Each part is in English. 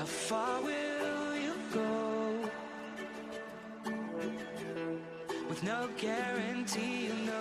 far will you go? With no guarantee, you know.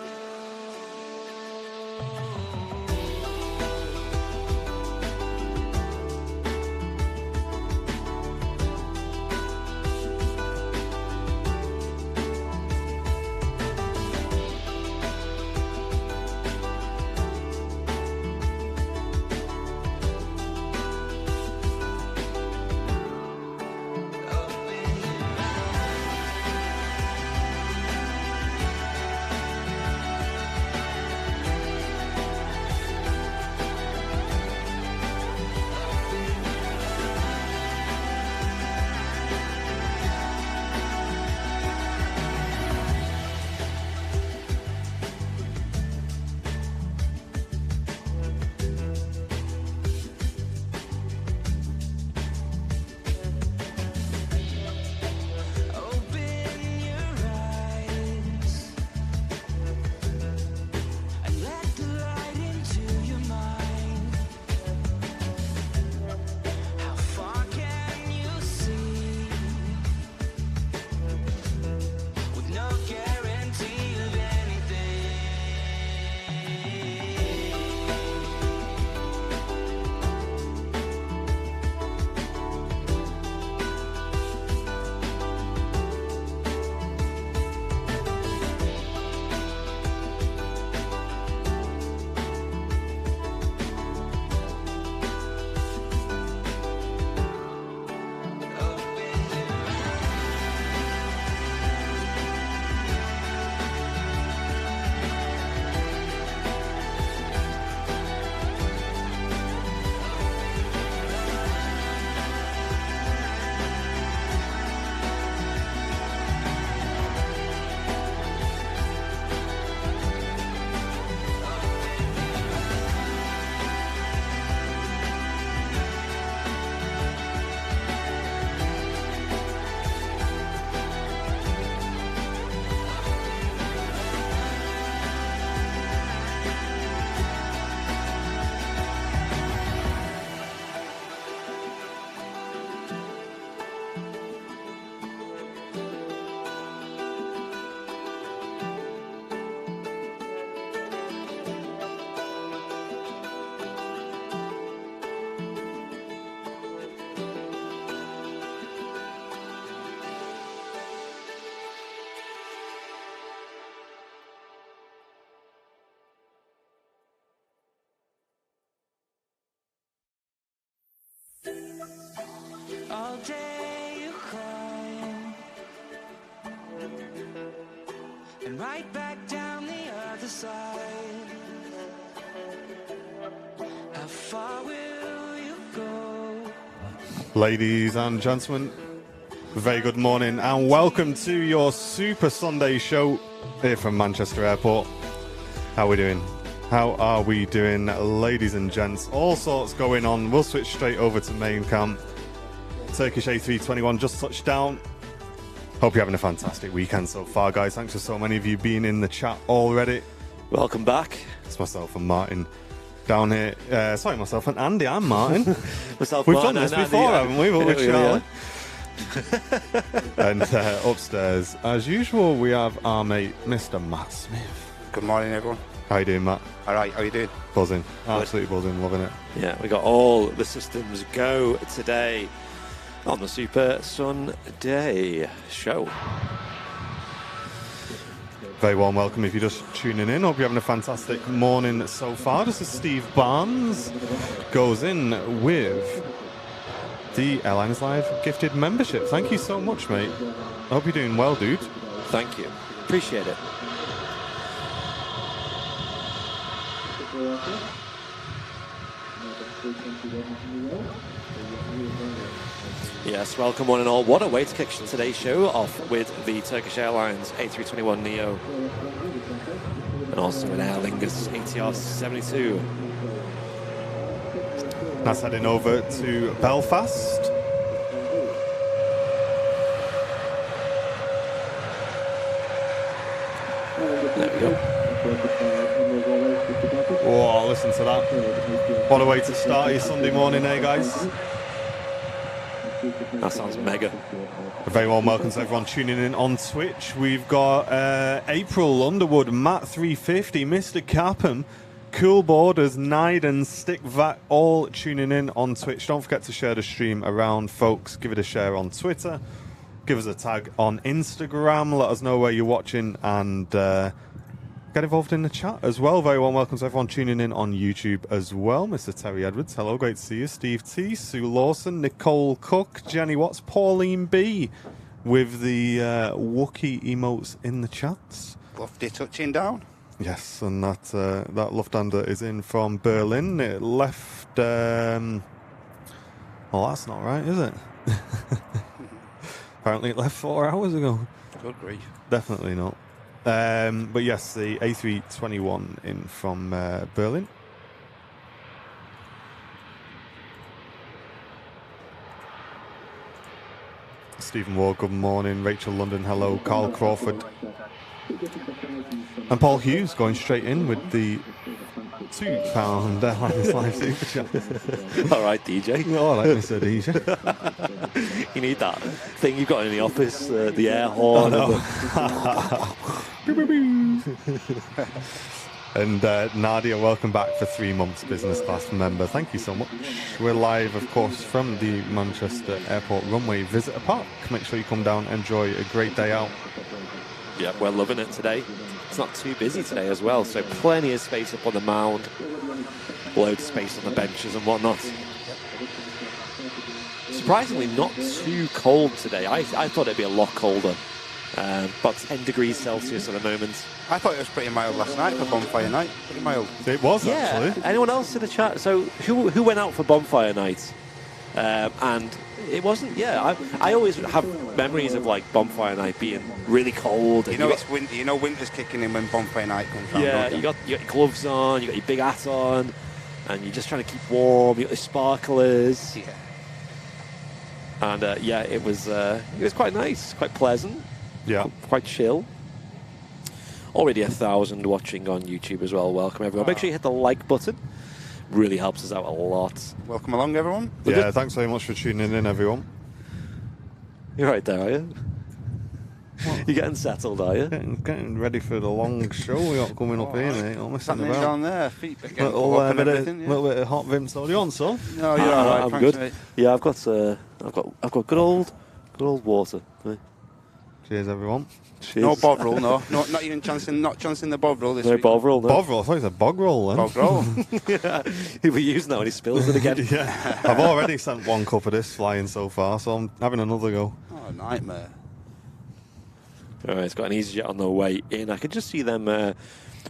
All day you climb, and right back down the other side. How far will you go? Ladies and gentlemen, very good morning and welcome to your Super Sunday show here from Manchester Airport. How are we doing? How are we doing, ladies and gents? All sorts going on. We'll switch straight over to main cam. Turkish A321 just touched down. Hope you're having a fantastic weekend so far, guys. Thanks for so many of you being in the chat already. Welcome back. It's myself and Martin down here. Sorry, myself and Andy. I'm Martin. We've Martin done this before, haven't we? But we're Charlie. And upstairs, as usual, we have our mate, Mr. Matt Smith. Good morning, everyone. How you doing, Matt? All right, how you doing? Buzzing. Absolutely buzzing. Loving it. Yeah, we got all the systems go today on the Super Sunday show. Very warm welcome if you're just tuning in. Hope you're having a fantastic morning so far. This is Steve Barnes. Goes in with the Airlines Live gifted membership. Thank you so much, mate. I hope you're doing well, dude. Thank you. Appreciate it. Yes, welcome one and all. What a way to kick today's show off with the Turkish Airlines A321neo and also an Aer Lingus ATR 72. That's heading over to Belfast. There we go. Oh, listen to that. What a way to start your Sunday morning, eh, guys? That sounds mega. A very warm welcome to everyone tuning in on Twitch. We've got April Underwood, Matt 350, Mr. Capham, Cool Borders, Niden, Stick Vac, all tuning in on Twitch. Don't forget to share the stream around, folks. Give it a share on Twitter. Give us a tag on Instagram. Let us know where you're watching and get involved in the chat as well. Very warm welcome to everyone tuning in on YouTube as well. Mr. Terry Edwards, hello, great to see you. Steve T, Sue Lawson, Nicole Cook, Jenny Watts, Pauline B with the Wookiee emotes in the chats. Lofty touching down. Yes, and that Lufthansa is in from Berlin. It left... well, that's not right, is it? Apparently it left 4 hours ago. Good grief. Definitely not. But yes, the A321 in from Berlin. Stephen Ward, good morning. Rachel London, hello. Carl Crawford. And Paul Hughes going straight in with the £2 Airlines Live Super Chat. All right, DJ. All right, Mr. DJ. You need that thing you've got in the office, the air horn. And Nadia, welcome back for 3 months, business class member. Thank you so much. We're live, of course, from the Manchester Airport Runway Visitor Park. Make sure you come down, enjoy a great day out. Yeah, we're loving it today. It's not too busy today as well, so plenty of space up on the mound, loads of space on the benches and whatnot. Surprisingly, not too cold today. I thought it'd be a lot colder. About 10 degrees Celsius at the moment. I thought it was pretty mild last night for Bonfire night. Pretty mild. It was, Yeah. actually. Anyone else in the chat? So who went out for Bonfire night? And it wasn't. Yeah, I always have memories of like Bonfire night being really cold. And You know it's winter. You know winter's kicking in when Bonfire night comes round. yeah, don't you got your gloves on, you got your big hat on, and you're just trying to keep warm. You got your sparklers. Yeah. And yeah, it was quite nice, quite pleasant. Yeah. Quite chill. Already 1,000 watching on YouTube as well. Welcome everyone. Make sure you hit the like button. Really helps us out a lot. Welcome along, everyone. Yeah, thanks very much for tuning in, everyone. You're right there, are you? You're getting settled, are you? Getting ready for the long show we got coming up here, mate. I'm missing Something about. down there, feet getting Little, up and bit everything. little bit of hot Vince. Do you want some? No, you're all right. I'm thanks, good. mate. Yeah, I've got good old water. Right. Cheers, everyone. Cheers. No Bovril, no. Not even chancing the Bovril this No week. Bovril, no. Bovril, I thought it was a bog roll then. Bovril. Yeah, he'll be using that when he spills it again. Yeah, I've already sent 1 cup of this flying so far, so I'm having another go. Oh, nightmare. All right, it's got an EasyJet on the way in. I could just see them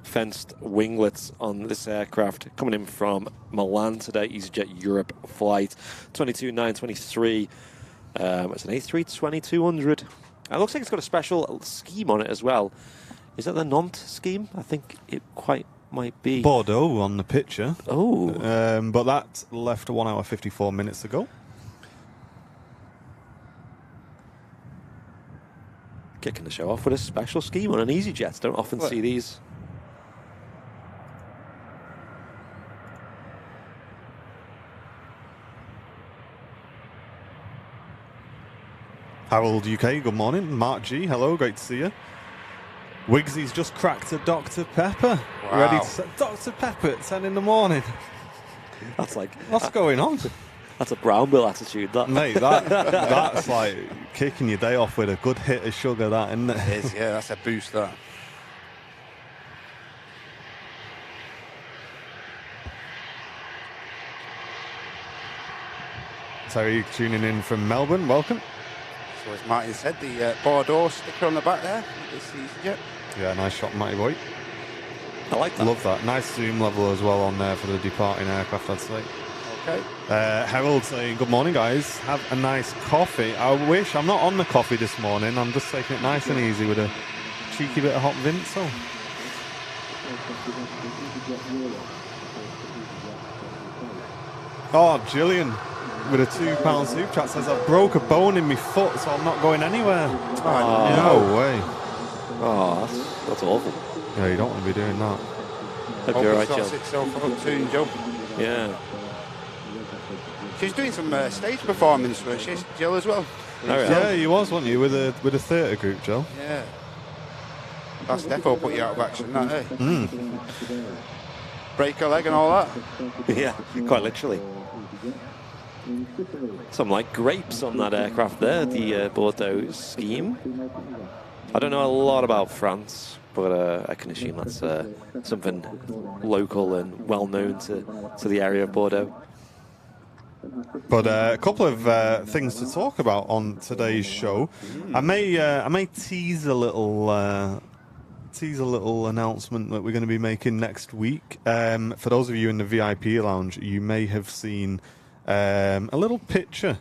fenced winglets on this aircraft coming in from Milan today. EasyJet Europe flight 22923. It's an A320-200. It looks like it's got a special scheme on it as well. Is that the Nantes scheme? I think it quite might be. Bordeaux on the picture. Oh. But that left 1 hour 54 minutes ago. Kicking the show off with a special scheme on an EasyJet. Don't often see these. Harold UK, good morning. Mark G, hello, great to see you. Wigsy's just cracked a Dr. Pepper. Wow. Ready to set Dr. Pepper at 10 in the morning. That's like What's going on? that's a brown bill attitude. That Mate, that's like kicking your day off with a good hit of sugar, that, isn't it? It is, yeah, that's a boost, that. Terry tuning in from Melbourne, welcome. So as Martin said, the Bordeaux sticker on the back there. This EasyJet. Yeah, nice shot, Matty boy. I like that. Love that. Nice zoom level as well on there for the departing aircraft, I'd say. Okay. Harold saying, good morning, guys. Have a nice coffee. I wish. I'm not on the coffee this morning. I'm just taking it nice and easy with a cheeky bit of hot Vinso. Oh, Gillian with a £2 soup chat says, I broke a bone in my foot, so I'm not going anywhere. Oh, No way. Oh, that's awful. Yeah, you don't want to be doing that. Hope you're all right, Hope it Jill. sorts itself out soon, Joe. Yeah. She was doing some stage performance, weren't she, Jill, as well? Oh, Yeah, you was, wasn't you, with a theatre group, Joe? Yeah. That's defo put you out of action, that, eh? Break a leg and all that. Yeah, quite literally. Some like grapes on that aircraft there, the Bordeaux scheme. I don't know a lot about France, but I can assume that's something local and well known to the area of Bordeaux. But a couple of things to talk about on today's show. I may tease a little announcement that we're going to be making next week. For those of you in the VIP lounge, you may have seen a little picture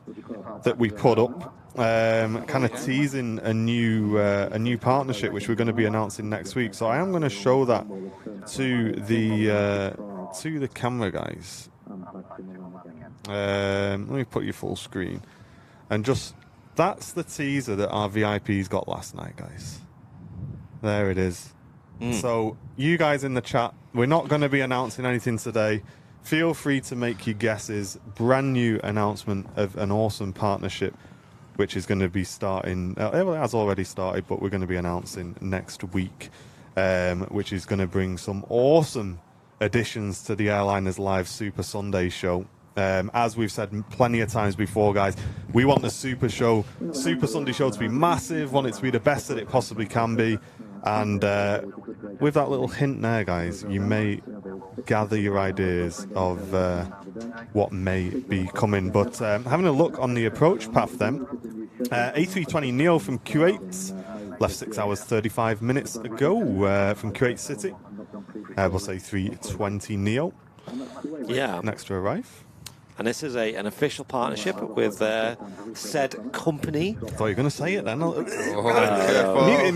that we put up, kind of teasing a new partnership which we're going to be announcing next week. So I am going to show that to the camera guys. Let me put you full screen, and that's the teaser that our VIPs got last night, guys. There it is. So you guys in the chat, we're not going to be announcing anything today. Feel free to make your guesses. Brand new announcement of an awesome partnership, which is going to be starting. Well, it has already started, but we're going to be announcing next week, which is going to bring some awesome additions to the Airliners Live Super Sunday show. As we've said plenty of times before, guys, we want the Super Sunday show to be massive, want it to be the best that it possibly can be. And with that little hint there, guys, you may gather your ideas of what may be coming. But having a look on the approach path then, A320 Neo from Kuwait, left 6 hours 35 minutes ago from Kuwait City. Airbus A320 Neo. Yeah. Next to arrive. And this is an official partnership with said company. I thought you were going to say it then.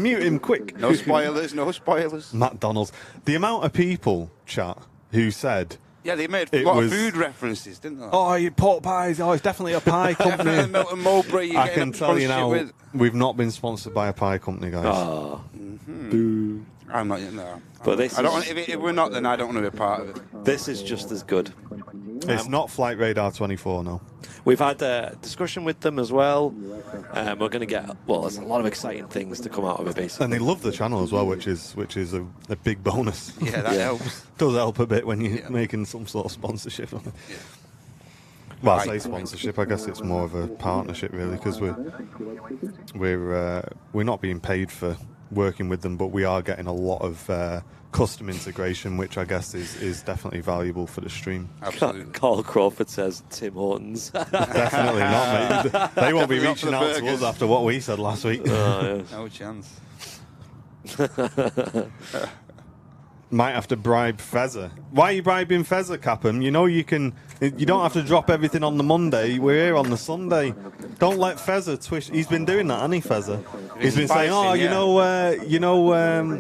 Mute him quick. No spoilers, no spoilers. McDonald's. The amount of people, chat, who said... Yeah, they made a lot of food references, didn't they? Oh, you pork pies. Oh, it's definitely a pie company. Milton Mowbray, I can tell you now, we've not been sponsored by a pie company, guys. Oh. Boo. I'm not yet, no. But this if we're not, then I don't want to be a part of it. This is just as good. It's not Flight Radar 24, no. We've had a discussion with them as well. We're going to get, there's a lot of exciting things to come out of it, basically. And they love the channel as well, which is a big bonus. Yeah, that helps. Does help a bit when you're making some sort of sponsorship. Yeah. Well, I say sponsorship. I guess it's more of a partnership, really, because we're not being paid for working with them, but we are getting a lot of custom integration, which I guess is definitely valuable for the stream. Absolutely. Carl Crawford says Tim Hortons. Definitely not, mate. They won't be reaching out to us after what we said last week. Yeah. No chance. Might have to bribe Fezzer. Why are you bribing Fezzer, Capum? You know you don't have to drop everything on the Monday. We're here on the Sunday. Don't let Fezzer twist. He's been doing that, hasn't he, Fezzer? He's been saying,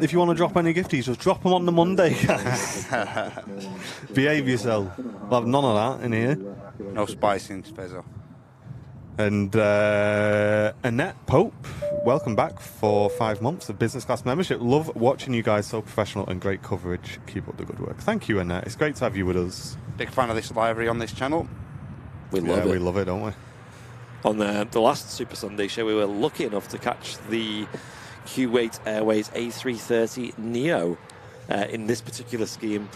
if you want to drop any gifties, just drop them on the Monday, guys. Behave yourself. We'll have none of that in here. No spicing, Fezzer. And Annette Pope, welcome back for 5 months of business class membership. Love watching you guys, so professional and great coverage. Keep up the good work. Thank you, Annette. It's great to have you with us. Big fan of this livery on this channel. We love it. We love it, don't we? On the last Super Sunday show, we were lucky enough to catch the Kuwait Airways A330 Neo in this particular scheme.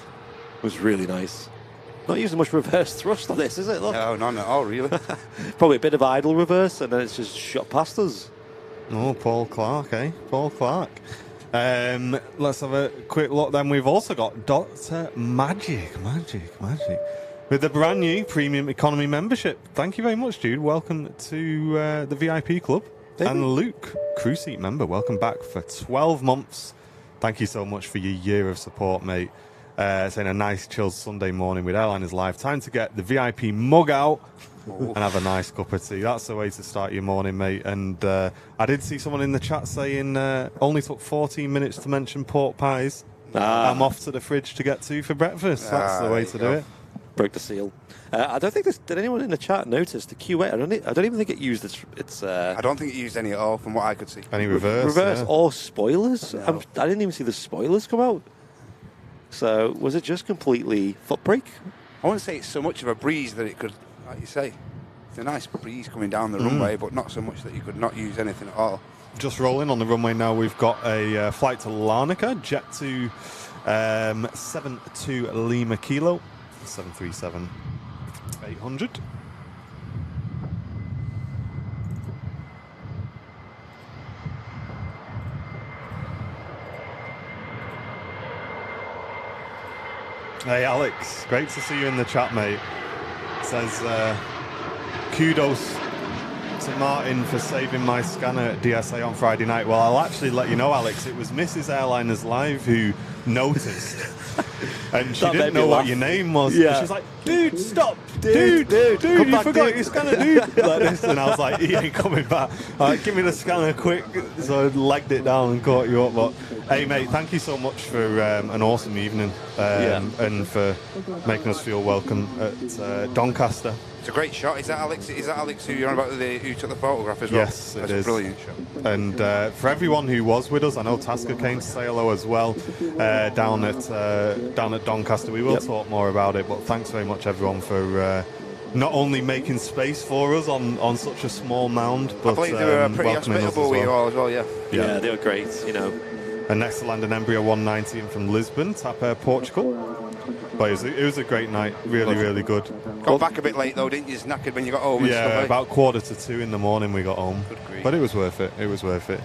It was really nice. Not using much reverse thrust on this, is it? Look. No, not at all, really. Probably a bit of idle reverse, and then it's just shot past us. Oh, Paul Clark, eh? Paul Clark. Let's have a quick look then. We've also got Dr. Magic. With the brand new Premium Economy membership. Thank you very much, dude. Welcome to the VIP Club. And Luke, crew seat member, welcome back for 12 months. Thank you so much for your year of support, mate. Saying a nice chilled Sunday morning with Airliners Live. Time to get the VIP mug out and have a nice cup of tea. That's the way to start your morning, mate. And I did see someone in the chat saying only took 14 minutes to mention pork pies. I'm off to the fridge to get two for breakfast. That's the way to do it. Broke the seal. I don't think did anyone in the chat notice the Q8? I don't even think it used its. I don't think it used any at all, from what I could see. Any reverse or spoilers? No. I didn't even see the spoilers come out. So was it just completely foot brake? I wouldn't say it's so much of a breeze that it could like you say, it's a nice breeze coming down the runway, but not so much that you could not use anything at all. Just rolling on the runway now. We've got a flight to Larnaca, Jet2 72 Lima Kilo, 737-800. Hey Alex, great to see you in the chat, mate. Says kudos to Martin for saving my scanner at DSA on Friday night. Well, I'll actually let you know, Alex, it was Mrs. Airliners Live who noticed. And she didn't know what your name was. Yeah. She's like, dude, stop. Dude, you back, forgot your scanner, dude. Like this. And I was like, he ain't coming back. Give me the scanner quick. So I legged it down and caught you up. But hey, mate, thank you so much for an awesome evening and for making us feel welcome at Doncaster. It's a great shot. Is that Alex? Is that Alex who you're on about who took the photograph as well? Yes, That's it is. A brilliant shot. And for everyone who was with us, I know Tasker came to say hello as well down at Doncaster. We will talk more about it, but thanks very much everyone for not only making space for us on such a small mound, but I believe they were pretty welcoming us hospitable as with you well. all as well. Yeah. Yeah, they were great, you know. And next to London Embraer 190 and from Lisbon, TAP Air Portugal. But it was a great night, really good. Got back a bit late though, didn't you? Knackered when you got home. And Yeah, stuff, eh? about 1:45 in the morning we got home. Good grief. But it was worth it. It was worth it.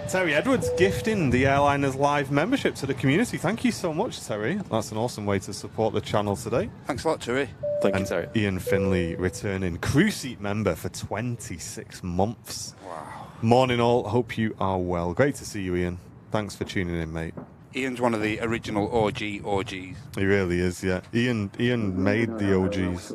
Terry Edwards gifting the Airliners Live membership to the community. Thank you so much, Terry. That's an awesome way to support the channel today. Thanks a lot, Terry. Thank you, And Terry. Ian Finley returning crew seat member for 26 months. Wow. Morning all. Hope you are well. Great to see you, Ian. Thanks for tuning in, mate. Ian's one of the original OGs. He really is, yeah. Ian made the OGs.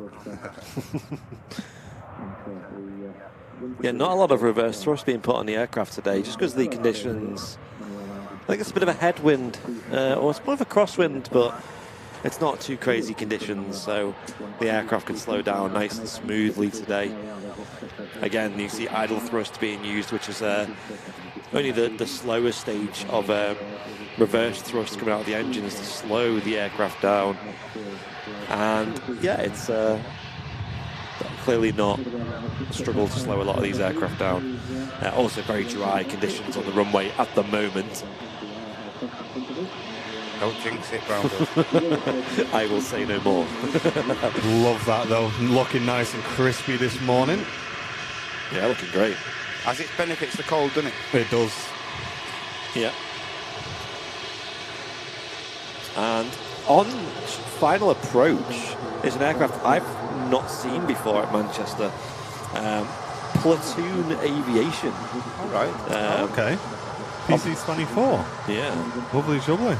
Yeah, not a lot of reverse thrust being put on the aircraft today, just because of the conditions. I think it's a bit of a headwind, or it's more of a crosswind, but it's not too crazy conditions, so the aircraft can slow down nice and smoothly today. Again, you see idle thrust being used, which is only the slowest stage of reverse thrust coming out of the engines to slow the aircraft down. And yeah, it's clearly not struggled to slow a lot of these aircraft down. Also very dry conditions on the runway at the moment. Don't jinx it, Brown. I will say no more. Love that, though. Looking nice and crispy this morning. Yeah, looking great. Has its benefits the cold, doesn't it? It does. Yeah. And on final approach is an aircraft I've not seen before at Manchester. Platoon Aviation. All right. Okay. PC-24. Yeah. Lovely jubbly.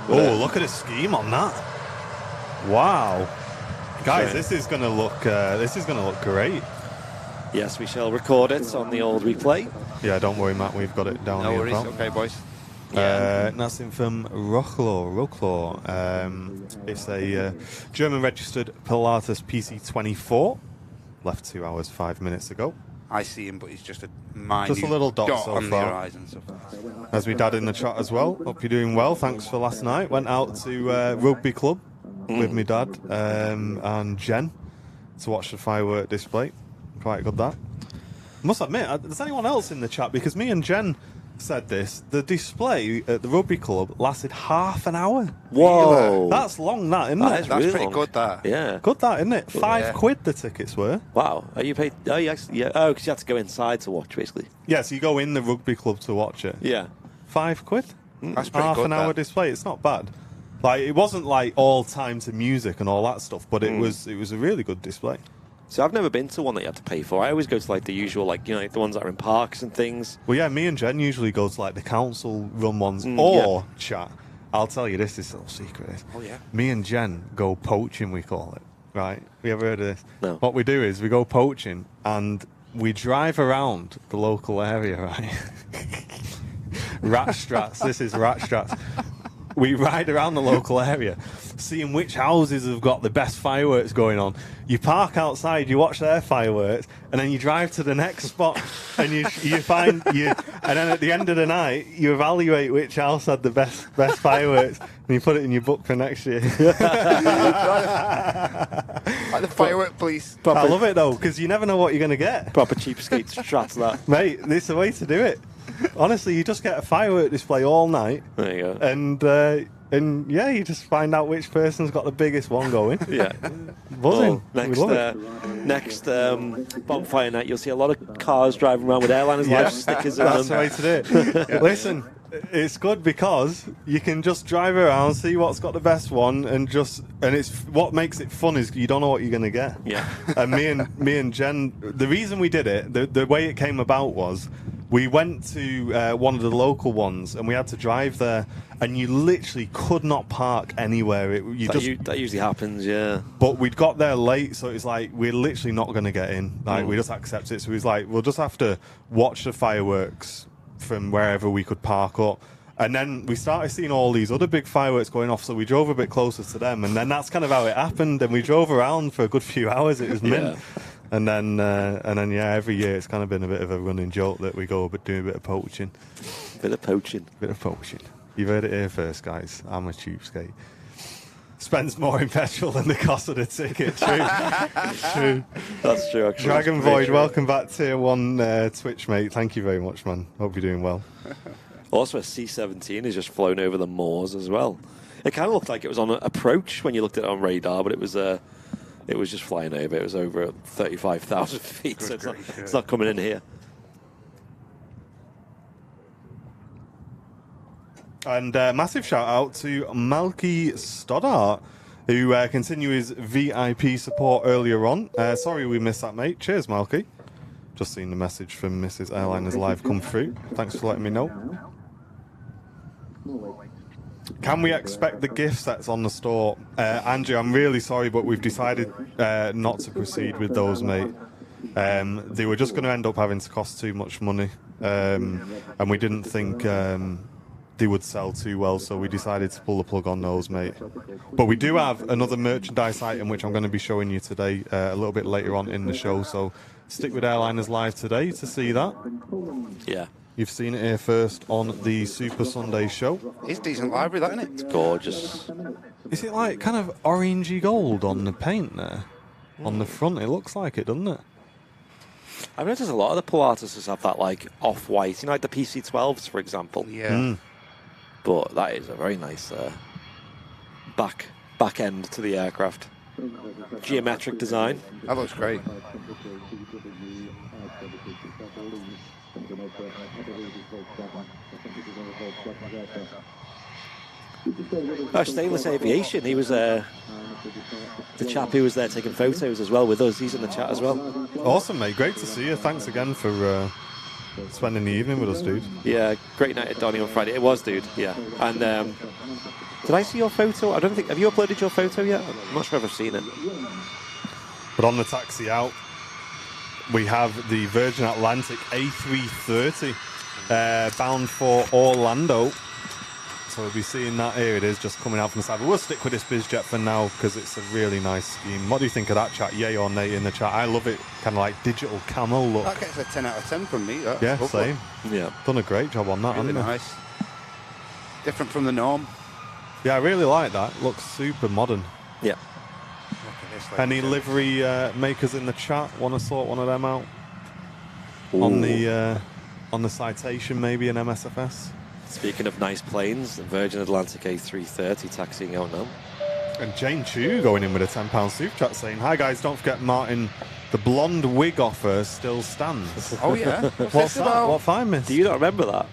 Oh, look at the scheme on that. Wow. Guys, Sure. this is gonna look great. Yes, we shall record it on the old replay. Yeah, don't worry, Matt, we've got it down No here. worries. pal. Okay, boys. That's in from Rocklaw. It's a German registered Pilatus PC-24. Left 2 hours 5 minutes ago. I see him, but he's just a minute Just a little dot so on the far. horizon. So As we dad in the chat as well. Hope you're doing well. Thanks for last night. Went out to rugby club with my dad and Jen to watch the firework display. Quite good that. Must admit, does anyone else in the chat? Because me and Jen said this. The display at the rugby club lasted half an hour. Whoa. That's long, that, isn't That it? is that's really pretty long. good. That. Yeah. Good, that, isn't it? £5 Yeah. the tickets were. Wow. Are you paid? Oh, you actually, yeah. Oh, because you had to go inside to watch, basically. Yes, you go in the rugby club to watch it. Yeah. £5. That's pretty Half good. an hour that. display. It's not bad. Like, it wasn't like all time to music and all that stuff, but it was a really good display. So I've never been to one that you have to pay for. I always go to like the usual, like, you know, like the ones that are in parks and things. Well, yeah, me and Jen usually go to like the council run ones or chat. I'll tell you this is a little secret. Oh, yeah. Me and Jen go poaching, we call it. Right? Have you ever heard of this? No. What we do is we go poaching and we drive around the local area, right? Rat strats. This is rat strats. We ride around the local area, seeing which houses have got the best fireworks going on. You park outside, you watch their fireworks, and then you drive to the next spot, and you find and then at the end of the night, you evaluate which house had the best fireworks, and you put it in your book for next year. Like the firework police. I love it though, because you never know what you're going to get. Proper cheapskate strat that. Mate, this is the way to do it. Honestly, you just get a firework display all night. There you go. And yeah, you just find out which person's got the biggest one going. Yeah. Buzzing. Next bonfire night, you'll see a lot of cars driving around with airliners live stickers on That's them. the way to do it. Listen, it's good because you can just drive around, see what's got the best one, and it's what makes it fun is you don't know what you're going to get. Yeah. And me and Jen, the reason we did it, the way it came about was we went to one of the local ones and we had to drive there, and you literally could not park anywhere. That usually happens, yeah. But we'd got there late, so it's like we're literally not going to get in. Like we just accept it. So it was like we'll just have to watch the fireworks from wherever we could park up. And then we started seeing all these other big fireworks going off, so we drove a bit closer to them, and then that's kind of how it happened. And we drove around for a good few hours. It was mint. And then yeah, every year it's kind of been a bit of a running joke that we go do a bit of poaching. Bit of poaching. You've heard it here first, guys. I'm a cheapskate. Spends more in petrol than the cost of the ticket. True. True. That's true, actually. Dragon Void, welcome back Tier 1 Twitch, mate. Thank you very much, man. Hope you're doing well. Also, a C-17 has just flown over the moors as well. It kind of looked like it was on approach when you looked at it on radar, but it was just flying over. It was over 35,000 feet, so it's not coming in here. And massive shout out to Malky Stoddart, who continued his VIP support earlier on. Sorry we missed that, mate. Cheers, Malky. Just seen the message from Mrs. Airliners Live come through. Thanks for letting me know. Can we expect the gift sets on the store? Andrew, I'm really sorry, but we've decided not to proceed with those, mate. They were just going to end up having to cost too much money. And we didn't think they would sell too well, so we decided to pull the plug on those, mate. But we do have another merchandise item, which I'm going to be showing you today a little bit later on in the show, so stick with Airliners Live today to see that. Yeah. You've seen it here first on the Super Sunday show. It's decent library, that, isn't it? It's gorgeous. Is it like kind of orangey gold on the paint there? On the front, it looks like it, doesn't it? I've noticed a lot of the Pilates have that like off-white, you know, like the PC-12s, for example. Yeah. But that is a very nice back end to the aircraft. Geometric design. That looks great. Stainless Aviation, he was the chap who was there taking photos as well with us. He's in the chat as well. Awesome, mate. Great to see you. Thanks again for spending the evening with us, dude. Yeah, great night at Donny on Friday. It was, dude. Yeah. And did I see your photo? I don't think. Have you uploaded your photo yet? I'm not sure if I've seen it. But on the taxi out, we have the Virgin Atlantic A330 bound for Orlando. So we'll be seeing that. Here it is, just coming out from the side. But we'll stick with this BizJet for now because it's a really nice scheme. What do you think of that chat? Yay or nay in the chat? I love it. Kind of like digital camo look. That gets a 10 out of 10 from me. That. Yeah, same. Yeah. Done a great job on that, Really haven't they? nice. Different from the norm. Yeah, I really like that. Looks super modern. Yeah. Look at this, Any livery makers in the chat want to sort one of them out? Ooh. On the Citation, maybe an MSFS? Speaking of nice planes, the Virgin Atlantic A330 taxiing out now. And Jane Chu going in with a £10 super chat saying, "Hi guys, don't forget Martin, the blonde wig offer still stands." Oh, yeah. What's that? What have I missed? Do you not remember that?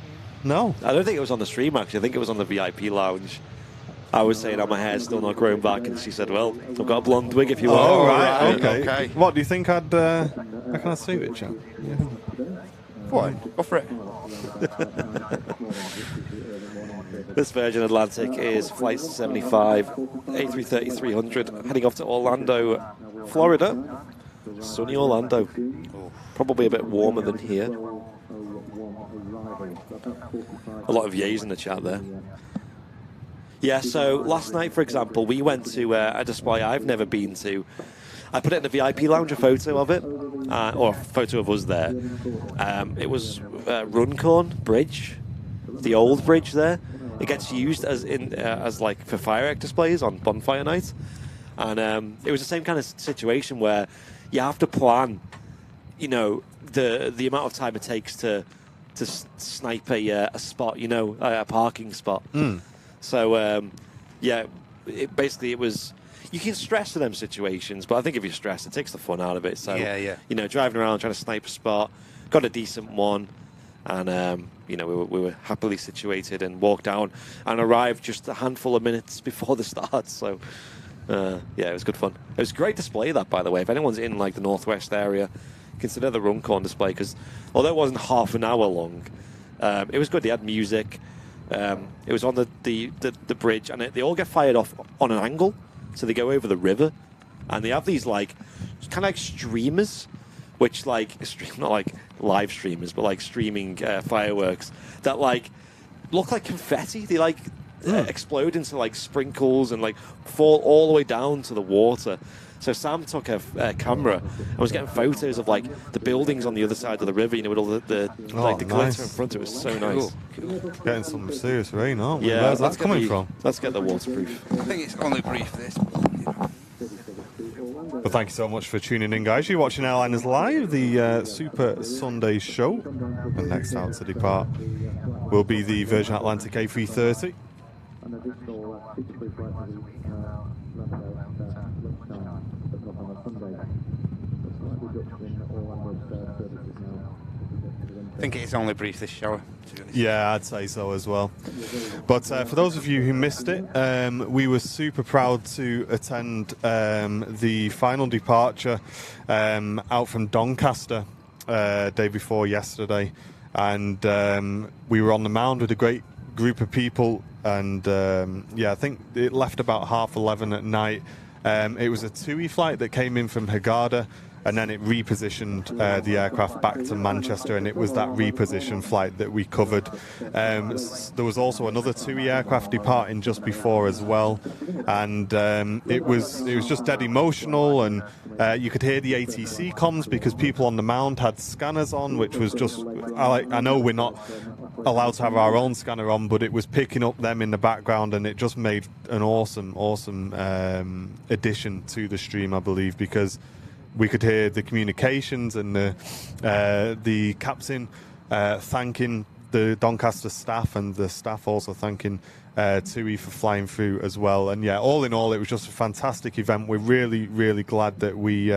No. I don't think it was on the stream, actually. I think it was on the VIP lounge. I was saying, my hair's still not growing back, and she said, well, I've got a blonde wig if you want. Oh, right. Okay. Okay. What do you think I'd... how can I suit it, chap? Yeah. What? Go for it. This Virgin Atlantic is Flight 75, A330-300, heading off to Orlando, Florida. Sunny Orlando. Probably a bit warmer than here. A lot of yays in the chat there. Yeah, so last night, for example, we went to a display I've never been to. I put it in the VIP lounge, a photo of it, or a photo of us there. It was Runcorn Bridge, the old bridge there. It gets used as like for firework displays on Bonfire night. And it was the same kind of situation where you have to plan, you know, the amount of time it takes to snipe a spot, you know, a parking spot. So yeah, basically it was. You can stress to them situations, but I think if you're stressed, it takes the fun out of it. So Yeah. you know, driving around trying to snipe a spot, got a decent one, and you know, we were happily situated and walked down and arrived just a handful of minutes before the start. So yeah, it was good fun. It was a great display, that, by the way. If anyone's in like the northwest area, consider the Runcorn display, because although it wasn't half an hour long, it was good. They had music. It was on the bridge, and they all get fired off on an angle, so they go over the river, and they have these like kind of like streamers, which like not like live streamers, but like streaming fireworks that like look like confetti. They like explode into like sprinkles and like fall all the way down to the water. So Sam took a camera and was getting photos of like the buildings on the other side of the river, you know, with all the glitter nice. in front. It was so nice. Getting some serious rain, aren't we? Yeah, Where's that coming from? Let's get the waterproof. I think it's only brief, this. Well, thank you so much for tuning in, guys. You're watching Airliners Live, the Super Sunday show. And next out to depart will be the Virgin Atlantic A330. I think it's only brief, this show, to be honest. Yeah, I'd say so as well. But for those of you who missed it, we were super proud to attend the final departure out from Doncaster day before yesterday. And we were on the mound with a great group of people. And yeah, I think it left about 11:30 at night. It was a TUI flight that came in from Hurghada, and then it repositioned the aircraft back to Manchester, and it was that reposition flight that we covered. There was also another TUI aircraft departing just before as well, and it was just dead emotional, and you could hear the ATC comms because people on the mound had scanners on, which was just, I know we're not allowed to have our own scanner on, but it was picking up them in the background, and it just made an awesome addition to the stream, I believe, because we could hear the communications and the captain thanking the Doncaster staff, and the staff also thanking TUI for flying through as well. And yeah, all in all, it was just a fantastic event. We're really glad that we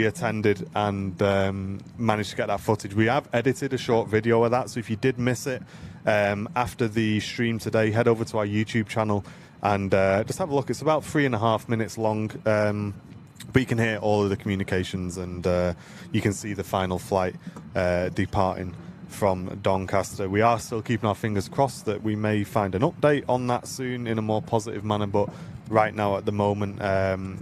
attended and managed to get that footage. We have edited a short video of that, so if you did miss it after the stream today, head over to our YouTube channel and just have a look. It's about 3.5 minutes long. But you can hear all of the communications, and you can see the final flight departing from Doncaster. We are still keeping our fingers crossed that we may find an update on that soon in a more positive manner, but right now at the moment,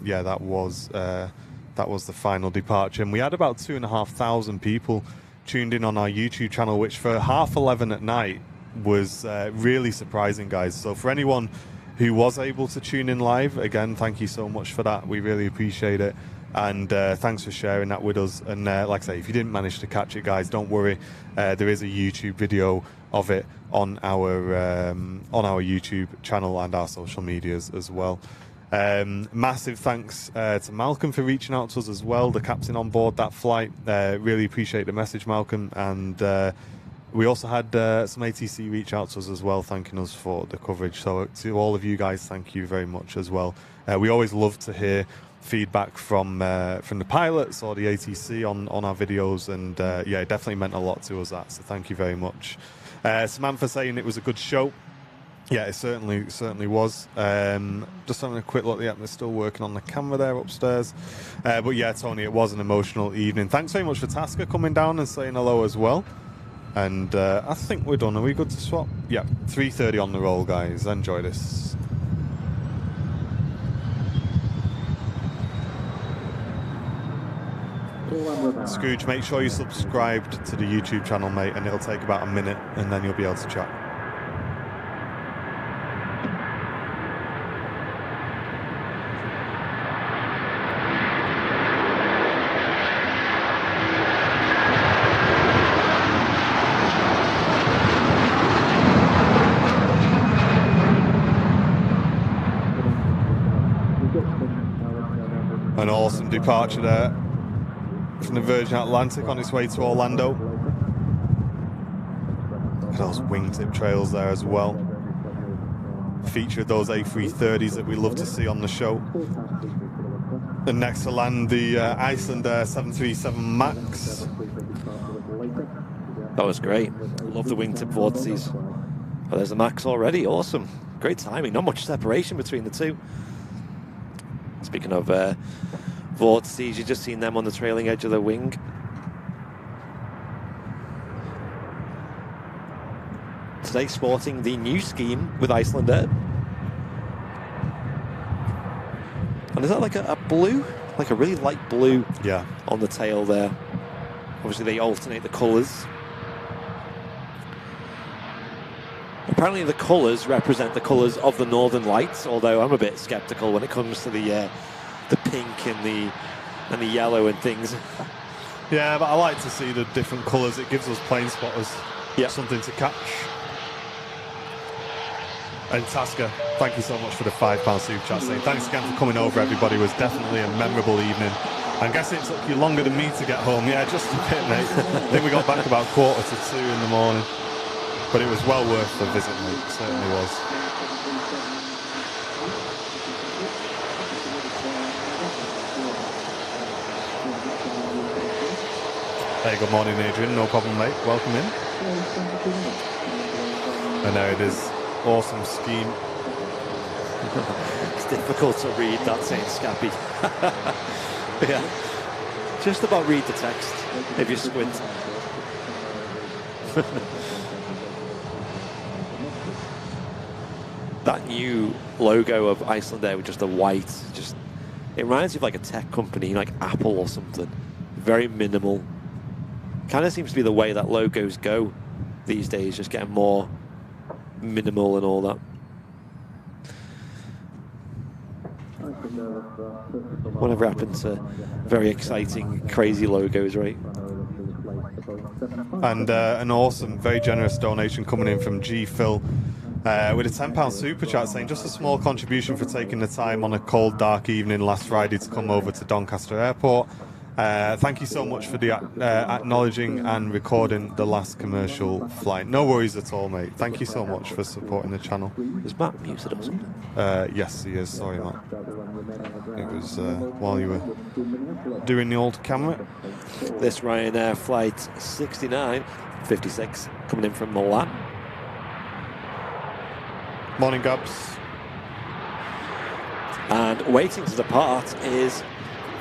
yeah, that was the final departure. And we had about 2,500 people tuned in on our YouTube channel, which for 11:30 at night was really surprising, guys. So for anyone who was able to tune in live, again, thank you so much for that. We really appreciate it, and thanks for sharing that with us. And like I say, if you didn't manage to catch it, guys, don't worry, there is a YouTube video of it on our YouTube channel and our social medias as well. Massive thanks to Malcolm for reaching out to us as well, the captain on board that flight. Really appreciate the message, Malcolm. And we also had some ATC reach out to us as well, thanking us for the coverage. So to all of you guys, thank you very much as well. We always love to hear feedback from the pilots or the ATC on our videos, and yeah, it definitely meant a lot to us, that. So thank you very much. Samantha saying it was a good show. Yeah, it certainly was. Just having a quick look. Yeah, they're still working on the camera there upstairs. But yeah, Tony, it was an emotional evening. Thanks very much for Tasker coming down and saying hello as well. And I think we're done. Are we good to swap? Yeah, 3:30 on the roll, guys. Enjoy this. Scrooge, make sure you subscribed to the YouTube channel, mate, and it'll take about a minute, and then you'll be able to chat. departure there from the Virgin Atlantic on its way to Orlando. Look at those wingtip trails there as well. Feature of those A330s that we love to see on the show. And next to land the Icelandair 737 MAX. That was great. Love the wingtip vortices. Oh, there's the MAX already. Awesome. Great timing. Not much separation between the two. Speaking of vortices, you've just seen them on the trailing edge of the wing. Today sporting the new scheme with Icelandair. And is that like a blue? Like a really light blue on the tail there. Obviously they alternate the colours. Apparently the colours represent the colours of the Northern Lights, although I'm a bit sceptical when it comes to the pink and the yellow and things. Yeah, but I like to see the different colours. It gives us plane spotters something to catch. And Tasker, thank you so much for the £5 super chat saying thanks again for coming over, everybody. It was definitely a memorable evening. I'm guessing it took you longer than me to get home. Yeah, just a bit, mate. I think we got back about 1:45 in the morning. But it was well worth the visit, mate. It certainly was. Hey, good morning, Adrian. No problem, mate. Welcome in. And there it is. Awesome scheme. It's difficult to read that saying Scappy. Yeah. Just about read the text if you squint. That new logo of Icelandair with just the white, it reminds you of like a tech company like Apple or something. Very minimal. Kind of seems to be the way that logos go these days, just getting more minimal and all that. Whatever happened to very exciting, crazy logos, right? And an awesome, very generous donation coming in from G Phil with a £10 super chat saying just a small contribution for taking the time on a cold, dark evening last Friday to come over to Doncaster Airport. Thank you so much for the acknowledging and recording the last commercial flight. No worries at all, mate. Thank you so much for supporting the channel. Is Matt muted or something? Yes, he is. Sorry, Matt. It was while you were doing the old camera. This Ryanair flight 6956 coming in from Milan. Morning, Gabs. And waiting to depart is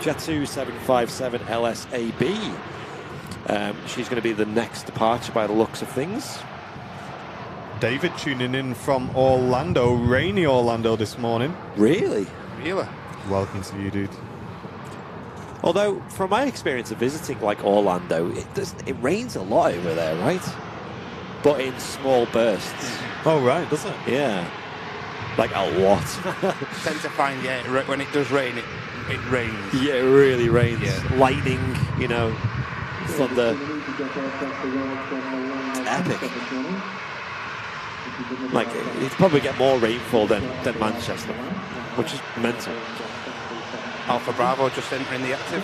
Jet2 757 LSAB. She's going to be the next departure by the looks of things. David tuning in from Orlando, rainy Orlando this morning. Really? Really? Welcome to you, dude. Although, from my experience of visiting like Orlando, it rains a lot over there, right? But in small bursts. Oh, right, does it? Yeah. Like a lot. Tend to find, when it does rain, it rains. Yeah, it really rains. Yeah. Lightning, thunder. It's epic. Like, you'd probably get more rainfall than Manchester, which is mental. Alpha Bravo just entering the active.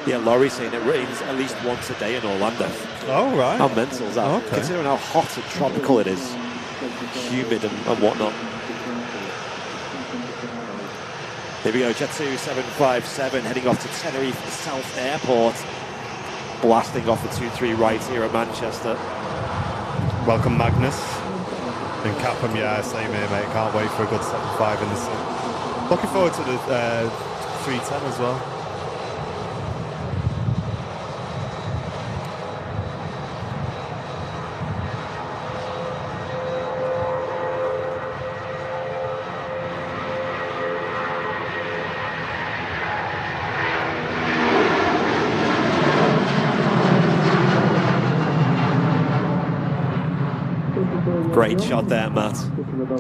Yeah, Laurie's saying it rains at least once a day in Orlando. Oh, right. How mental is that? Okay. Considering how hot and tropical it is, humid and whatnot. Here we go, Jet2 757 heading off to Tenerife South Airport. Blasting off the 2-3 right here at Manchester. Welcome, Magnus. In Clapham, yeah, same here, mate. Can't wait for a good 7.5 in the sun. Looking forward to the 310 as well. Great shot there, Matt.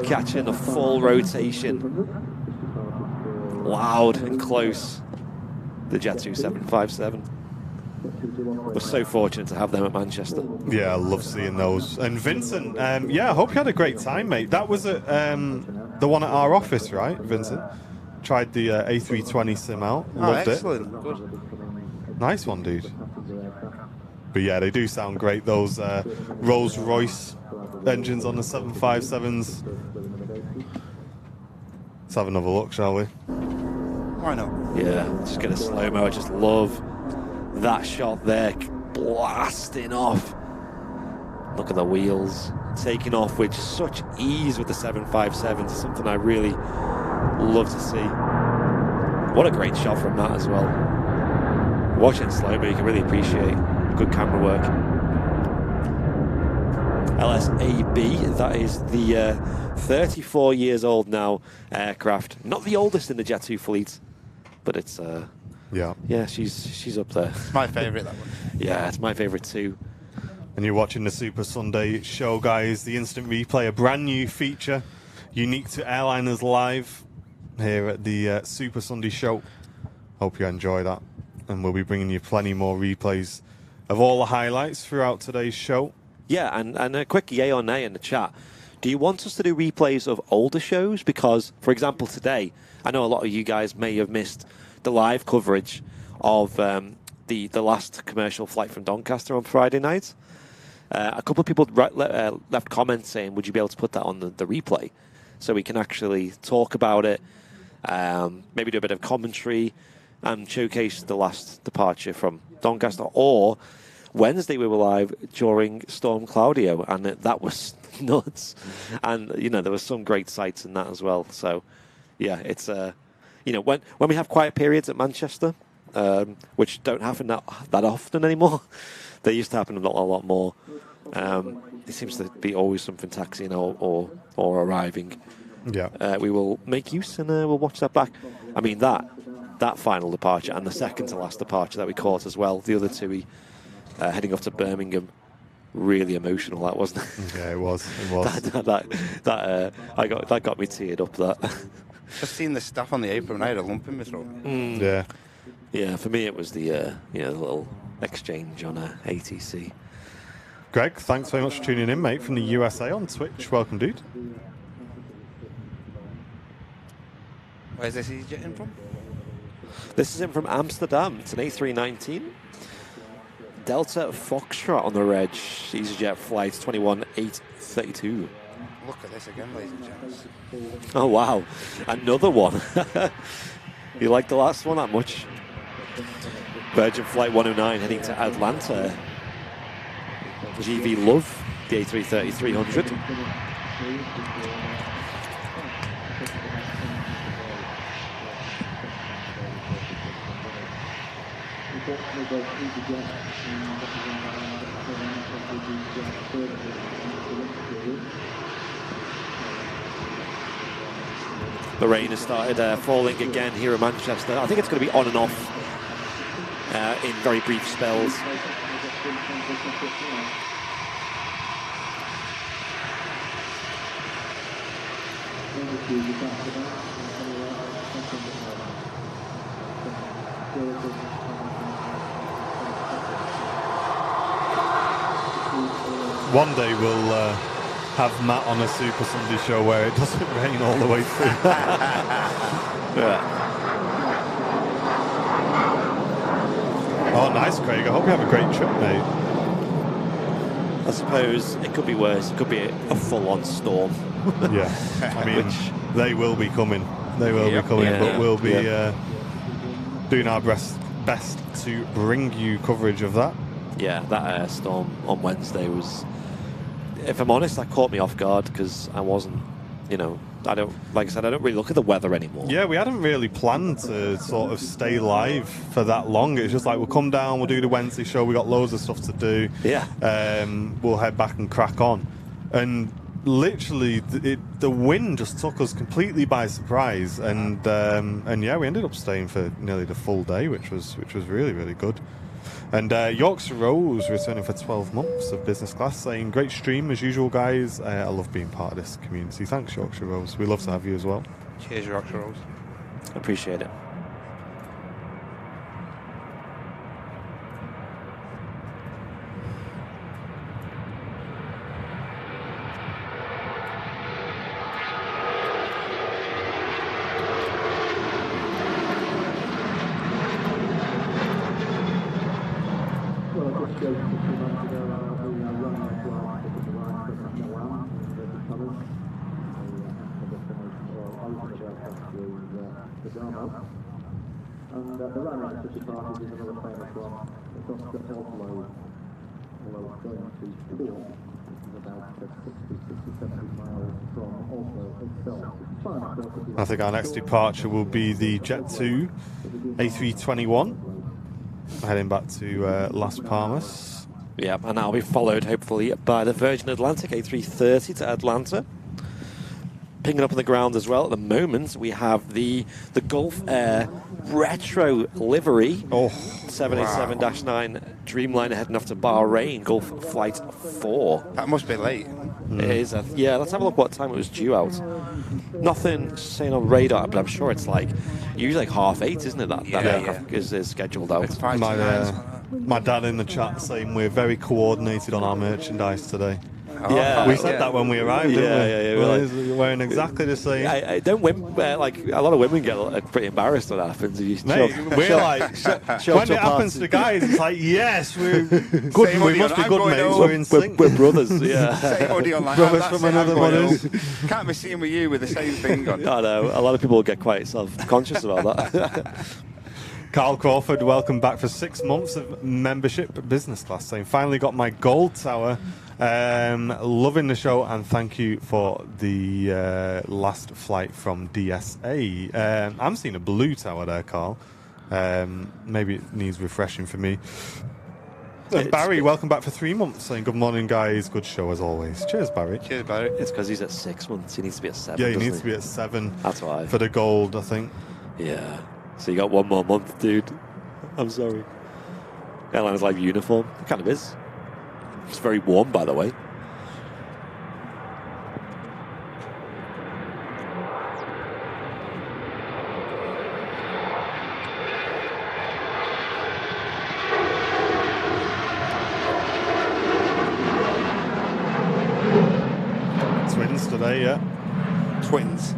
Catching a full rotation. Loud and close. The Jet2 757. We're so fortunate to have them at Manchester. Yeah, I love seeing those. And Vincent, yeah, I hope you had a great time, mate. That was at the one at our office, right, Vincent? tried the A320 sim out. Oh, Loved excellent. Good. it. Nice one, dude. But yeah, they do sound great. Those Rolls-Royce engines on the 757s. Let's have another look, shall we? Why not? Yeah, just get a slow-mo. I just love that shot there, blasting off. Look at the wheels taking off with such ease with the 757s. It's something I really love to see. What a great shot from that as well. Watching slow-mo, you can really appreciate good camera work. LSAB, that is the 34 years old now aircraft. Not the oldest in the Jet2 fleet, but it's yeah, she's up there. It's my favourite, that one. Yeah, it's my favourite too. And you're watching the Super Sunday show, guys. The Instant Replay, a brand new feature unique to Airliners Live here at the Super Sunday show. Hope you enjoy that. And we'll be bringing you plenty more replays of all the highlights throughout today's show. Yeah, and a quick yay or nay in the chat. Do you want us to do replays of older shows? Because, for example, today, I know a lot of you guys may have missed the live coverage of the last commercial flight from Doncaster on Friday night. A couple of people left comments saying, would you be able to put that on the replay so we can actually talk about it, maybe do a bit of commentary and showcase the last departure from Doncaster. Or Wednesday we were live during Storm Claudio, and that was nuts. And, you know, there were some great sights in that as well. So, yeah, it's, you know, when we have quiet periods at Manchester, which don't happen that often anymore, they used to happen a lot more. It seems to be always something taxiing or arriving. Yeah. We will make use and we'll watch that back. I mean, that final departure and the second to last departure that we caught as well, the other two heading off to Birmingham, really emotional, that wasn't it? Yeah, it was. It was. that got me teared up. That. Just seeing the staff on the apron, I had a lump in my throat. Yeah. Yeah, for me it was the little exchange on ATC. Greg, thanks very much for tuning in, mate, from the USA on Twitch. Welcome, dude. Where's this EasyJet in from? This is in from Amsterdam. It's an A319. Delta Foxtrot on the reg. EasyJet flight 21832. Look at this again, ladies and gents. Oh, wow. Another one. You like the last one that much? Virgin Flight 109 heading to Atlanta. GV Love, the A330-300. The rain has started falling again here in Manchester. I think it's going to be on and off in very brief spells. One day we'll have Matt on a Super Sunday show where it doesn't rain all the way through. Yeah. Oh, nice, Craig. I hope you have a great trip, mate. I suppose it could be worse. It could be a full-on storm. Yeah. I mean, they will be coming. They will be coming, Yeah. but we'll be doing our best to bring you coverage of that. Yeah, that storm on Wednesday was, if I'm honest, that caught me off guard because I wasn't, I don't really look at the weather anymore. Yeah, we hadn't really planned to sort of stay live for that long. It's just like, we'll come down, we'll do the Wednesday show, we got loads of stuff to do. Yeah. We'll head back and crack on. And literally, the wind just took us completely by surprise. And yeah, we ended up staying for nearly the full day, which was really, really good. And Yorkshire Rose returning for 12 months of business class, saying, great stream as usual, guys. I love being part of this community. Thanks, Yorkshire Rose. We love to have you as well. Cheers, Yorkshire Rose. Appreciate it. And the Ryanairs Visitor Park is another famous one. It's off the Oslo, although it's going to Port, which is about 60-70 miles from Oslo itself. It's fine, of course, if you I think our next departure will be the Jet2 A321, heading back to Las Palmas. Yeah, and that'll be followed hopefully by the Virgin Atlantic A330 to Atlanta. Pinging up on the ground as well. At the moment, we have the Gulf Air retro livery. Oh, 787-9 Dreamliner heading off to Bahrain, Gulf Flight 4. That must be late. It is. Yeah, let's have a look what time it was due out. Nothing saying on radar, but I'm sure it's like usually like 8:30, isn't it? That aircraft is scheduled out. It's 5 to 9. my dad in the chat saying we're very coordinated on our merchandise today. Yeah, we said that when we arrived, didn't we? Yeah. We're wearing exactly the same. I don't like a lot of women get pretty embarrassed when that happens. Mate, we're like, when it happens to guys, it's like, yes, we're good. Same We must be good mates. We're in sync. We're brothers. Yeah. Same audio online. Brothers from another mother. Can't be seen with you with the same thing on. I know. A lot of people get quite self-conscious about that. Carl Crawford, welcome back for 6 months of membership business class. Saying, finally got my gold tower. Loving the show, and thank you for the last flight from DSA. I'm seeing a blue tower there, Carl. Maybe it needs refreshing for me. Barry, welcome back for 3 months. Saying good morning, guys. Good show as always. Cheers, Barry. Cheers, Barry. It's because he's at 6 months. He needs to be at 7. Yeah, he needs to be at 7. That's why. For the gold, I think. Yeah. So you got 1 more month, dude. I'm sorry. Airline's Live uniform. It kind of is. It's very warm, by the way. Twins today, yeah. Twins.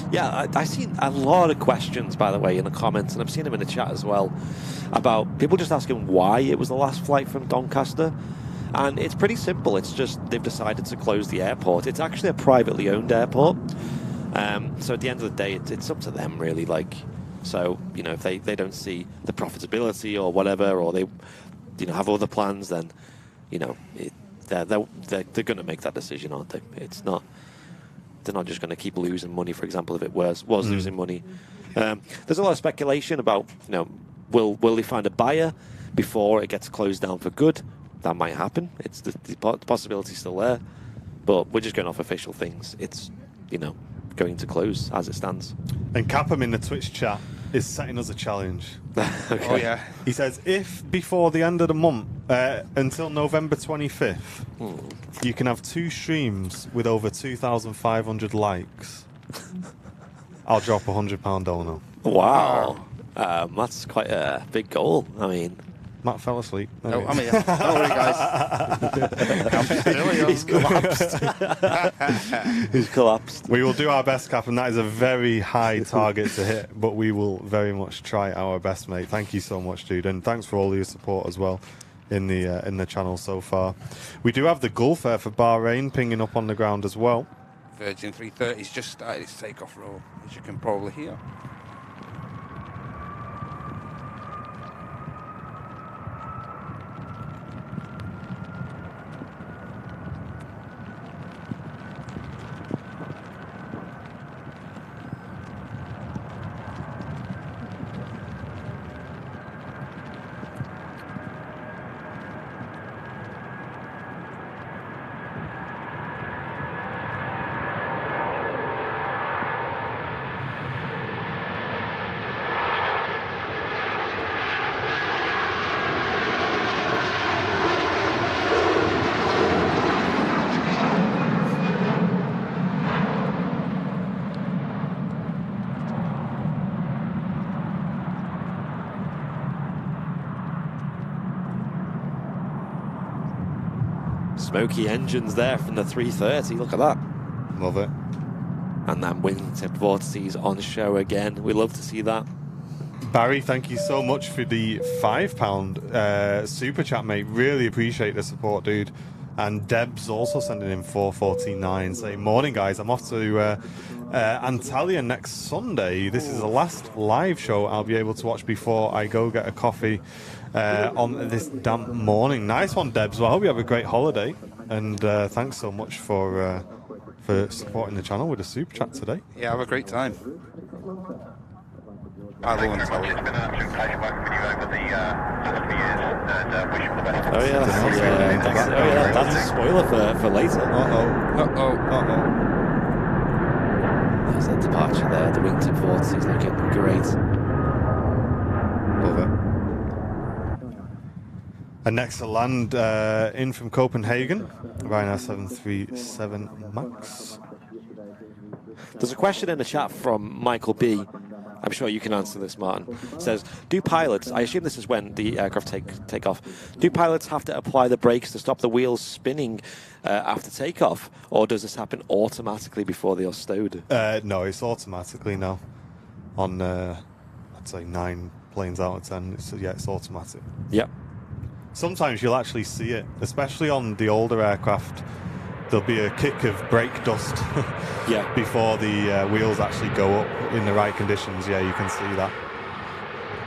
Yeah, I've seen a lot of questions, by the way, in the comments, and I've seen them in the chat as well, about people just asking why it was the last flight from Doncaster. And it's pretty simple. It's just they've decided to close the airport. It's actually a privately owned airport. So at the end of the day, it's up to them, really. So, if they don't see the profitability or whatever, or they, have other plans, then, they're going to make that decision, aren't they? It's not... They're not just going to keep losing money, for example, if it was losing money. There's a lot of speculation about, will they find a buyer before it gets closed down for good? That might happen. It's the possibility still there. But we're just going off official things. It's, going to close as it stands. And Capham in the Twitch chat is setting us a challenge. Okay. Oh, yeah. He says, if before the end of the month, until November 25th, you can have 2 streams with over 2,500 likes, I'll drop £100 donor. Wow. That's quite a big goal. I mean... Matt fell asleep. Oh, I'm here. Don't worry, guys. He's collapsed. He's collapsed. We will do our best, Cap, and that is a very high target to hit, but we will very much try our best, mate. Thank you so much, dude, and thanks for all your support as well in the channel so far. We do have the Gulf Air for Bahrain pinging up on the ground as well. Virgin 330's just started its takeoff roll, as you can probably hear. Smoky engines there from the 330. Look at that. Love it. And then wingtip vortices on show again. We love to see that. Barry, thank you so much for the £5 super chat, mate. Really appreciate the support, dude. And Deb's also sending in 449 saying, morning, guys. I'm off to Antalya next Sunday. This is the last live show I'll be able to watch before I go get a coffee on this damp morning. Nice one, Debs. Well, I hope you have a great holiday. And thanks so much for supporting the channel with a super chat today. Yeah, have a great time. I love Antalya. Oh yeah, that's a spoiler for later. There's that departure there. The wingtip vortex is looking great. Love it. And next to land in from Copenhagen, Ryanairs 737 MAX. There's a question in the chat from Michael B. I'm sure you can answer this, Martin. It says, do pilots, I assume this is when the aircraft take off, do pilots have to apply the brakes to stop the wheels spinning after takeoff, or does this happen automatically before they are stowed? No, it's automatically now. On, I'd say 9 planes out of 10, it's automatic. Yep. Sometimes you'll actually see it, especially on the older aircraft. There'll be a kick of brake dust before the wheels actually go up in the right conditions. Yeah, you can see that.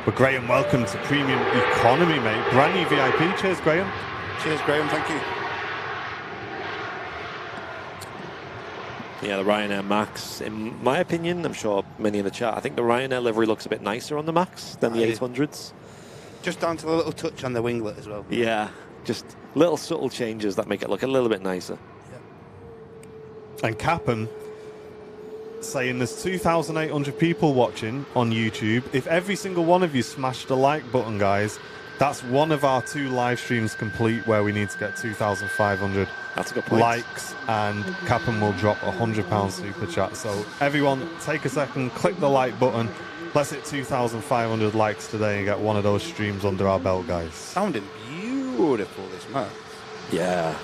But Graham, welcome to Premium Economy, mate. Brand new VIP. Cheers, Graham. Cheers, Graham. Thank you. Yeah, the Ryanair Max, in my opinion, I'm sure many in the chat, I think the Ryanair livery looks a bit nicer on the Max than the 800s. Just down to the little touch on the winglet as well. Yeah, just little subtle changes that make it look a little bit nicer. And Cap'n saying there's 2,800 people watching on YouTube. If every single one of you smashed the like button, guys, that's one of our 2 live streams complete where we need to get 2,500 That's a good point. likes, and Cap'n will drop a £100 super chat. So everyone, take a second, click the like button. Let's hit 2,500 likes today and get one of those streams under our belt, guys. Sounding beautiful, this man. Yeah.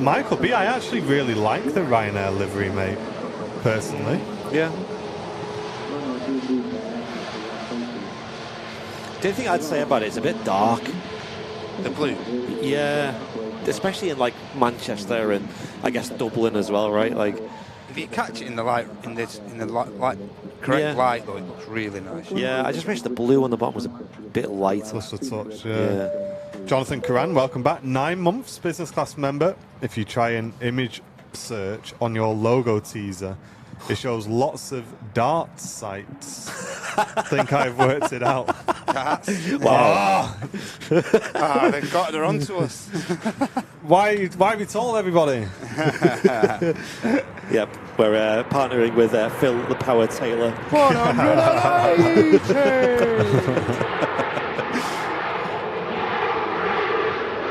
Michael B, I actually really like the Ryanair livery, mate, personally. Yeah. The only thing I'd say about it is a bit dark. The blue. Yeah. Especially in like Manchester and I guess Dublin as well, right? Like, if you catch it in the light, correct light, though, it looks really nice. Yeah, I just wish the blue on the bottom was a bit lighter. Just a touch, yeah. Jonathan Karan, welcome back. 9 months, business class member. If you try an image search on your logo teaser, it shows lots of dart sites. Think I've worked it out. Wow. They're onto us. Why we told everybody? Yep, we're partnering with Phil the Power Taylor. 180!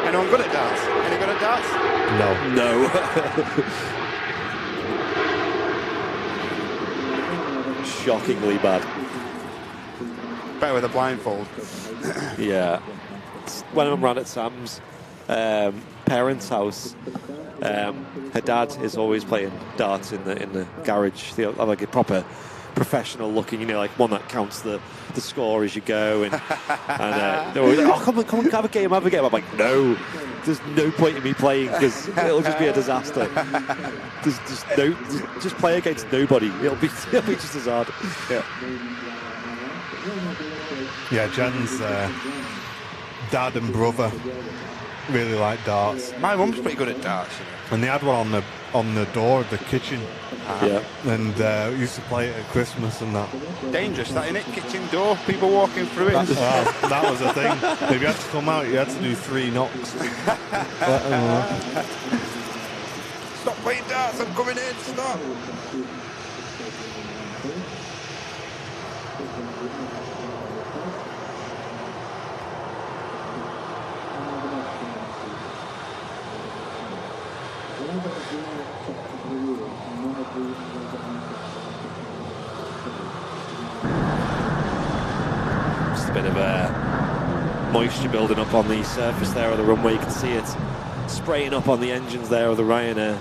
Anyone good at darts? Any good at darts? No. Shockingly bad. Better with a blindfold. Yeah. When I'm around at Sam's parents' house, her dad is always playing darts in the garage. They have like a proper professional looking, you know, like one that counts the score as you go, and they're always like, oh, come on, have a game. I'm like, no, there's no point in me playing because it'll just be a disaster. Just play against nobody. It'll be just as hard. Yeah, Jen's dad and brother really like darts. My mum's pretty good at darts, you know. And they had one on the door of the kitchen. And used to play it at Christmas and that. Dangerous, that, innit? Kitchen door, people walking through it. That was a thing. If you had to come out, you had to do 3 knocks. Stop playing darts, I'm coming in, stop! Just a bit of moisture building up on the surface there of the runway. You can see it spraying up on the engines there of the Ryanair.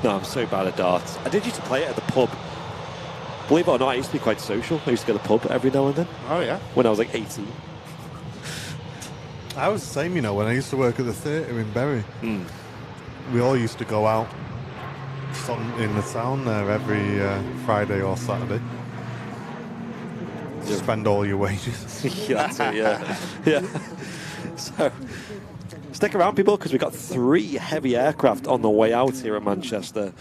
No, I'm so bad at darts. I did used to play it at the pub. Believe it or not, I used to be quite social. I used to go to the pub every now and then. Oh, yeah? When I was like 18. I was the same, you know, when I used to work at the theatre in Bury. We all used to go out in the town there every Friday or Saturday. Spend all your wages. Yeah, that's it, yeah. Yeah. So, stick around, people, because we've got 3 heavy aircraft on the way out here at Manchester.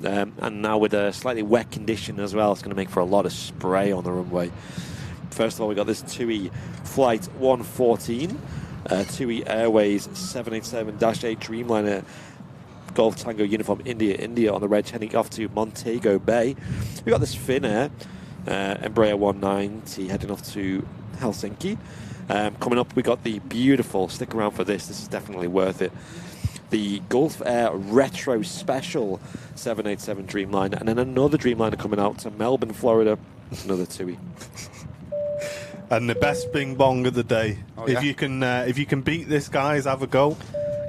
And now with a slightly wet condition as well, it's going to make for a lot of spray on the runway. First of all, we got this TUI Flight 114, TUI Airways 787-8 Dreamliner Golf Tango Uniform India on the reg heading off to Montego Bay. We got this Finnair Embraer 190 heading off to Helsinki. Coming up, we got the beautiful, stick around for this is definitely worth it, the Gulf Air Retro Special 787 Dreamliner, and then another Dreamliner coming out to Melbourne, Florida, another TUI. And the best bing bong of the day. Oh, if you can beat this, guys, have a go.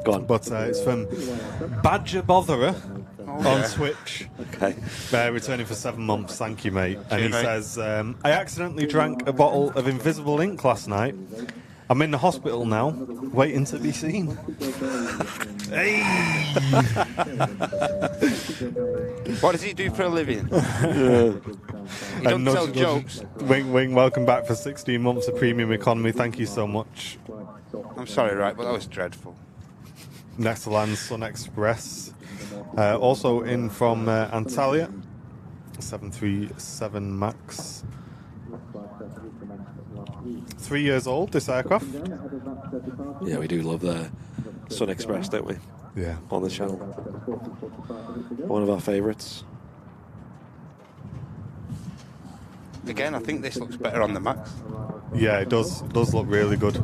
Go on. But it's from Badger Botherer on Twitch. Okay. Returning for 7 months. Thank you, mate. And he Cheers, mate. says, I accidentally drank a bottle of invisible ink last night. I'm in the hospital now, waiting to be seen. Hey! What does he do for a living? He And doesn't tell jokes. Wing Wing, welcome back for 16 months of premium economy. Thank you so much. I'm sorry, right, but that was dreadful. Next to land, Sun Express. Also in from Antalya, 737 MAX. 3 years old, this aircraft. Yeah, we do love the Sun Express, don't we? Yeah. On the channel. One of our favourites. Again, I think this looks better on the Max. Yeah, it does look really good.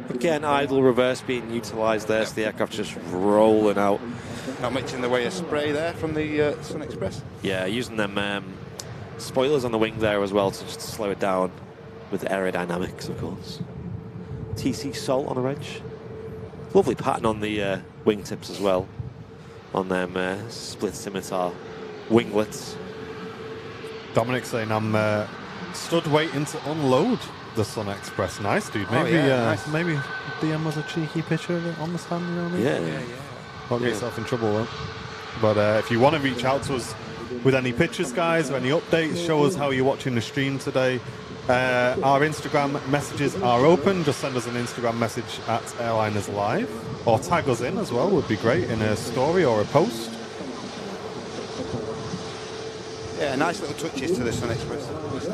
Again, idle reverse being utilised there, so the aircraft just rolling out. Not much in the way of spray there from the Sun Express. Yeah, using them spoilers on the wing there as well to just slow it down with aerodynamics, of course. TC Sol on the reg. Lovely pattern on the wingtips as well. On them split scimitar winglets. Dominic saying I'm stood waiting to unload the Sun Express. Nice, dude. Maybe nice. maybe DM was a cheeky picture of it on the stand, you know what I mean? Yeah. Don't get yourself in trouble, though. But if you want to reach out to us with any pictures, guys, or any updates, show us how you're watching the stream today. Our Instagram messages are open. Just send us an Instagram message at Airliners Live, or tag us in as well, would be great, in a story or a post. Yeah, nice little touches to the Sun Express.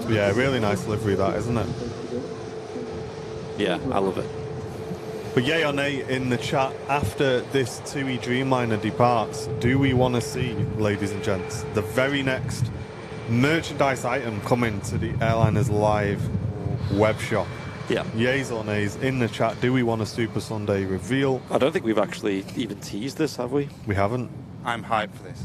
Yeah, really nice livery that, isn't it? Yeah, I love it. But yay or nay in the chat, after this TUI Dreamliner departs, do we want to see, ladies and gents, the very next merchandise item coming to the Airliners Live web shop? Yeah. Yays or nays in the chat, do we want a Super Sunday reveal? I don't think we've actually even teased this, have we? We haven't. I'm hyped for this.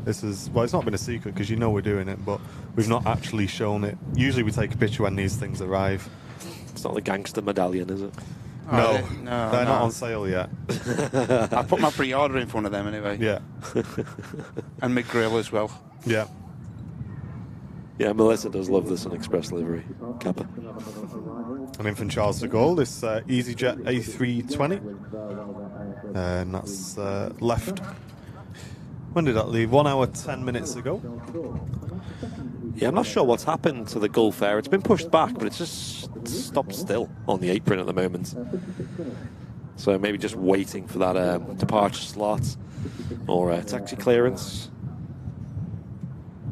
This is well, it's not been a secret because you know we're doing it, but we've not actually shown it. Usually we take a picture when these things arrive. It's not the gangster medallion, is it? No, no, they're not on sale yet. I put my pre-order in front of them anyway. Yeah, And my grill as well. yeah. Yeah, Melissa does love the Sun Express livery. Kappa. And in from Charles de Gaulle, this EasyJet A320. And that's left. When did that leave? 1 hour, 10 minutes ago. Yeah, I'm not sure what's happened to the Gulf Air. It's been pushed back, but it's just stopped still on the apron at the moment. So maybe just waiting for that departure slot or taxi clearance.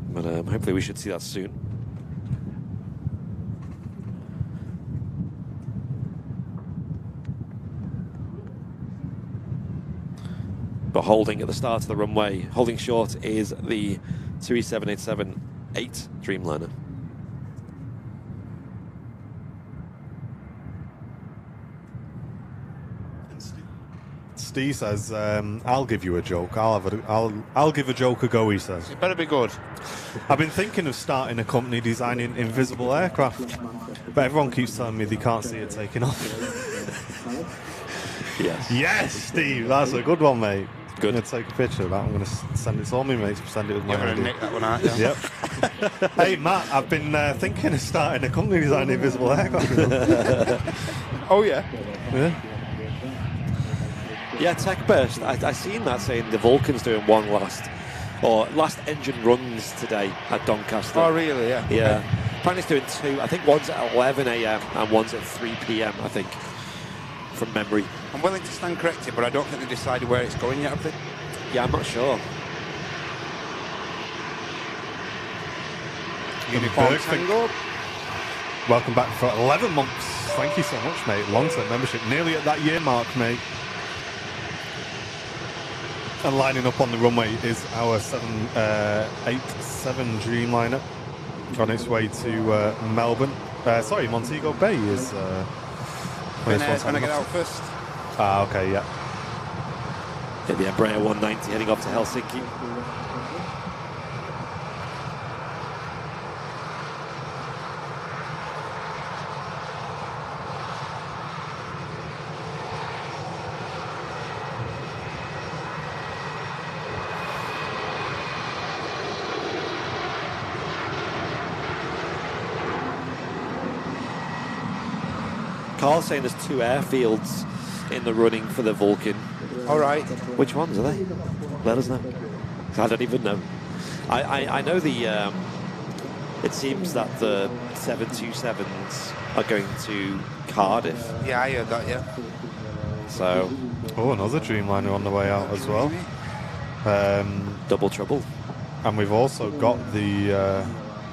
But hopefully we should see that soon. but holding at the start of the runway, holding short, is the 787-8 Dreamliner. Steve says, "I'll give you a joke. I'll give a joke a go." He says, It better be good. "I've been thinking of starting a company designing invisible aircraft, but everyone keeps telling me they can't see it taking off." Yes. Yes, Steve, that's a good one, mate. Good. I'm going to take a picture of that. I'm going to send it to all my mates. Send it with my You're going to idea. nick that one out, yeah? Yep. Hey, Matt, I've been thinking of starting a company designing invisible aircraft. Oh, yeah. Yeah. Yeah, Tech Burst. I seen that saying the Vulcan's doing one last engine runs today at Doncaster. Oh, really? Yeah. Yeah. Apparently it's doing two. I think one's at 11 a.m. and one's at 3 p.m. I think, from memory. I'm willing to stand corrected, but I don't think they decided where it's going yet, have they? Yeah, I'm not sure. Uniform Perfect. Tango. Welcome back for 11 months. Thank you so much, mate. Long-term membership. Nearly at that year mark, mate. And lining up on the runway is our 787 Dreamliner on its way to Melbourne. Sorry, Montego Bay is... When I get out first. Ah, okay, yeah. Yeah, the Embraer 190 heading off to Helsinki. Carl's saying there's two airfields in the running for the Vulcan. All right. Which ones are they? Let us know. I don't even know. I know the. It seems that the 727s are going to Cardiff. Yeah, I heard that, yeah. So. Oh, another Dreamliner on the way out as well. Double trouble. And we've also got the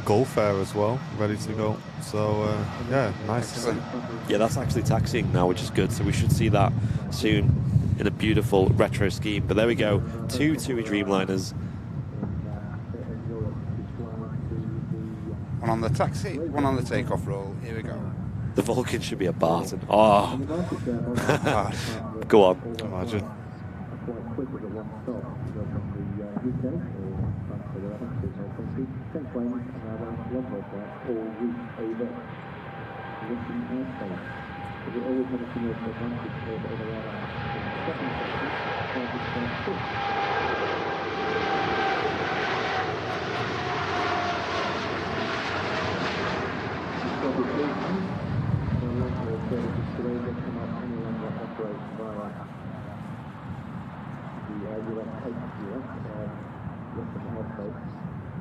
Gulfair as well, ready to go. So, yeah, nice. Excellent. Yeah, that's actually taxiing now, which is good. So we should see that soon in a beautiful retro scheme. But there we go. Two TUI Dreamliners. One on the taxi, one on the takeoff roll. Here we go. The Vulcan should be a Barton. Oh. Go on. Imagine.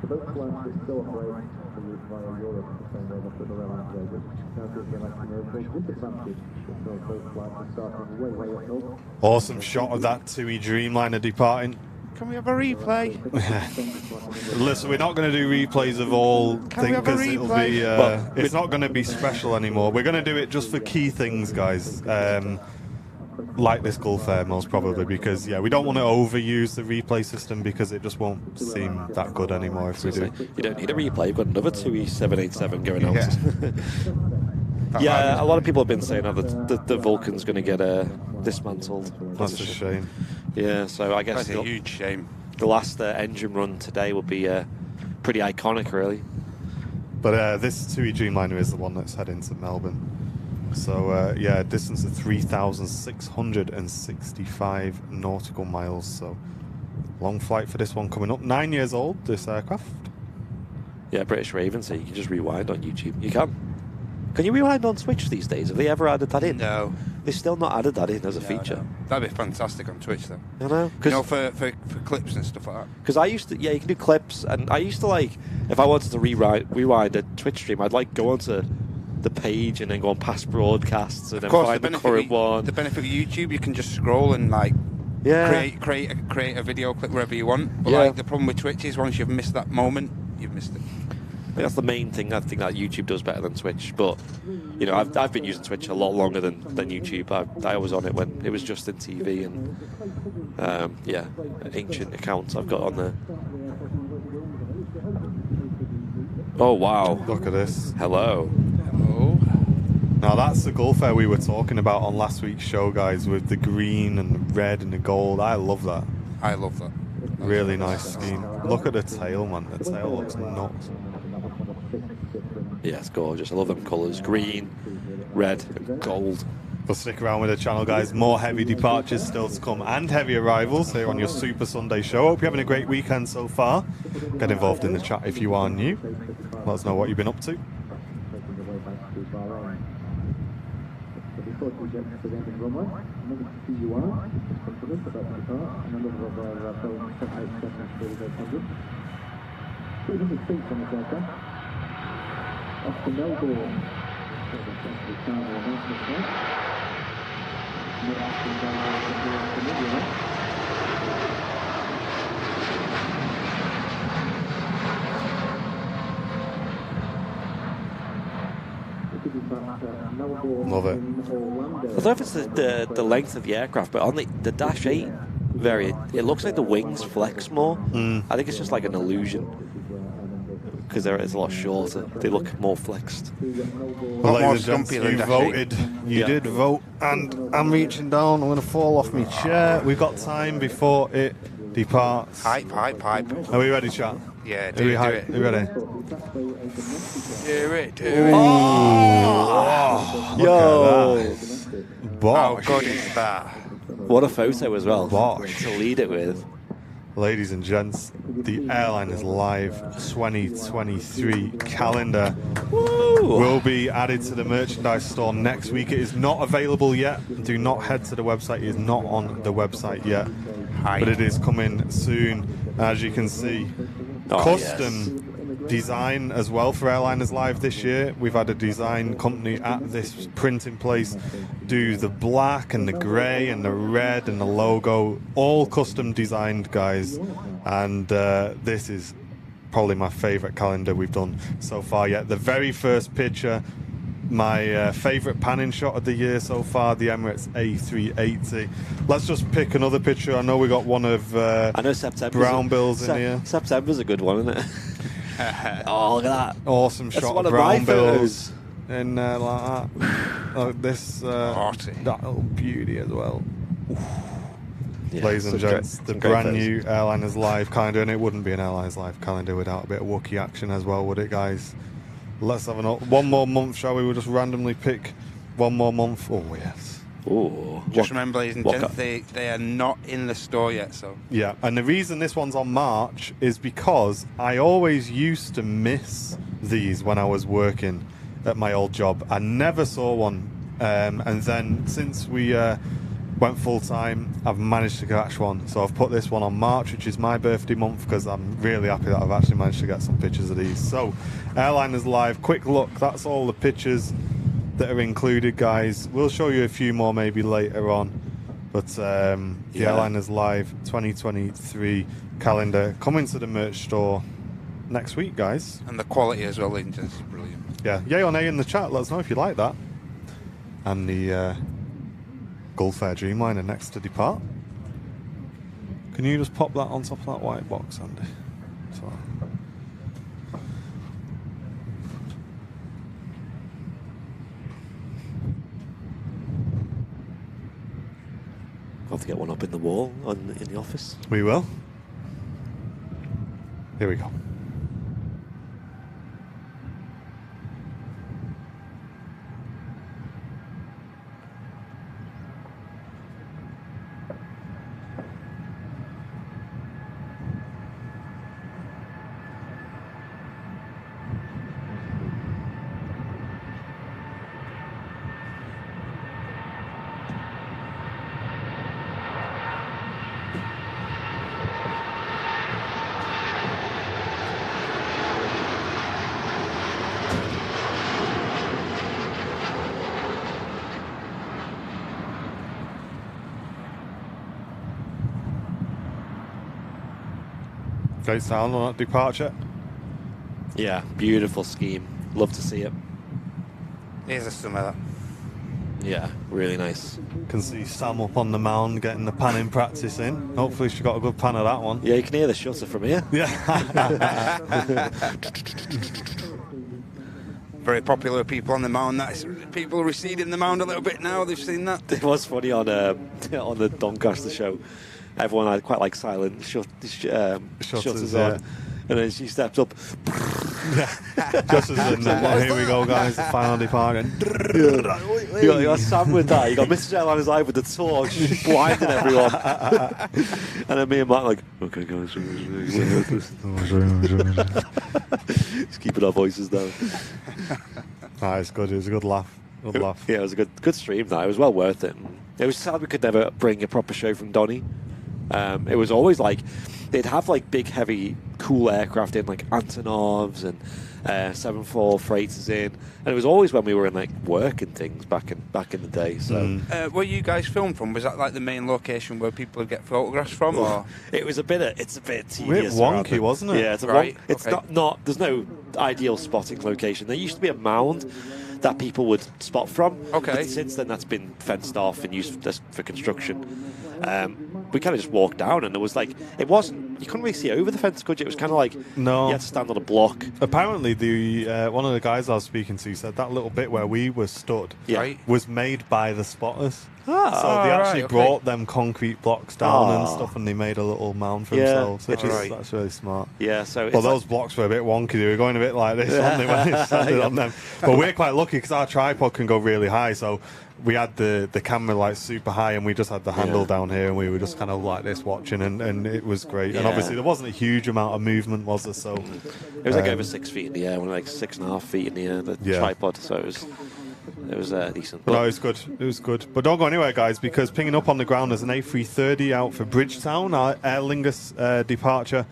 Both flights are still operating via Europe the same way that the airlines do. Now gives an disadvantage because both flights are starting way up north. Awesome shot of that TUI Dreamliner departing. Can we have a replay? Listen, we're not going to do replays of all Can we things have a because it'll be. replay? It's not going to be special anymore. We're going to do it just for key things, guys. Like this Gulfair, most probably, because we don't want to overuse the replay system because it just won't seem that good anymore if we do. You don't need a replay. You've got another TUI 787 going out. Yeah. A lot of people have been saying that the Vulcan's going to get dismantled. That's a shame. Yeah, so I guess That's a huge shame. the last engine run today will be pretty iconic, really. But this TUI Dreamliner is the one that's heading to Melbourne. So, a distance of 3,665 nautical miles. So, long flight for this one coming up. 9 years old, this aircraft. Yeah, British Raven, so you can just rewind on YouTube. You can. Can you rewind on Twitch these days? Have they ever added that in? No. They've still not added that in as a feature. No. That'd be fantastic on Twitch, though. I know. For clips and stuff like that. Because I used to, you can do clips, and I used to if I wanted to rewind a Twitch stream, I'd go onto the page and then go on past broadcasts and then find the current one. The benefit of YouTube, you can just scroll and create a video clip wherever you want. But the problem with Twitch is once you've missed that moment, you've missed it. that's the main thing I think that YouTube does better than Twitch. But you know, I've been using Twitch a lot longer than YouTube. I was on it when it was just in TV, and yeah, ancient accounts I've got on there. Oh wow! Look at this. Hello. Now that's the Gulf Air we were talking about on last week's show, guys, with the green and the red and the gold. I love that. I love that. Really nice scheme. Look at the tail, man. The tail looks nuts. Yeah, it's gorgeous. I love them colours: green, red, and gold. Well, stick around with the channel, guys. More heavy departures still to come and heavy arrivals here on your Super Sunday show. Hope you're having a great weekend so far. Get involved in the chat if you are new. Let us know what you've been up to. Before EasyJets presenting runway, number 2 you are, confident about the depart, and a number of our Boeing 787-800. 300 seats on this aircraft. Off to Melbourne, for the central cargo announcement flight. Mid-afternoon down to Canada. Love it. I don't know if it's the length of the aircraft, but on the Dash 8 variant, it looks like the wings flex more. I think it's just like an illusion because it's a lot shorter. They look more flexed. Well, ladies and gents, you voted. You did vote, and I'm reaching down. I'm going to fall off my chair. We've got time before it departs. Hype. Are we ready, chat? Yeah, do it. Are we ready? Do it. Oh, Yo! Bosh. How good is that? What a photo as well. Bosh. To lead it with. Ladies and gents, the Airliners Live 2023 calendar will be added to the merchandise store next week. It is not available yet. Do not head to the website. It is not on the website yet. But it is coming soon. As you can see, custom design as well for Airliners Live this year. We've had a design company at this printing place do the black and the grey and the red and the logo, all custom designed, guys. And this is probably my favourite calendar we've done so far yet. The very first picture, my favourite panning shot of the year so far, the Emirates A380. Let's just pick another picture. I know we got one of I know September's brown bills in here. September's a good one, isn't it? Oh, look at that. Awesome That's shot one of of my brown bills photos. in there like that. Oh, this that little beauty as well. Yeah, Ladies and gents, the some great brand photos. new Airliners Live calendar, and it wouldn't be an Airliners Live calendar without a bit of Wookiee action as well, would it, guys? Let's have one more month, shall we? We'll just randomly pick one more month. Oh, yes. Oh, Just remember, ladies and gents, they are not in the store yet, so. Yeah, and the reason this one's on March is because I always used to miss these when I was working at my old job. I never saw one. And then since we went full-time, I've managed to catch one. So I've put this one on March, which is my birthday month, because I'm really happy that I've actually managed to get some pictures of these. So, Airliners Live, quick look. That's all the pictures that are included, guys. We'll show you a few more maybe later on. But the Airliners Live 2023 calendar coming to the merch store next week, guys. And the quality as well, ladies and gents, is brilliant. Yeah, yay or nay in the chat. Let us know if you like that. And the Gulf Air Dreamliner next to depart. Can you just pop that on top of that white box, Andy? So. I'll have to get one up in the wall in the office. We will. Here we go. Great sound on that departure. Yeah, beautiful scheme. Love to see it. Here's a some of that. Yeah, really nice. Can see Sam up on the mound getting the panning practice in. Hopefully she got a good pan of that one. Yeah, you can hear the shutter from here. Yeah. Very popular with people on the mound. That's people receding the mound a little bit now. They've seen that. It was funny on the Doncaster show. Everyone had quite like silent shutters on. Yeah. And then she steps up. Just as in here we go, guys, the final departure. You got Sam with that. You got Mr. Airliner's eye with the torch, blinding everyone. And then me and Matt like, okay, guys, just keeping our voices down. Ah, it's good. It was a good laugh. Good laugh. Yeah, it was a good stream. That it was well worth it. It was sad we could never bring a proper show from Donny. It was always like they'd have like big, heavy, cool aircraft in, like Antonovs and 747 freighters in, and it was always when we were in like work and things back in the day. So, where you guys filmed from? Was that like the main location where people would get photographs from? Or it was a bit tedious. Bit wonky, wasn't it? Yeah, it's Right, It's okay. not. There's no ideal spotting location. There used to be a mound that people would spot from. Okay. But since then, that's been fenced off and used for construction. We kind of just walked down, and there was like it wasn't. You couldn't really see over the fence, could you? It was kind of like No. you had to stand on a block. Apparently, the one of the guys I was speaking to said that little bit where we were stood Yeah. Right. was made by the spotters. Ah. So they actually right, okay. brought them concrete blocks down and Ah. stuff, and they made a little mound for Yeah, themselves, which it's- is that's really smart. Yeah, so it's Well, like- those blocks were a bit wonky. They were going a bit like this, weren't they, when they standing on them. But we're quite lucky because our tripod can go really high. So we had the camera like super high, and we just had the handle Yeah. down here, and we were just kind of like this watching, and it was great. And Yeah. obviously there wasn't a huge amount of movement, was there? So It was like over 6 feet in the air, like 6.5 feet in the air, the Yeah. tripod. So it was decent. no, it was good. It was good. But don't go anywhere, guys, because pinging up on the ground, there's an A330 out for Bridgetown, our Aer Lingus departure.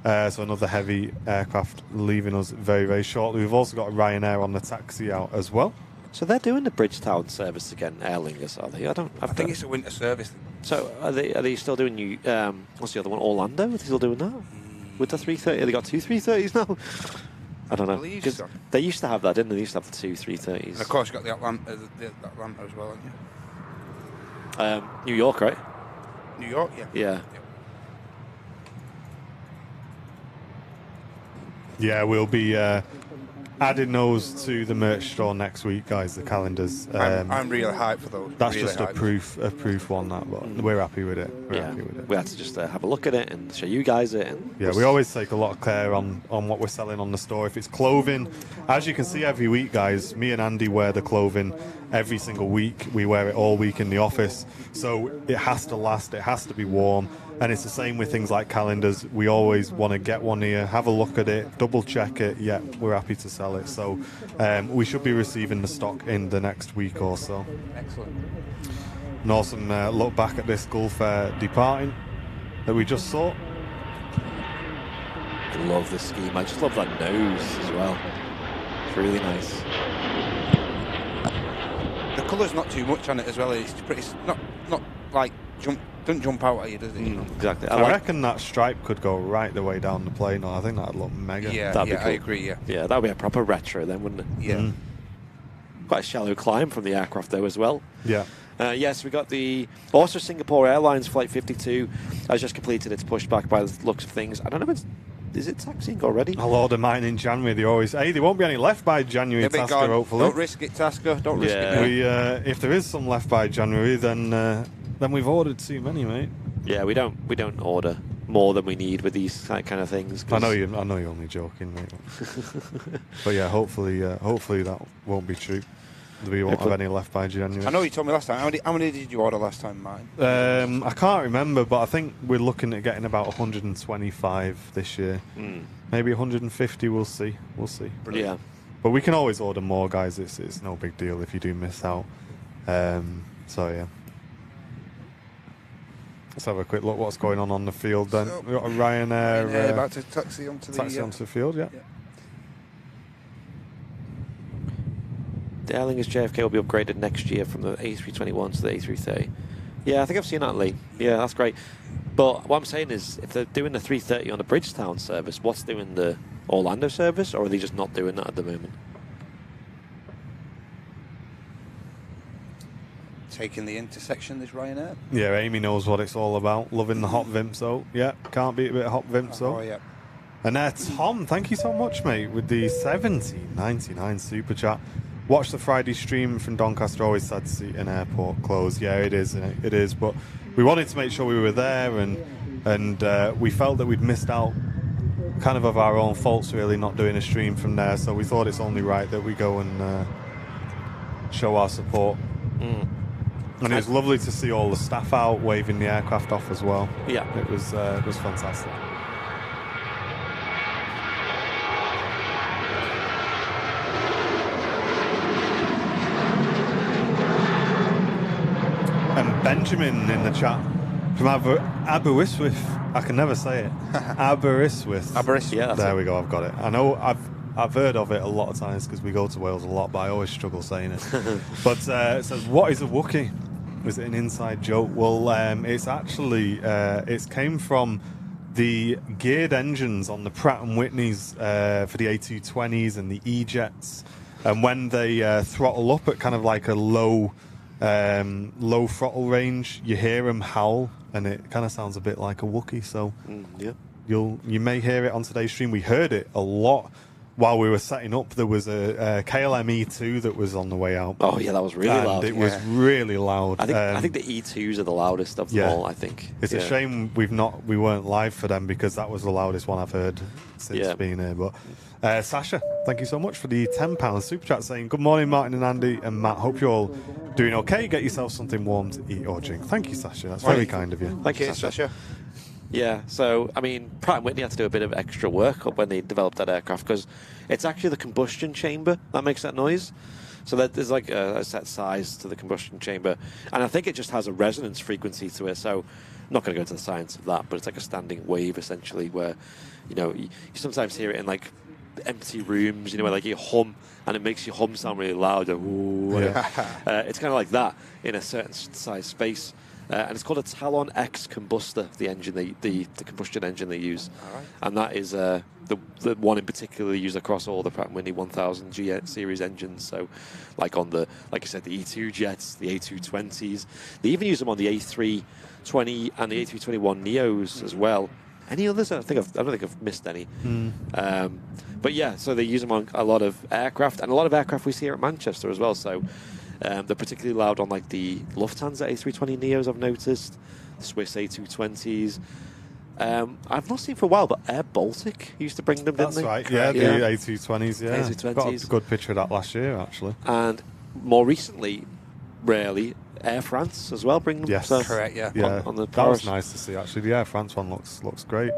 So another heavy aircraft leaving us very, very shortly. We've also got a Ryanair on the taxi out as well. So they're doing the Bridgetown service again, Aer Lingus, are they? I think it's a winter service. So are they still doing new? What's the other one? Orlando? Are they still doing that with the 330? They got two 330s now. I don't know. believe 'Cause so. they used to have that, didn't they? They used to have the two 330s. And of course, you got the Atlanta as well, haven't you? New York, right? New York, yeah. Yeah. Yeah, we'll be adding those to the merch store next week, guys. The calendars. I'm really hyped for those. That's really just a hyped. proof one. That, but we're happy with it. We're Yeah. happy with it. We had to just have a look at it and show you guys it. And Yeah, we always take a lot of care on what we're selling on the store. If it's clothing, as you can see every week, guys, me and Andy wear the clothing every single week. We wear it all week in the office. So it has to last, it has to be warm. And it's the same with things like calendars. We always want to get one here, have a look at it, double check it. Yeah, we're happy to sell it. So we should be receiving the stock in the next week or so. Excellent. An awesome look back at this Gulf Air departing that we just saw. I love this scheme. I just love that nose as well. It's really nice. The colour's not too much on it as well. It's pretty. Not like doesn't jump out at you, does it? Exactly. I reckon that stripe could go right the way down the plane. I think that'd look mega. Yeah, That'd be yeah, cool. I agree. Yeah, Yeah, that would be a proper retro then, wouldn't it? yeah. Quite a shallow climb from the aircraft though as well. Yeah. Yes, we got the also Singapore Airlines Flight 52 has just completed its pushback by the looks of things. I don't know if is it taxiing already? I'll order mine in January. They always, hey, there won't be any left by January, Yeah, but Tasker, God, hopefully. don't risk it, Tasker. Don't risk Yeah. it. We, if there is some left by January, then we've ordered too many, mate. Yeah, we don't order more than we need with these kind of things. I know you're only joking, mate. But yeah, hopefully that won't be true. We won't have any left by January. I know you told me last time. How many did you order last time, Martin? I can't remember, but I think we're looking at getting about 125 this year. Maybe 150. We'll see. Yeah. But we can always order more, guys. It's no big deal if you do miss out. So yeah. Let's have a quick look what's going on the field then. So, We've got a Ryanair about to taxi onto the. onto the field, yeah. The Aer Lingus JFK will be upgraded next year from the A321 to the A330. Yeah, I think I've seen that, Lee. Yeah, that's great. But what I'm saying is, if they're doing the 330 on the Bridgetown service, what's doing the Orlando service, or are they just not doing that at the moment? Taking the intersection, this Ryanair. Yeah, Amy knows what it's all about. Loving the hot vimps, though. Yeah, can't beat a bit of hot vimps, though. Oh, yeah. And Tom, thank you so much, mate, with the 17.99 super chat. Watch the Friday stream from Doncaster. Always sad to see an airport close. Yeah, it is. It is. But we wanted to make sure we were there, and we felt that we'd missed out, kind of our own faults, really, not doing a stream from there. So we thought it's only right that we go and show our support. And it was lovely to see all the staff out waving the aircraft off as well. Yeah, it was fantastic. And Benjamin in the chat from Aberystwyth. I can never say it. Aberystwyth. Aberystwyth. Yeah, there we go. I've got it. I know I've heard of it a lot of times because we go to Wales a lot, but I always struggle saying it. But it says, "What is a Wookiee?" Was it an inside joke? Well, it's actually it came from the geared engines on the Pratt and Whitneys for the A220s and the EasyJets, and when they throttle up at kind of like a low throttle range, you hear them howl, and it kind of sounds a bit like a Wookiee. So yeah, you may hear it on today's stream. We heard it a lot while we were setting up. There was a KLM E2 that was on the way out. Oh yeah, that was really loud. It was really loud. I think the E2s are the loudest of them all. I think it's a shame we weren't live for them, because that was the loudest one I've heard since being here. But Sasha, thank you so much for the £10 super chat, saying good morning, Martin and Andy and Matt. Hope you're all doing okay. Get yourself something warm to eat or drink. Thank you, Sasha. That's very kind of you. Thank you, Sasha. Yeah, so, I mean, Pratt & Whitney had to do a bit of extra work when they developed that aircraft, because it's actually the combustion chamber that makes that noise. So there's like a set size to the combustion chamber, and I think it just has a resonance frequency to it. So I'm not going to go into the science of that, but it's like a standing wave, essentially, where, you sometimes hear it in, like, empty rooms, where, like, you hum, and it makes your hum sound really loud. It's kind of like that in a certain size space. And it's called a Talon X combustor, the engine, the combustion engine they use. Right. And that is the one in particular used across all the Pratt & Whitney 1000 G series engines. So, like you said, the E2 jets, the A220s. They even use them on the A320 and the A321 Neos as well. Any others? I don't think I've missed any. But yeah, so they use them on a lot of aircraft, and a lot of aircraft we see here at Manchester as well. So they're particularly loud on like the Lufthansa A320 Neos, I've noticed, Swiss A220s. I've not seen for a while, but Air Baltic used to bring them, didn't they? That's right, yeah, the A220s, yeah. A220s. Got a good picture of that last year, actually. And more recently, rarely, Air France as well bring them. Yes, so correct, yeah. On the that was nice to see, actually. The Air France one looks great.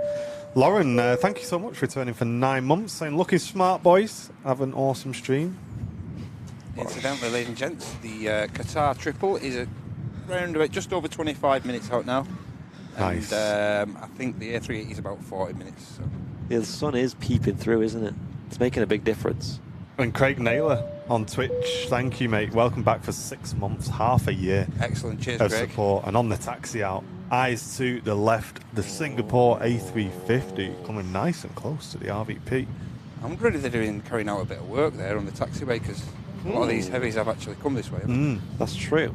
Lauren, thank you so much for returning for 9 months, saying, looking smart, boys. Have an awesome stream. Incidentally, ladies and gents, the Qatar triple is around about just over 25 minutes out now. Nice. And I think the A380 is about 40 minutes. So. Yeah, the sun is peeping through, isn't it? It's making a big difference. And Craig Naylor on Twitch, thank you, mate. Welcome back for 6 months, half a year. Excellent, cheers, of Craig. support. And on the taxi out, eyes to the left, the Singapore A350 coming nice and close to the RVP. I'm wondering if they're carrying out a bit of work there on the taxiway, because a lot of these heavies have actually come this way. That's true.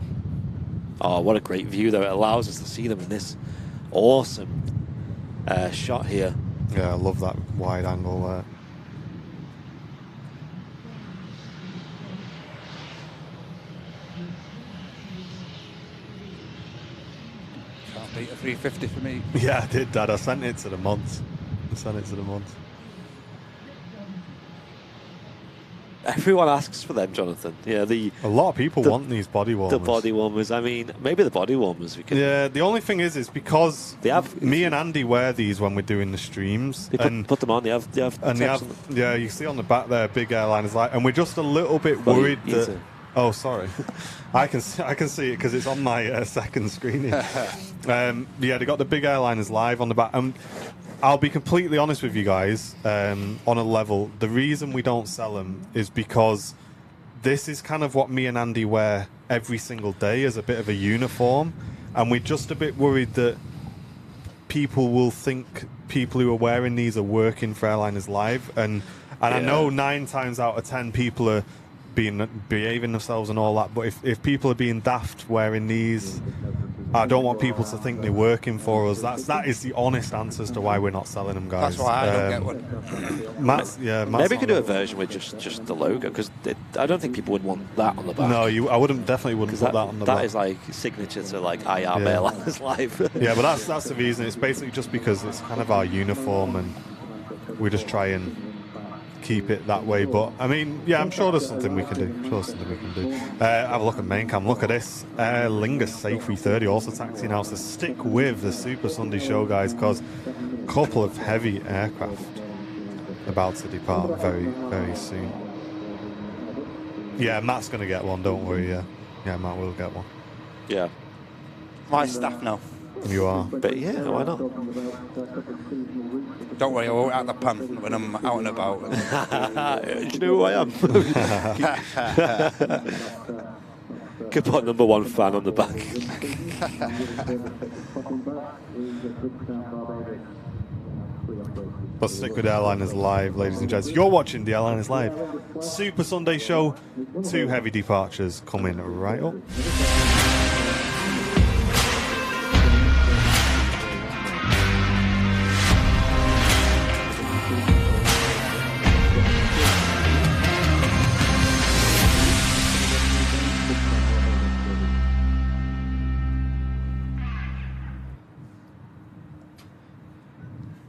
Oh, what a great view, though. It allows us to see them in this awesome shot here. Yeah, I love that wide angle there. Can't beat a 350 for me. Yeah, I did, Dad. I sent it to the mods. Everyone asks for them, Jonathan. Yeah, a lot of people want these body warmers. The body warmers. I mean, maybe the body warmers. Yeah, the only thing is because me and Andy wear these when we're doing the streams. They put them on. They have yeah, you see on the back there, big airliners and we're just a little bit worried that. Oh, sorry. I can see it because it's on my second screen here. Yeah, they got the big airliners live on the back. I'll be completely honest with you guys, on a level, the reason we don't sell them is because this is kind of what me and Andy wear every single day as a bit of a uniform, and we're just a bit worried that people will think people who are wearing these are working for Airliners Live, and I know 9 times out of 10 people are behaving themselves and all that, but if people are being daft wearing these, I don't want people to think they're working for us. That is the honest answer as to why we're not selling them, guys. That's why I don't get one. Matt's Maybe we could do a version with just the logo, because I don't think people would want that on the back. No, I definitely wouldn't put that on the back. That is like signature to like Airliners Live. Yeah, but that's the reason. It's basically just because it's kind of our uniform, and we just try and keep it that way. But I mean, yeah, I'm sure there's something we can do. Have a look at main cam. Look at this. Lingus A330 also taxiing out. So stick with the Super Sunday show, guys, because a couple of heavy aircraft about to depart very, very soon. Yeah, Matt's going to get one, don't worry. Yeah, Matt will get one. Yeah. My staff know. You are. But yeah, why not? Don't worry, I won't out the pan when I'm out and about. Do you know who I am? Could put #1 fan on the back. But stick with Airliners Live, ladies and gents. You're watching the Airliners Live Super Sunday show. 2 heavy departures coming right up.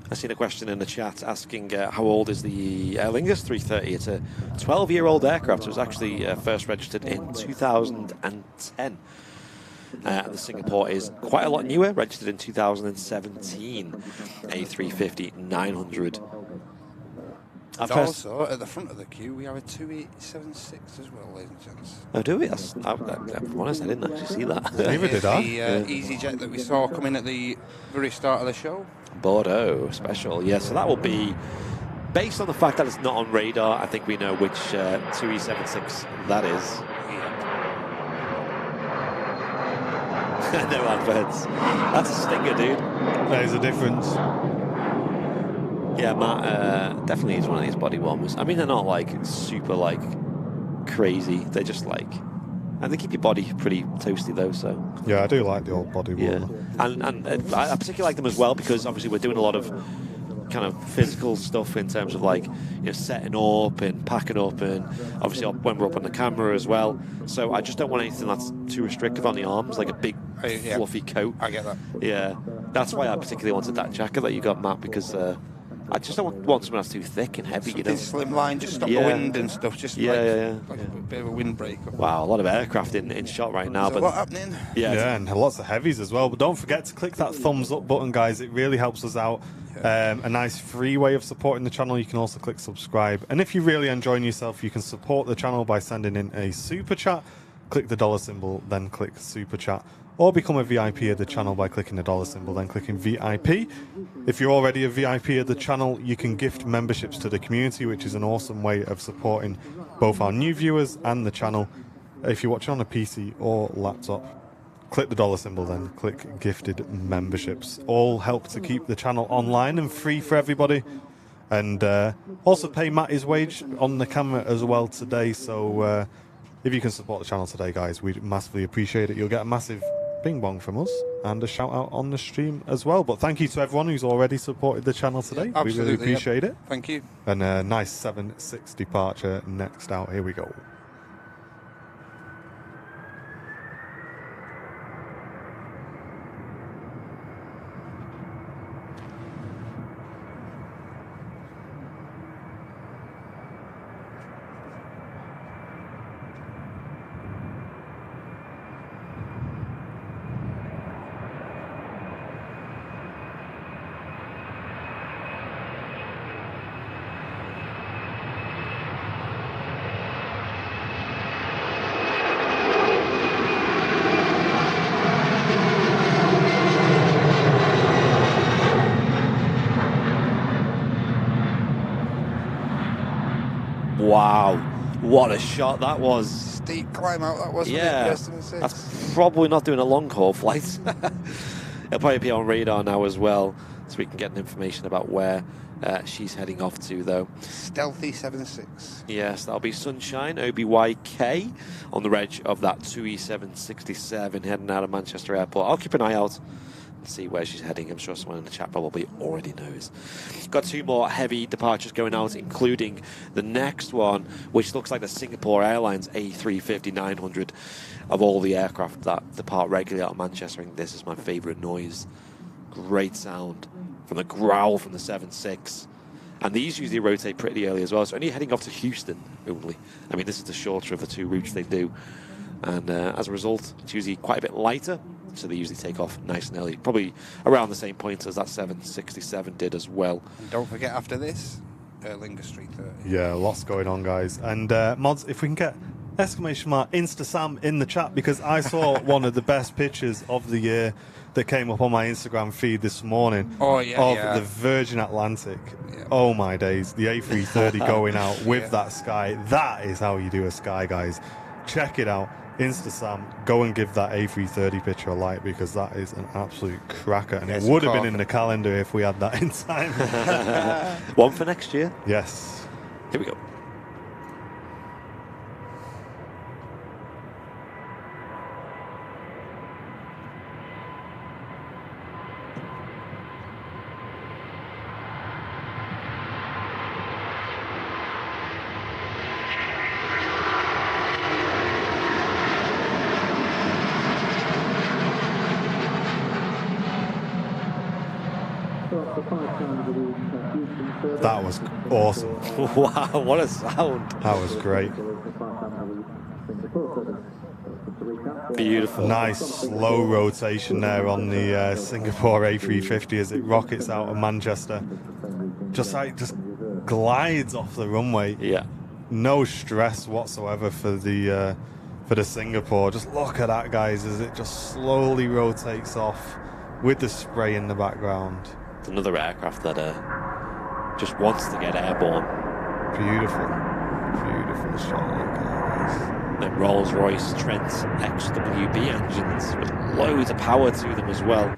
I've seen a question in the chat asking how old is the Aer Lingus 330? It's a 12-year-old aircraft. It was actually first registered in 2010. The Singapore is quite a lot newer, registered in 2017. A350-900. Also, at the front of the queue, we have a 2876 as well, ladies and gents. Oh, do we? If I'm honest, I didn't actually see that. Neither did I. The EasyJet that we saw come in at the very start of the show. Bordeaux special, yeah. So that will be based on the fact that it's not on radar. I think we know which 2876 that is. No adverts. That's a stinger, dude. That is a difference. Yeah, Matt definitely is one of these body warmers. I mean, they're not like super like crazy. They're just like, and they keep your body pretty toasty though. So yeah, I do like the old body warmer. Yeah, and I particularly like them as well because obviously we're doing a lot of kind of physical stuff in terms of like, you know, setting up and packing up, and obviously when we're up on the camera as well. So I just don't want anything that's too restrictive on the arms, like a big fluffy coat. I get that. Yeah, that's why I particularly wanted that jacket that you got, Matt, because I just don't want something that's too thick and heavy, something, you know. Slimline, just stop the wind and stuff. Just like a bit of a windbreaker. Wow, a lot of aircraft in shot right now. There's a lot happening. Yeah, and lots of heavies as well. But don't forget to click that thumbs up button, guys. It really helps us out. A nice free way of supporting the channel. You can also click subscribe. And if you're really enjoying yourself, you can support the channel by sending in a super chat. Click the dollar symbol, then click super chat. Or become a VIP of the channel by clicking the dollar symbol, then clicking VIP. If you're already a VIP of the channel, you can gift memberships to the community, which is an awesome way of supporting both our new viewers and the channel. If you're watching on a PC or laptop, click the dollar symbol, then click gifted memberships. All help to keep the channel online and free for everybody. And also pay Matt his wage on the camera as well today. So if you can support the channel today, guys, we'd massively appreciate it. You'll get a massive bing bong from us and a shout out on the stream as well. But thank you to everyone who's already supported the channel today. Yeah, we really appreciate it. Thank you. And a nice 7.6 departure next out. Here we go. Wow, what a shot that was. Steep climb out that was. Yeah, that's probably not doing a long haul flight. It'll probably be on radar now as well, so we can get information about where she's heading off to, though. Stealthy 76. Yes, that'll be Sunshine, OBYK, on the reg of that 2E767 heading out of Manchester Airport. I'll keep an eye out and see where she's heading. I'm sure someone in the chat probably already knows. Got 2 more heavy departures going out, including the next one, which looks like the Singapore Airlines A350-900. Of all the aircraft that depart regularly out of Manchester, I think this is my favourite noise. Great sound from the growl from the 7.6. And these usually rotate pretty early as well, so only heading off to Houston only. I mean, this is the shorter of the 2 routes they do. And as a result, it's usually quite a bit lighter, so they usually take off nice and early. Probably around the same point as that 767 did as well. And don't forget after this, Lingus 330. Yeah, lots going on, guys. And mods, if we can get exclamation mark InstaSam in the chat, because I saw one of the best pictures of the year that came up on my Instagram feed this morning of the Virgin Atlantic. Yeah. Oh my days, the A330 going out with that sky. That is how you do a sky, guys. Check it out. InstaSam, go and give that A330 picture a like, because that is an absolute cracker, and it would have been in the calendar if we had that in time. One for next year. Yes. Here we go. That was awesome. Wow, what a sound. That was great. Beautiful. Nice slow rotation there on the Singapore A350 as it rockets out of Manchester. Just glides off the runway. Yeah. No stress whatsoever for the Singapore. Just look at that, guys, as it just slowly rotates off with the spray in the background. It's another aircraft that just wants to get airborne. Beautiful. Beautiful shot. Look at that, guys. The Rolls-Royce Trent XWB engines with loads of power to them as well.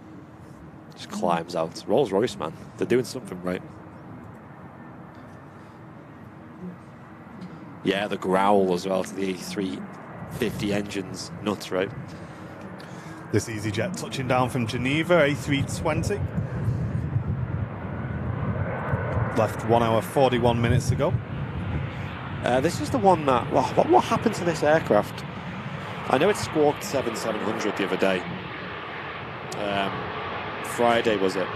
Just climbs out. Rolls-Royce, man. They're doing something right. Yeah, the growl as well to the A350 engines. Nuts, right? This EasyJet touching down from Geneva, A320. Left 1 hour 41 minutes ago. This is the one that... What happened to this aircraft? I know it squawked 700 the other day. Friday, was it?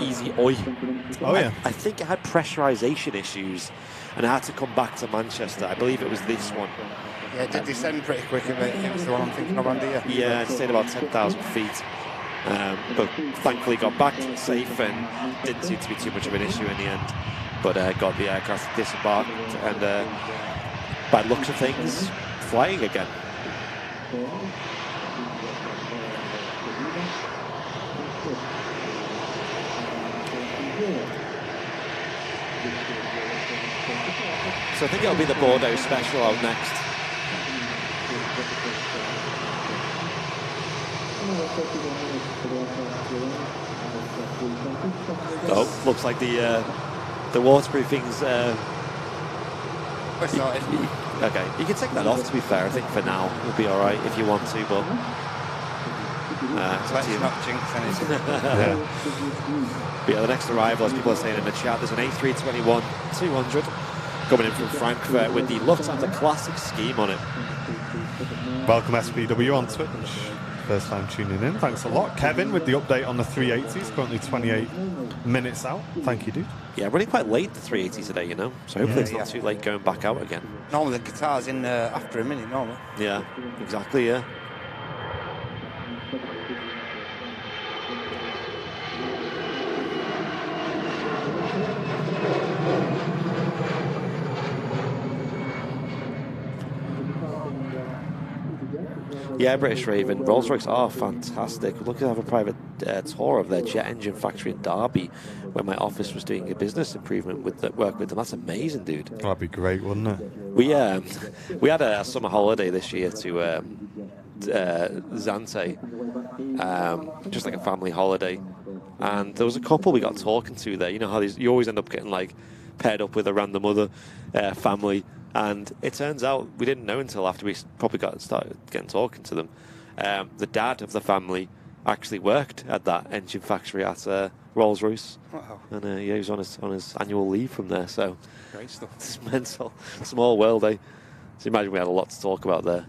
Easy Oi. Oh, yeah. I think it had pressurization issues and I had to come back to Manchester. I believe it was this one. Yeah, it did descend pretty quick. It was the one I'm thinking of, Andy. Yeah, it stayed about 10,000 feet. But thankfully got back safe and didn't seem to be too much of an issue in the end. But got the aircraft disembarked and by the looks of things, flying again. So I think it'll be the Bordeaux special out next. Oh, looks like the waterproofing's. We're sorted. Okay, you can take that off. To be fair, I think for now it'll be all right if you want to, but Let's not jinx anything. But yeah, the next arrival, as people are saying in the chat, there's an A321-200 coming in from Frankfurt with the Lufthansa Classic scheme on it. Welcome SPW on Twitch. First time tuning in. Thanks a lot. Kevin with the update on the 380s, currently 28 minutes out. Thank you, dude. Yeah, running quite late, the 380 today, you know, so hopefully it's not too late going back out again. Normally the Qatar's in after a minute, normally. Yeah, exactly, yeah. Yeah, British Raven. Rolls-Royce are fantastic. We're looking to have a private tour of their jet engine factory in Derby, where my office was doing a business improvement with the work with them. That's amazing, dude. That'd be great, wouldn't it? We had a summer holiday this year to Zante, just like a family holiday. And there was a couple we got talking to there. You know how you always end up getting like paired up with a random other family. And it turns out we didn't know until after we probably started getting talking to them. The dad of the family actually worked at that engine factory at Rolls-Royce. Wow. And yeah, he was on his annual leave from there. So Great stuff. it's mental. Small world, eh? So imagine we had a lot to talk about there.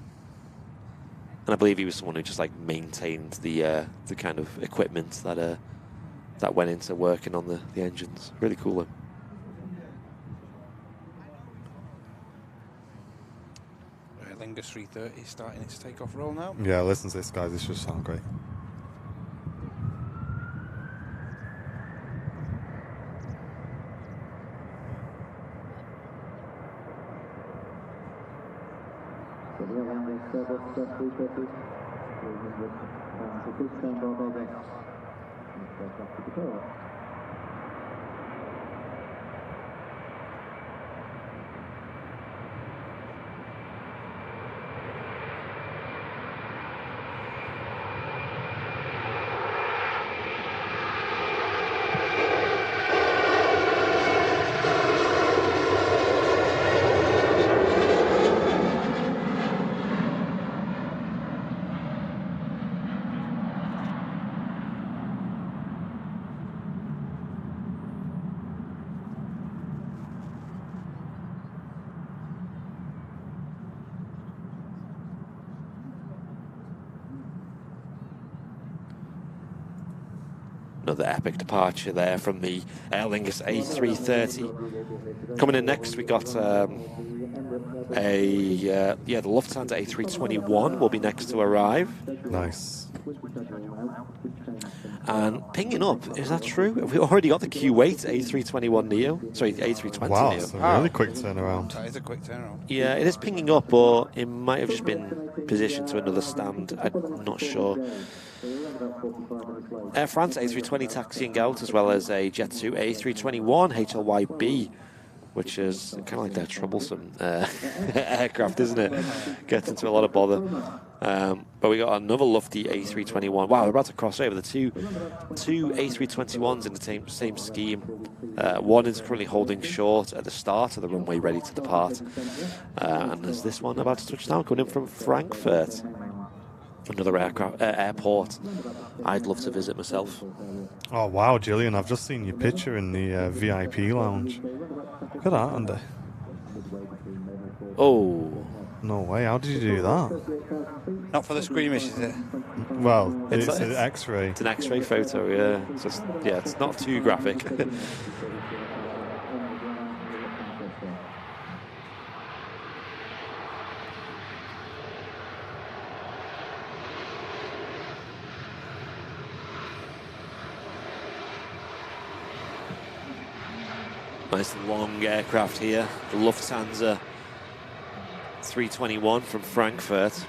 And I believe he was someone who just like maintained the kind of equipment that went into working on the engines. Really cool, though. Aer Lingus 330 is starting its takeoff roll now. Yeah, listen to this, guys. This just sounds great. So the airline is Airbus 330, 300, and the stand by Vegas. Aircraft to Qatar. Another epic departure there from the Aer Lingus A330. Coming in next, we got the Lufthansa A321 will be next to arrive. Nice. And pinging up, is that true? Have we already got the Kuwait A321 Neo? Sorry, A320 Wow, Neo. it's a really quick turnaround. That is a quick turnaround. Yeah, it is pinging up, or it might have just been positioned to another stand. I'm not sure. Air France A320 taxiing out, as well as a Jet2 A321 HLYB, which is kind of like their troublesome aircraft, isn't it? Gets into a lot of bother. But we got another lofty A321. Wow, we're about to cross over the two A321s in the same scheme. One is currently holding short at the start of the runway, ready to depart. And there's this one about to touch down, coming in from Frankfurt. Another airport I'd love to visit myself. Oh, wow, Gillian, I've just seen your picture in the VIP lounge. Look at that, Andy. Oh. No way, how did you do that? Not for the squeamish, is it? Well, it's an X-ray. It's an X-ray photo, yeah. So it's not too graphic. Nice long aircraft here. The Lufthansa 321 from Frankfurt.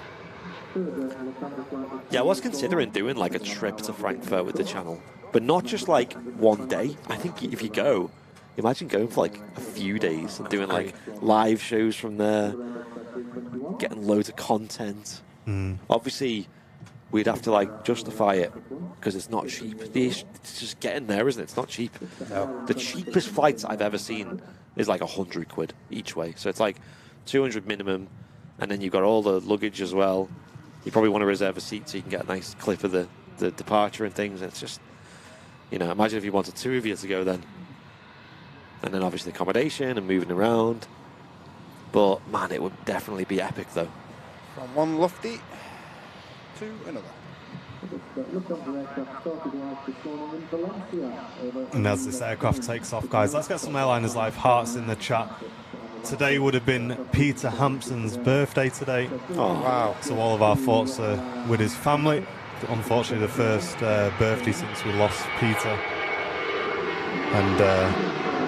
Yeah, I was considering doing like a trip to Frankfurt with the channel, but not just like one day. I think if you go, imagine going for like a few days and doing like live shows from there, getting loads of content. Obviously, we'd have to like justify it because it's not cheap. It's just getting there, isn't it? It's not cheap. No. The cheapest flights I've ever seen is like 100 quid each way. So it's like 200 minimum, and then you've got all the luggage as well. You probably want to reserve a seat so you can get a nice clip of the departure and things. It's just, you know, imagine if you wanted two of you to go then. And then obviously accommodation and moving around. But man, it would definitely be epic though. From one lofty to another. And as this aircraft takes off, guys, let's get some Airliners Live hearts in the chat. Today would have been Peter Hampson's birthday today. Oh, wow. So all of our thoughts are with his family. Unfortunately, the first birthday since we lost Peter. And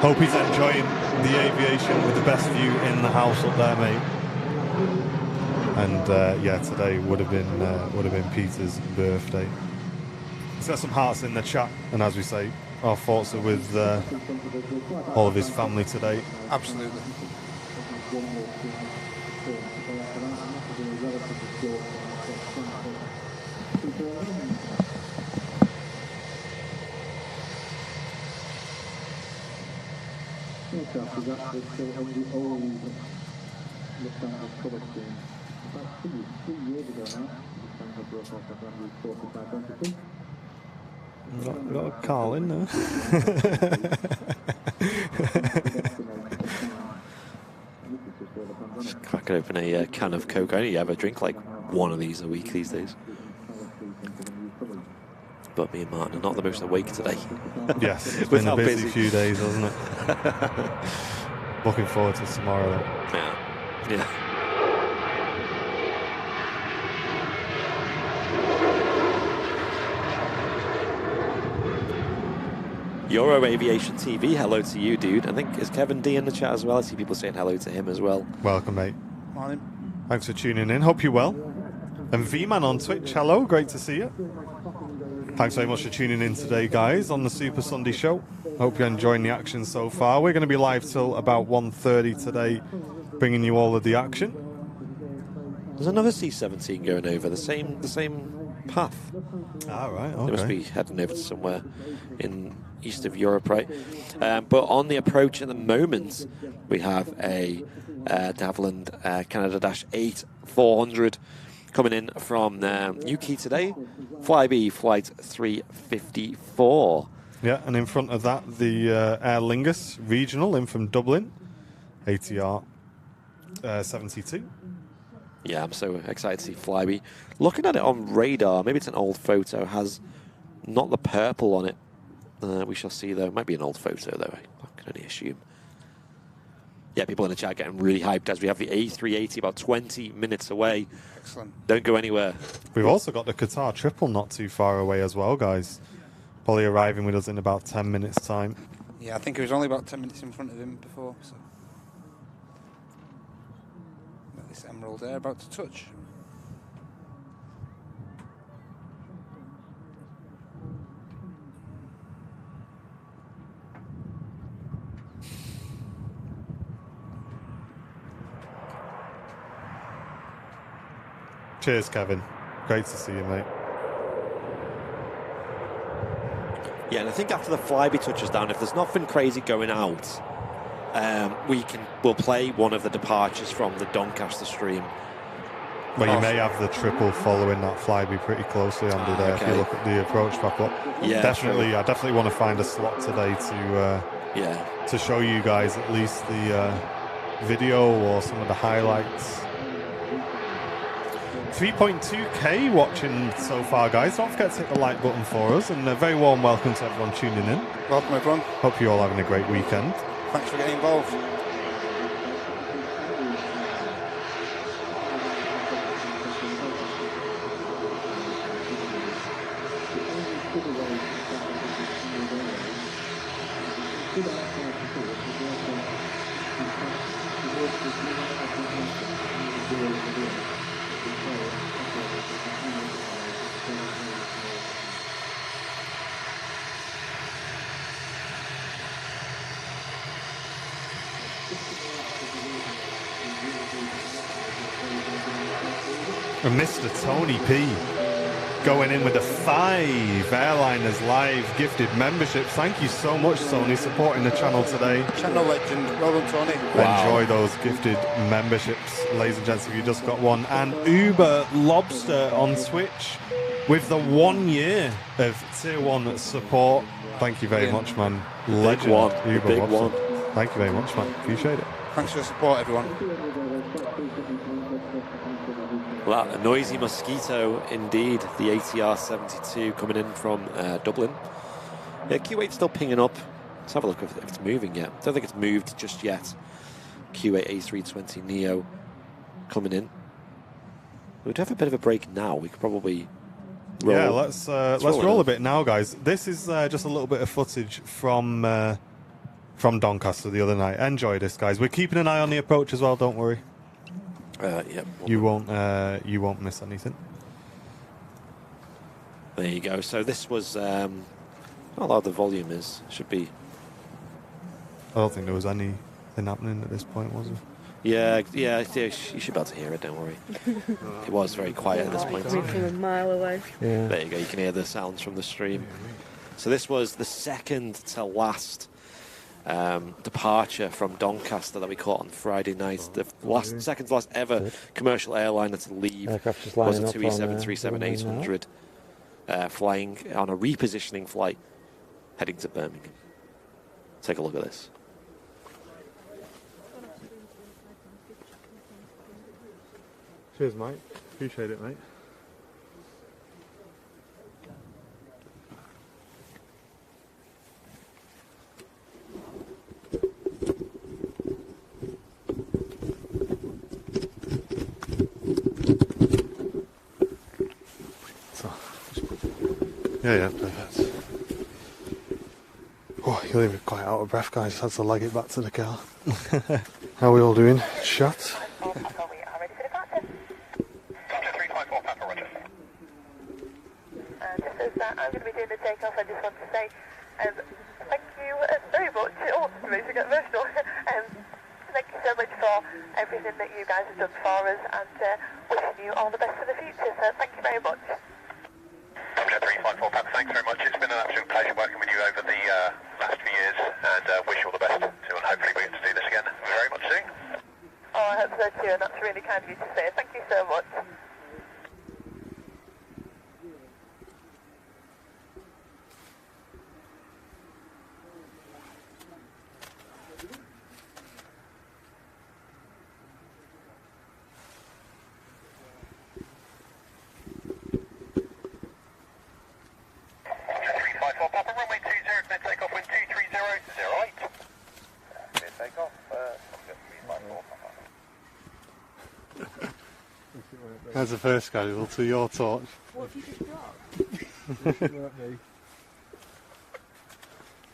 hope he's enjoying the aviation with the best view in the house up there, mate. And yeah, today would have been Peter's birthday. Let's get some hearts in the chat, and as we say, our thoughts are with all of his family today. Absolutely. Aircraft is actually still on the old Lufthansa colour scheme. About 3 years ago now, Lufthansa broke off at runway 45 Doncaster. We've got a Carl in there. Just cracking open a can of Coke. I only ever drink like one of these a week these days. But me and Martin are not the most awake today. Yes, it's With been a how busy busy. few days, hasn't it? Looking forward to tomorrow, though. Yeah. Yeah. Euro Aviation TV, hello to you, dude. I think, is Kevin D in the chat as well? I see people saying hello to him as well. Welcome, mate. Morning. Thanks for tuning in. Hope you're well. And V-Man on Twitch, hello. Great to see you. Thanks very much for tuning in today, guys, on the Super Sunday show. Hope you're enjoying the action so far. We're going to be live till about 1:30 today, bringing you all of the action. There's another C-17 going over the same path. All right, They must okay. be heading over to somewhere in east of Europe, right? But on the approach at the moment, we have a Davland Canada A380 coming in from UK today, Flybe flight 354. Yeah, and in front of that, the Aer Lingus regional in from Dublin, ATR 72. Yeah, I'm so excited to see Flybe. Looking at it on radar, maybe it's an old photo, has not the purple on it. We shall see, though. It might be an old photo, though. I can only assume. Yeah, people in the chat getting really hyped as we have the A380 about 20 minutes away. Excellent. Don't go anywhere. We've also got the Qatar triple not too far away as well, guys. Probably arriving with us in about 10 minutes' time. Yeah, I think it was only about 10 minutes in front of him before. So. Got this Emerald Air about to touch. Cheers, Kevin. Great to see you, mate. Yeah, and I think after the Flybe touches down, if there's nothing crazy going out, we'll play one of the departures from the Doncaster stream. Well, you may have the triple following that Flybe pretty closely under there if you okay. look at the approach pop up. Yeah, definitely. true. I definitely want to find a slot today Yeah. to show you guys at least the video or some of the highlights. 3.2k watching so far, guys. Don't forget to hit the like button for us, and a very warm welcome to everyone tuning in. Welcome, everyone. Hope you're all having a great weekend. Thanks for getting involved. And Mr. Tony P going in with the 5 Airliners Live gifted memberships. Thank you so much, Tony, supporting the channel today. Channel legend. Well done, Tony. Enjoy those gifted memberships, ladies and gents, if you just got one. And Uber Lobster on Twitch with the 1 year of Tier 1 support. Thank you very much, man. Legend. one. The Uber big Lobster. one. Thank you very much, man. Appreciate it. Thanks for your support, everyone. Well, a noisy mosquito indeed. The ATR 72 coming in from Dublin. Yeah, Q8 still pinging up. Let's have a look if it's moving yet. Don't think it's moved just yet. Q8 A320 Neo coming in. We'd have a bit of a break now. We could probably roll. Yeah, let's roll a bit now, guys. This is just a little bit of footage from Doncaster the other night. Enjoy this, guys. We're keeping an eye on the approach as well. Don't worry. Yeah. You won't miss anything. There you go. So this was not how loud the volume is. Should be. I don't think there was anything happening at this point, was there? Yeah, you should be able to hear it, don't worry. It was very quiet at this point. Coming from a mile away. Yeah. There you go, you can hear the sounds from the stream. So this was the second to last departure from Doncaster that we caught on Friday night. The second to last ever commercial airliner to leave Aircraft just was lining a up on 737-800 flying on a repositioning flight heading to Birmingham. Take a look at this. Cheers, mate. Appreciate it, mate. So, yeah, perfect. Oh, you're even quite out of breath, guys. Had to leg it back to the car. How are we all doing? Chat? I'm going to be doing the takeoff. I just want to say thank you very much. Oh, it's amazing, get emotional. Thank you so much for everything that you guys have done for us, and wishing you all the best for the future. So thank you very much. Jet354 Papa, thanks very much. It's been an absolute pleasure working with you over the last few years, and wish you all the best too, and hopefully we get to do this again very much soon. Oh, I hope so too, and that's really kind of you to say. Thank you so much. There's the first schedule to your torch. What have you just dropped?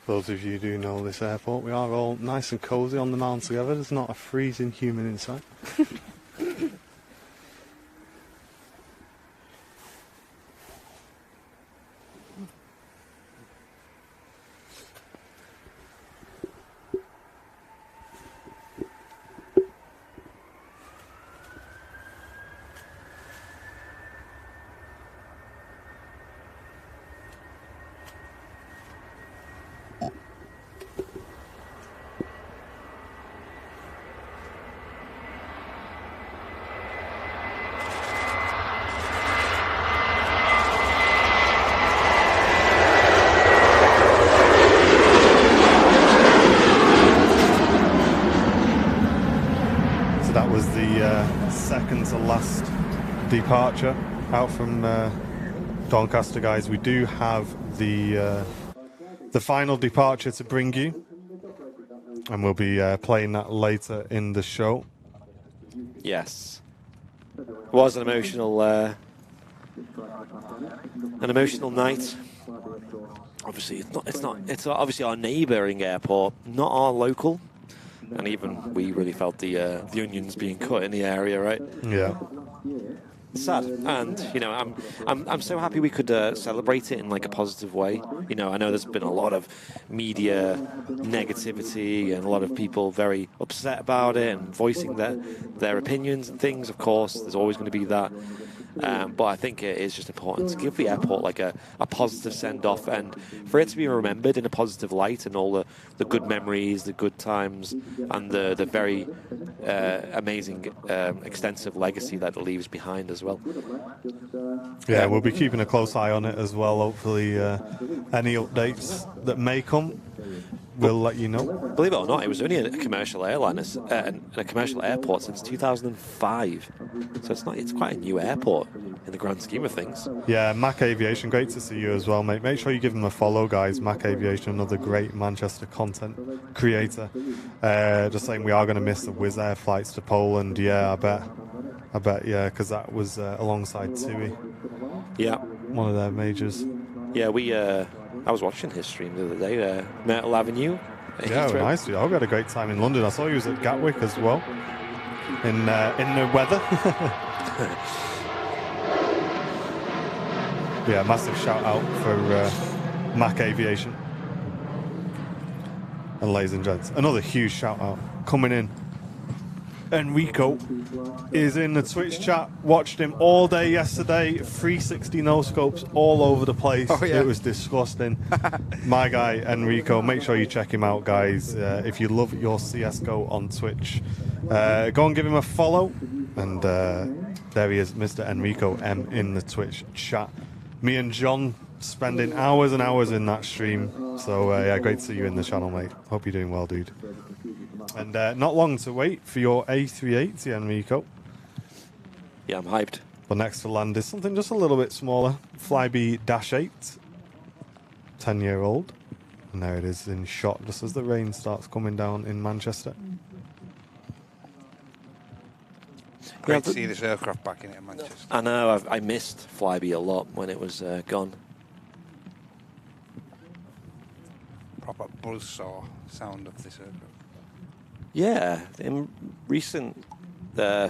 Those of you who do know this airport, we are all nice and cosy on the mound together. There's not a freezing human inside. That was the second to last departure out from Doncaster, guys. We do have the final departure to bring you, and we'll be playing that later in the show. Yes, it was an emotional night. Obviously, it's obviously our neighbouring airport, not our local. And even we really felt the onions being cut in the area, right? Yeah. Sad, and you know, I'm so happy we could celebrate it in like a positive way. You know, I know there's been a lot of media negativity and a lot of people very upset about it and voicing their opinions and things. Of course, there's always going to be that. But I think it is just important to give the airport like a positive send-off, and for it to be remembered in a positive light, and all the good memories, the good times, and the very amazing extensive legacy that it leaves behind as well. Yeah, we'll be keeping a close eye on it as well. Hopefully any updates that may come, we'll let you know. Believe it or not, it was only a commercial airline, a commercial airport since 2005. So it's quite a new airport in the grand scheme of things. Yeah, Mac Aviation, great to see you as well, mate. Make sure you give them a follow, guys. Mac Aviation, another great Manchester content creator. Just saying, we are going to miss the Wizz Air flights to Poland. Yeah, I bet, yeah, because that was alongside TUI. Yeah. One of their majors. Yeah, I was watching his stream the other day, Myrtle Avenue. Yeah, nice. I hope you had a great time in London. I saw you was at Gatwick as well, in the weather. Yeah, massive shout out for Mac Aviation. And ladies and gents, another huge shout out coming in Enrico is in the Twitch chat. Watched him all day yesterday. 360 no scopes all over the place. Oh, yeah. It was disgusting. My guy Enrico. Make sure you check him out, guys. If you love your CS:GO on Twitch, go and give him a follow. And there he is, Mr. Enrico M in the Twitch chat. Me and John spending hours and hours in that stream. So yeah, great to see you in the channel, mate. Hope you're doing well, dude. And not long to wait for your A380, Enrico. Yeah, I'm hyped. But next to land is something just a little bit smaller. Flybe-8, 10-year-old. And there it is in shot just as the rain starts coming down in Manchester. Great to see this aircraft back in Manchester. I know, I missed Flybe a lot when it was gone. Proper buzzsaw sound of this aircraft. Yeah, in recent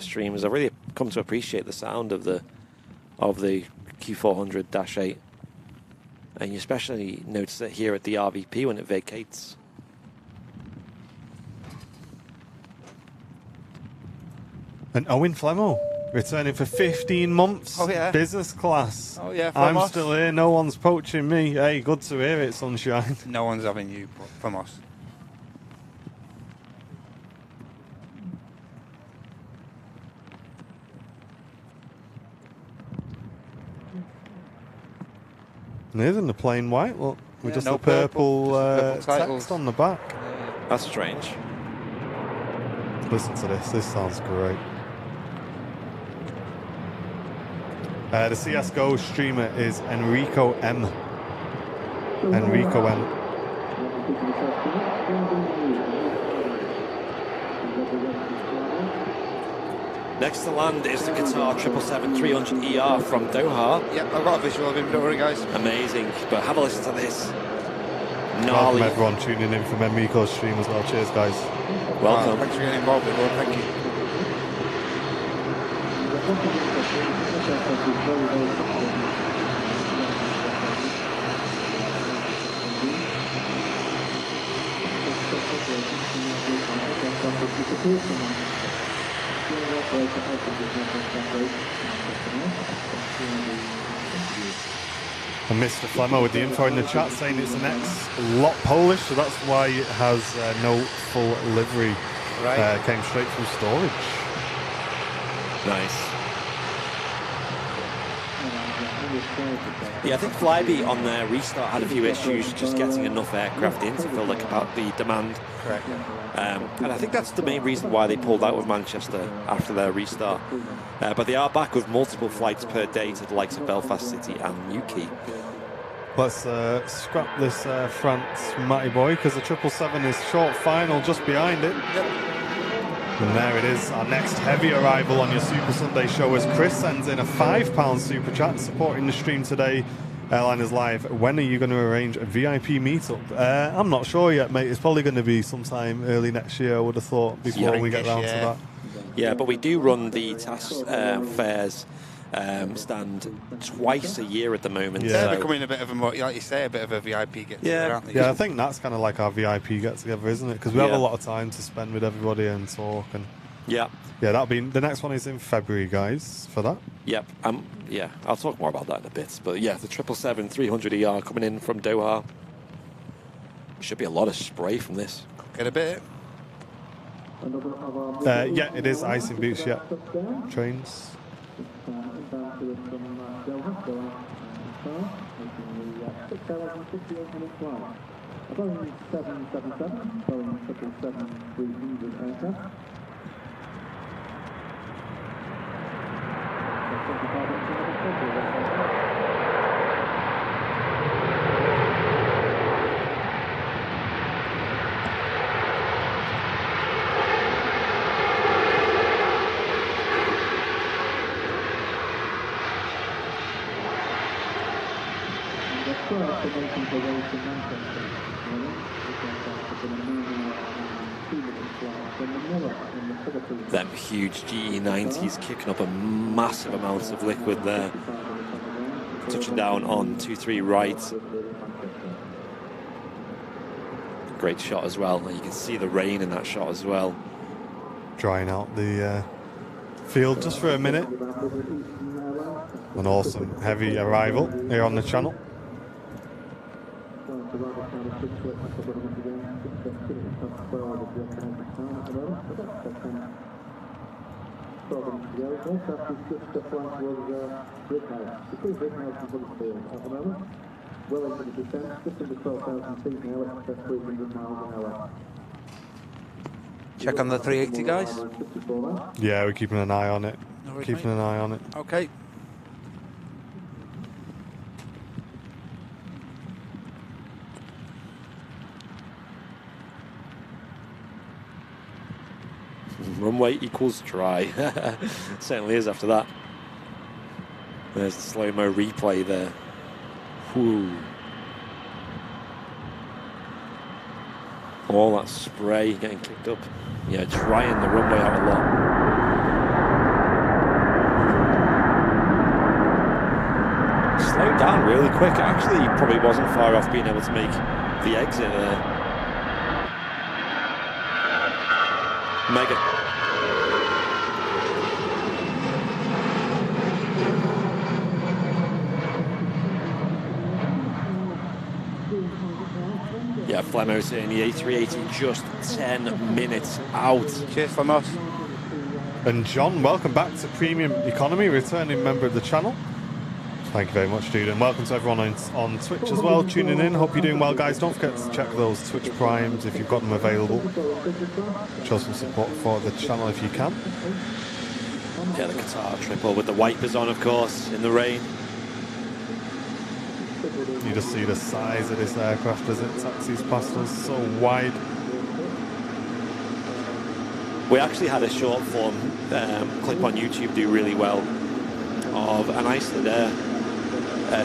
streams, I've really come to appreciate the sound of the Q400-8, and you especially notice it here at the RVP when it vacates. And Owen Flemo returning for 15 months. Oh, yeah. Business class. Oh, yeah, I'm Flemos. still here. No one's poaching me. Hey, good to hear it, sunshine. No one's having you from us. And isn't the plain white? Look, with Yeah, just no the purple, purple, just the purple text titles. on the back. That's strange. Listen to this. This sounds great. The CS:GO streamer is Enrico M. Enrico M. Next to land is the Qatar 777-300ER from Doha. Yep, I've got a visual of him, don't worry, guys. Amazing, but have a listen to this. Welcome Gnarly. everyone tuning in from Enrico's stream as well. Cheers, guys. Welcome. Thanks for getting involved, everyone. Thank you. And Mr. Flemo with the info in the chat saying it's an X-lot Polish, so that's why it has no full livery. Right. Came straight from storage. Nice. Yeah, I think Flybe on their restart had a few issues just getting enough aircraft in to fill the demand. Correct. And I think that's the main reason why they pulled out of Manchester after their restart. But they are back with multiple flights per day to the likes of Belfast City and Newquay. Let's scrap this France Matty boy because the 777 is short final just behind it. Yep. And there it is, our next heavy arrival on your Super Sunday show as Chris sends in a £5 super chat supporting the stream today. Airliners Live, when are you going to arrange a VIP meetup? I'm not sure yet, mate. It's probably going to be sometime early next year, I would have thought, before we get round to that. Yeah, but we do run the task fairs stand twice a year at the moment. Yeah. They're becoming a bit of a, like you say, a bit of a VIP get together, aren't they? Yeah, I think that's kind of like our VIP get together, isn't it? Because we have a lot of time to spend with everybody and talk. And yeah, that'll be the next one is in February, guys. For that. Yep. Yeah, I'll talk more about that in a bit. But yeah, the 777-300ER coming in from Doha. Should be a lot of spray from this. Get a bit. Yeah, it is icing boots. Yeah, trains. Boeing 777, Boeing 777-300 aircraft. Them huge GE90s kicking up a massive amount of liquid there. Touching down on 23 right. Great shot as well. You can see the rain in that shot as well. drying out the field just for a minute. An awesome heavy arrival here on the channel. Check on the 380, guys. Yeah, we're keeping an eye on it. Keeping an eye on it. Okay. Runway equals dry. Certainly is after that. There's the slow-mo replay there. Whew. All that spray getting kicked up. Yeah, drying the runway out a lot. Slowed down really quick. Actually, he probably wasn't far off being able to make the exit there. Mega. Yeah, Flemmo's in the A380 just 10 minutes out. Cheers, Flemos. And John, welcome back to Premium Economy, returning member of the channel. Thank you very much, dude, and welcome to everyone on Twitch as well, tuning in. Hope you're doing well, guys. Don't forget to check those Twitch Primes if you've got them available. Show some support for the channel if you can. Yeah, the Qatar triple with the wipers on, of course, in the rain. You just see the size of this aircraft as it taxis past us, so wide. We actually had a short form clip on YouTube do really well of an Iceland Air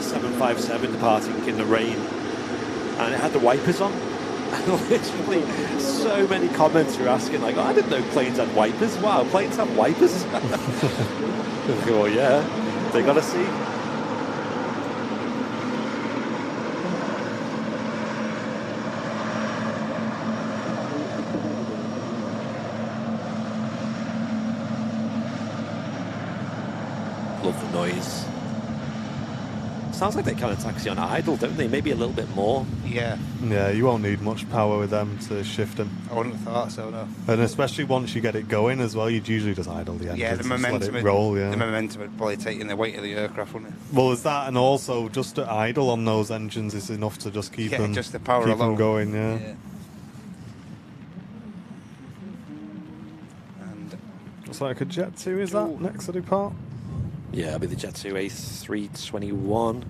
757 departing in the rain, and it had the wipers on. And literally, so many comments were asking, like, oh, I didn't know planes had wipers. Wow, planes have wipers? Oh, yeah, they got to see. Love the noise. Sounds like they kind of taxi on idle, don't they? Maybe a little bit more. Yeah. Yeah, you won't need much power with them to shift them. I wouldn't have thought so, no. And especially once you get it going as well, you'd usually just idle the engines. Yeah, the momentum, let it roll, yeah. The momentum would probably take in the weight of the aircraft, wouldn't it? Well, there's that, and also just to idle on those engines is enough to just keep them, just the power keep alone. them going, yeah. And Looks like a Jet2, is that, next to depart? Yeah, it'll be the Jet2 A321.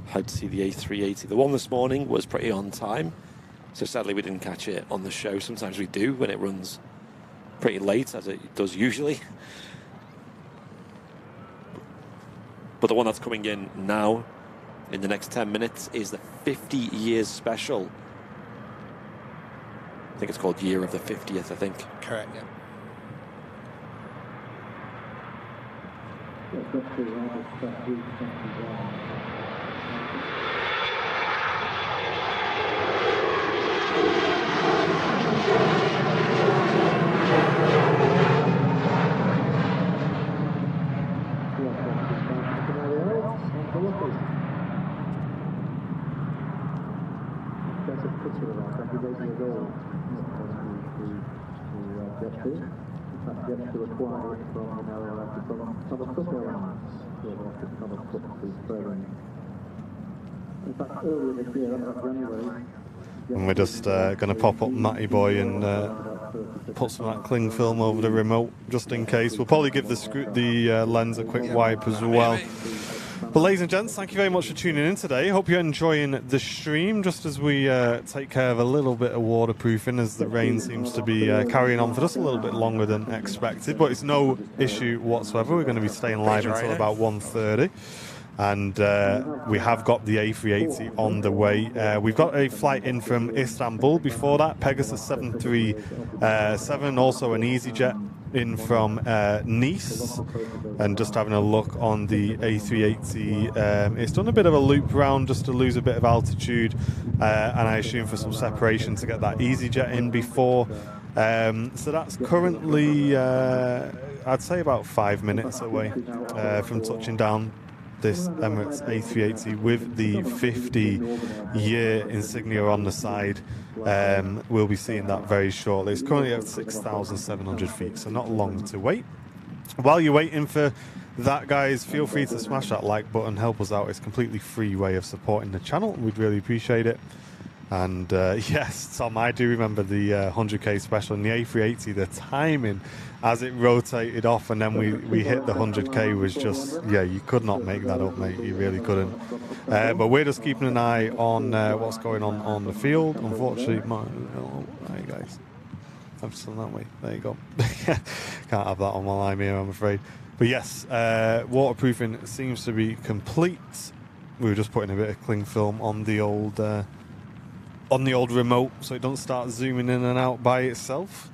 Hyped to see the A380. The one this morning was pretty on time, so sadly we didn't catch it on the show. Sometimes we do when it runs pretty late, as it does usually. But the one that's coming in now, in the next 10 minutes, is the 50 years special. I think it's called Year of the 50th, I think. correct, yeah. And we're just going to pop up Matty Boy and put some of that cling film over the remote just in case. We'll probably give the lens a quick wipe as well. But ladies and gents, thank you very much for tuning in today. Hope you're enjoying the stream just as we take care of a little bit of waterproofing as the rain seems to be carrying on for just a little bit longer than expected. But it's no issue whatsoever. We're going to be staying live until about 1:30. And we have got the A380 on the way. We've got a flight in from Istanbul. Before that, Pegasus 737, also an EasyJet in from Nice, and just having a look on the A380. It's done a bit of a loop round just to lose a bit of altitude, and I assume for some separation to get that EasyJet in before. So that's currently, I'd say, about 5 minutes away from touching down this Emirates A380 with the 50-year insignia on the side. We'll be seeing that very shortly. It's currently at 6,700 feet, so not long to wait. While you're waiting for that, guys, feel free to smash that like button, help us out. It's a completely free way of supporting the channel. We'd really appreciate it. And yes, Tom, I do remember the 100k special in the A380. The timing as it rotated off and then we hit the 100k was just, yeah, you could not make that up, mate. You really couldn't. But we're just keeping an eye on what's going on the field. Unfortunately, hey guys, I'm just on that way. There you go. Can't have that on while I'm here, I'm afraid. But yes, waterproofing seems to be complete. We were just putting a bit of cling film on the old remote so it don't start zooming in and out by itself.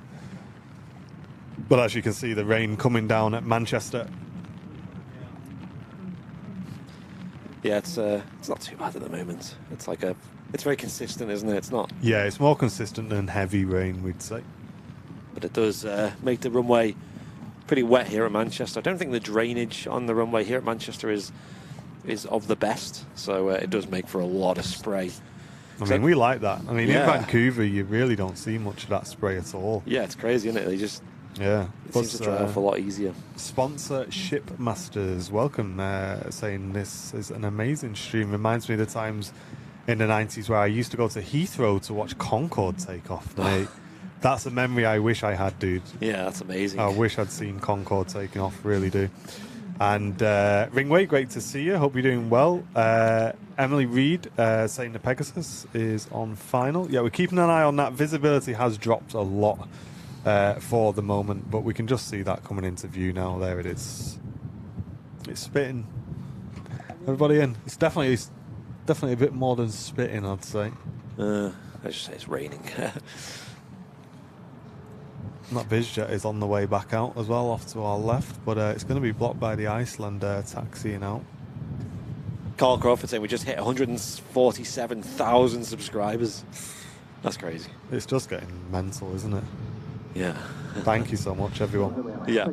But as you can see, the rain coming down at Manchester. Yeah, it's not too bad at the moment. It's very consistent, isn't it? It's not. Yeah, it's more consistent than heavy rain, we'd say. But it does make the runway pretty wet here at Manchester. I don't think the drainage on the runway here at Manchester is of the best, so it does make for a lot of spray. I mean, we like that. I mean, yeah. In Vancouver, you really don't see much of that spray at all. Yeah, it's crazy, isn't it? It seems to dry off a lot easier. Sponsor Shipmasters, welcome, saying this is an amazing stream. Reminds me of the times in the 90s where I used to go to Heathrow to watch Concorde take off, mate. That's a memory I wish I had, dude. Yeah, that's amazing. I wish I'd seen Concorde taking off, really do. And Ringway, great to see you. Hope you're doing well. Emily Reed saying the Pegasus is on final. Yeah, we're keeping an eye on that. Visibility has dropped a lot for the moment, but we can just see that coming into view now. There it is. It's spitting. Everybody in. It's definitely a bit more than spitting, I'd say. I just say it's raining. That BizJet is on the way back out as well, off to our left, but it's going to be blocked by the Iceland taxiing out. Carl Crawford saying we just hit 147,000 subscribers. That's crazy. It's just getting mental, isn't it? Yeah. Thank you so much, everyone. Yeah.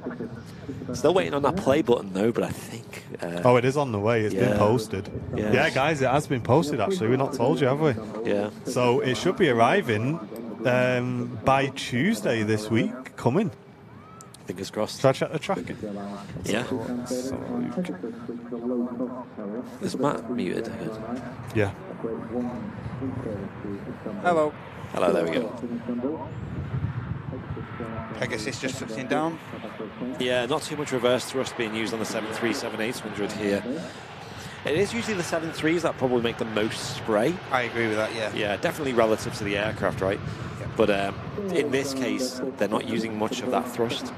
Still waiting on that play button, though, but I think... oh, it is on the way. It's been posted. Yes. Yeah, guys, it has been posted, actually. We've not told you, have we? Yeah. So it should be arriving by Tuesday this week, coming. Fingers crossed. Should I check the tracking? Yeah. Is Matt muted? Yeah. Hello. Hello, there we go. Pegasus just touching down. Yeah, not too much reverse thrust being used on the 737-800 here. It is usually the 737s that probably make the most spray. I agree with that, yeah. Yeah, definitely relative to the aircraft, right? Yeah. But in this case, they're not using much of that thrust.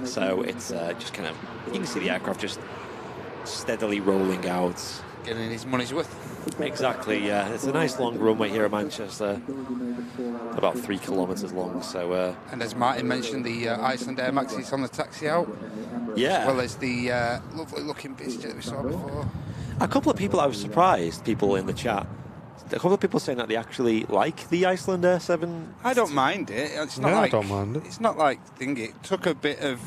So it's just kind of, you can see the aircraft just steadily rolling out. Getting his money's worth. Exactly, yeah. It's a nice long runway here at Manchester. About 3 kilometres long, so... and as Martin mentioned, the Iceland Air Maxis on the taxi out. Yeah. As well as the lovely looking BizJet that we saw before. A couple of people, I was surprised, people in the chat, a couple of people saying that they actually like the Iceland Air 7. I don't mind it. It's not yeah, like, I don't mind it. It's not like thingy. It took a bit of...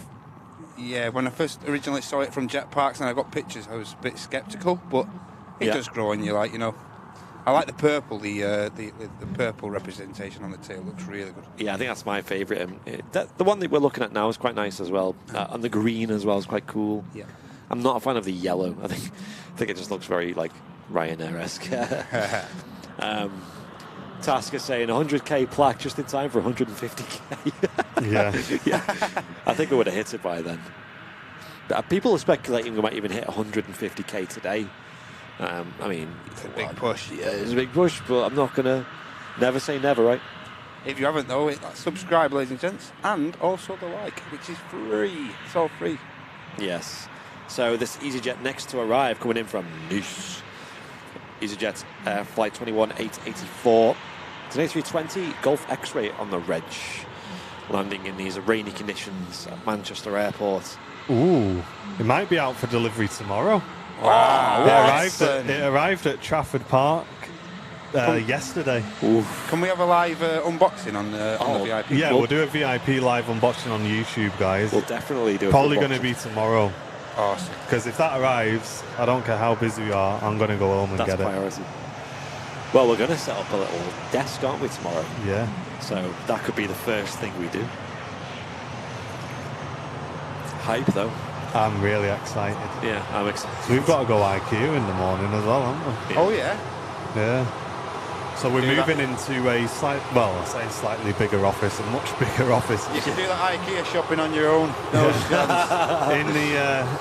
Yeah, when I first originally saw it from jet parks and I got pictures, I was a bit sceptical, but it does grow on you, like, you know. I like the purple, the purple representation on the tail looks really good. Yeah, I think that's my favourite. The one that we're looking at now is quite nice as well. And the green as well is quite cool. Yeah. I'm not a fan of the yellow. I think it just looks very, like, Ryanair-esque. Tasker saying 100k plaque just in time for 150k. Yeah. I think we would have hit it by then. But people are speculating we might even hit 150k today. I mean, it's a big push. Yeah, it's a big push, but I'm not gonna never say never, right? If you haven't though, subscribe, ladies and gents, and also the like, which is free. It's all free. Yes. So this EasyJet next to arrive, coming in from Nice. EasyJet flight 21 884. It's an A320 Golf X-ray on the reg. landing in these rainy conditions at Manchester Airport. Ooh, it might be out for delivery tomorrow. Wow, It arrived at Trafford Park yesterday. Oof. Can we have a live unboxing on the VIP? Yeah, we'll do a VIP live unboxing on YouTube, guys. We'll definitely do it. Probably going to be tomorrow. Awesome. Because if that arrives, I don't care how busy we are, I'm going to go home and That's get priority. Well, we're going to set up a little desk, aren't we, tomorrow? it. Yeah. So that could be the first thing we do. Hype, though. I'm really excited. Yeah, I'm excited. So we've got to go IQ in the morning as well, haven't we? Oh, yeah. Yeah. So we're Do that. moving into a I say slightly bigger office, a much bigger office. You can do that IKEA shopping on your own. No chance.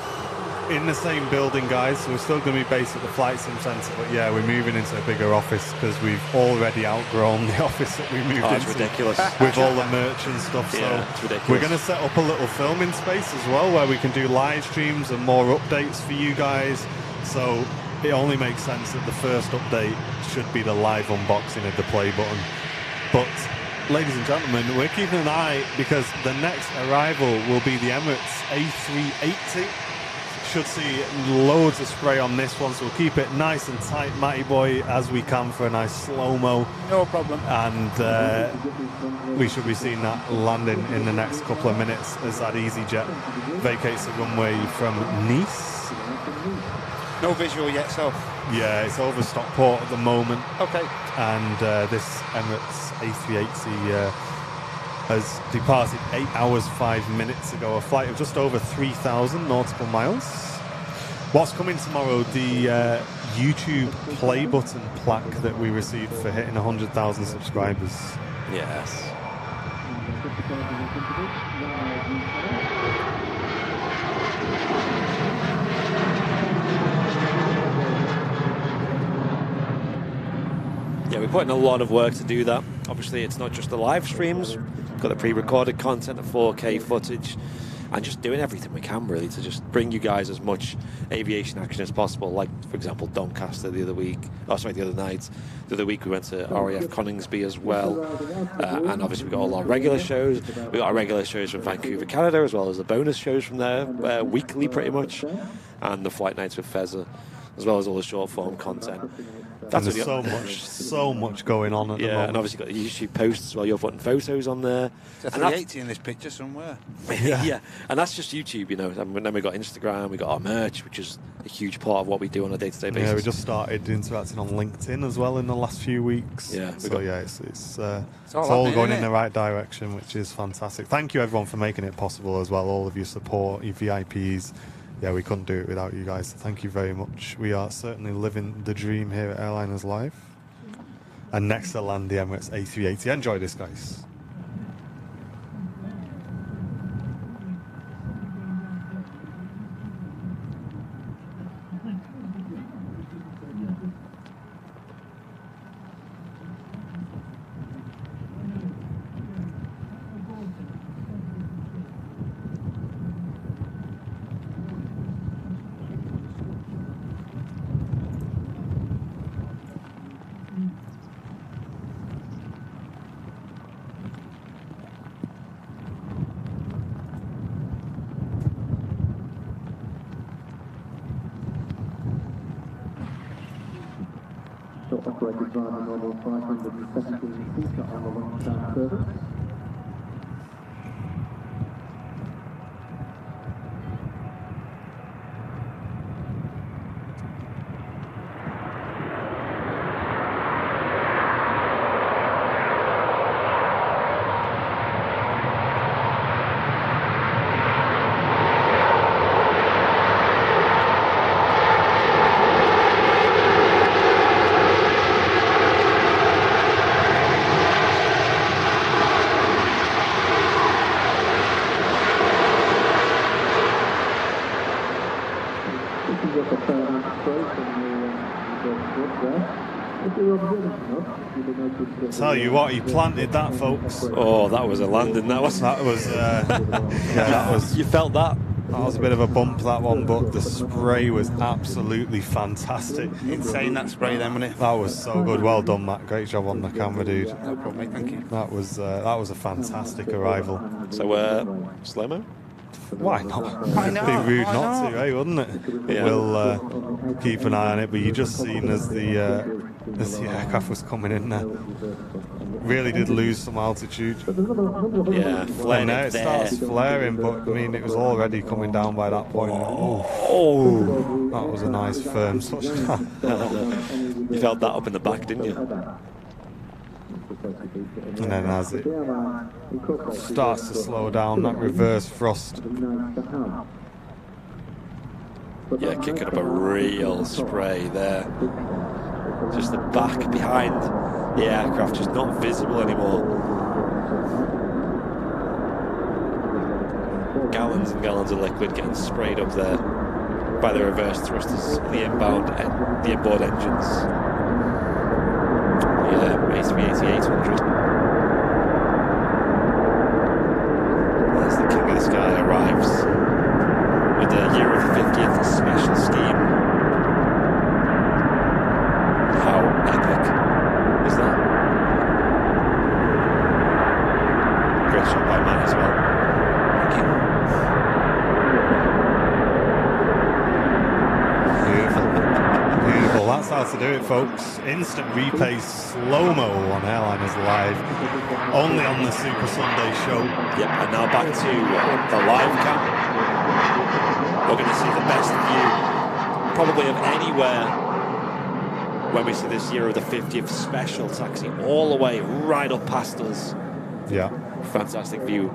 in the same building, guys. So we're still going to be based at the Flight Sim Centre, but yeah, we're moving into a bigger office because we've already outgrown the office that we moved Oh, it's into ridiculous. with all the merch and stuff. Yeah, So it's ridiculous. we're going to set up a little filming space as well, where we can do live streams and more updates for you guys. So it only makes sense that the first update should be the live unboxing of the play button. But ladies and gentlemen, we're keeping an eye because the next arrival will be the Emirates A380. Should see loads of spray on this one, so we'll keep it nice and tight, Matty boy, as we can for a nice slow-mo. No problem. And we should be seeing that landing in the next couple of minutes as that EasyJet vacates the runway from Nice. No visual yet, so. Yeah, it's over Stockport at the moment. Okay. And this Emirates A380 has departed 8 hours 5 minutes ago, a flight of just over 3,000 nautical miles. What's coming tomorrow? The YouTube play button plaque that we received for hitting 100,000 subscribers. Yes. Yeah, we're putting a lot of work to do that. Obviously, it's not just the live streams. We've got the pre-recorded content, the 4K footage, and just doing everything we can, really, to just bring you guys as much aviation action as possible. Like, for example, Doncaster the other night. The other week we went to RAF Coningsby as well. And obviously we've got all our regular shows. We've got our regular shows from Vancouver, Canada, as well as the bonus shows from there, weekly pretty much. And the flight nights with Fezza, as well as all the short-form content. And there's so much going on at the moment. And obviously got the YouTube posts as well. You're putting photos on there. There's a 380 in this picture somewhere. Yeah, and that's just YouTube, you know. And then we got Instagram, we got our merch, which is a huge part of what we do on a day-to-day basis. Yeah, we just started interacting on LinkedIn as well in the last few weeks. Yeah, it's all going in the right direction, which is fantastic. Thank you everyone for making it possible as well. All of your support, your VIPs. Yeah, we couldn't do it without you guys. Thank you very much. We are certainly living the dream here at Airliners Live. And next to land the Emirates A380. Enjoy this, guys. Operated by the normal 517 seater on the lunchtime service. Tell you what, he planted that, folks. Oh, that was a landing. That was. Yeah, that was. You felt that? That was a bit of a bump, that one, but the spray was absolutely fantastic. Insane, that spray then, wasn't it? That was so good. Well done, Matt. Great job on the camera, dude. No problem, mate. Thank you. That was a fantastic arrival. So, slow-mo? Why not? Why not? It'd be rude Why not not? to, wouldn't it? Yeah. We'll keep an eye on it, but you just seen as the aircraft was coming in there. Really did lose some altitude. Yeah, And flaring now it it there. starts flaring, but I mean, it was already coming down by that point. Oh, that was a nice firm touchdown. You felt that up in the back, didn't you? And then as it starts to slow down, that reverse thrust. Yeah, kicking up a real spray there. Just the back behind the aircraft, just not visible anymore. Gallons and gallons of liquid getting sprayed up there by the reverse thrusters, the inboard engines. Yeah, A380 800. As the king of the sky arrives with the year of the 50th special scheme. How epic is that? Great shot by Matt as well. Beautiful. That's how to do it, folks. Instant replay slow-mo on Airliners Live, only on the Super Sunday show. Yep, and now back to the live cam. We're going to see the best view, probably of anywhere, when we see this year of the 50th special taxi all the way right up past us. Yeah. Fantastic view.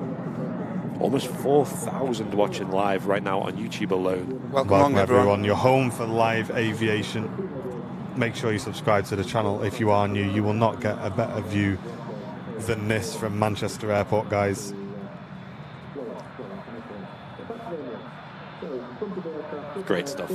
Almost 4,000 watching live right now on YouTube alone. Welcome Welcome along, everyone. everyone. You're home for live aviation. Make sure you subscribe to the channel if you are new. You will not get a better view than this from Manchester Airport, guys. Great stuff.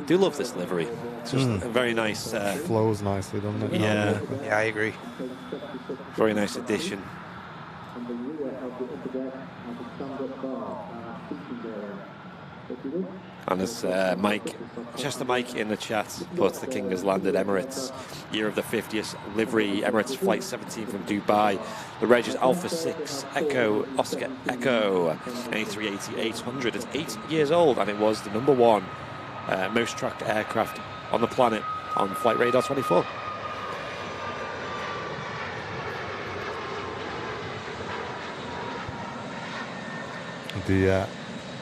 Do love this livery. It's just a very nice, Flows nicely, doesn't it? yeah, Yeah, I agree. very nice addition. And as Chester Mike in the chat puts, the king has landed Emirates, year of the 50th livery, Emirates Flight 17 from Dubai. The reg is Alpha 6 Echo Oscar Echo A380 800. It's 8 years old, and it was the #1 most tracked aircraft on the planet on Flight Radar 24. The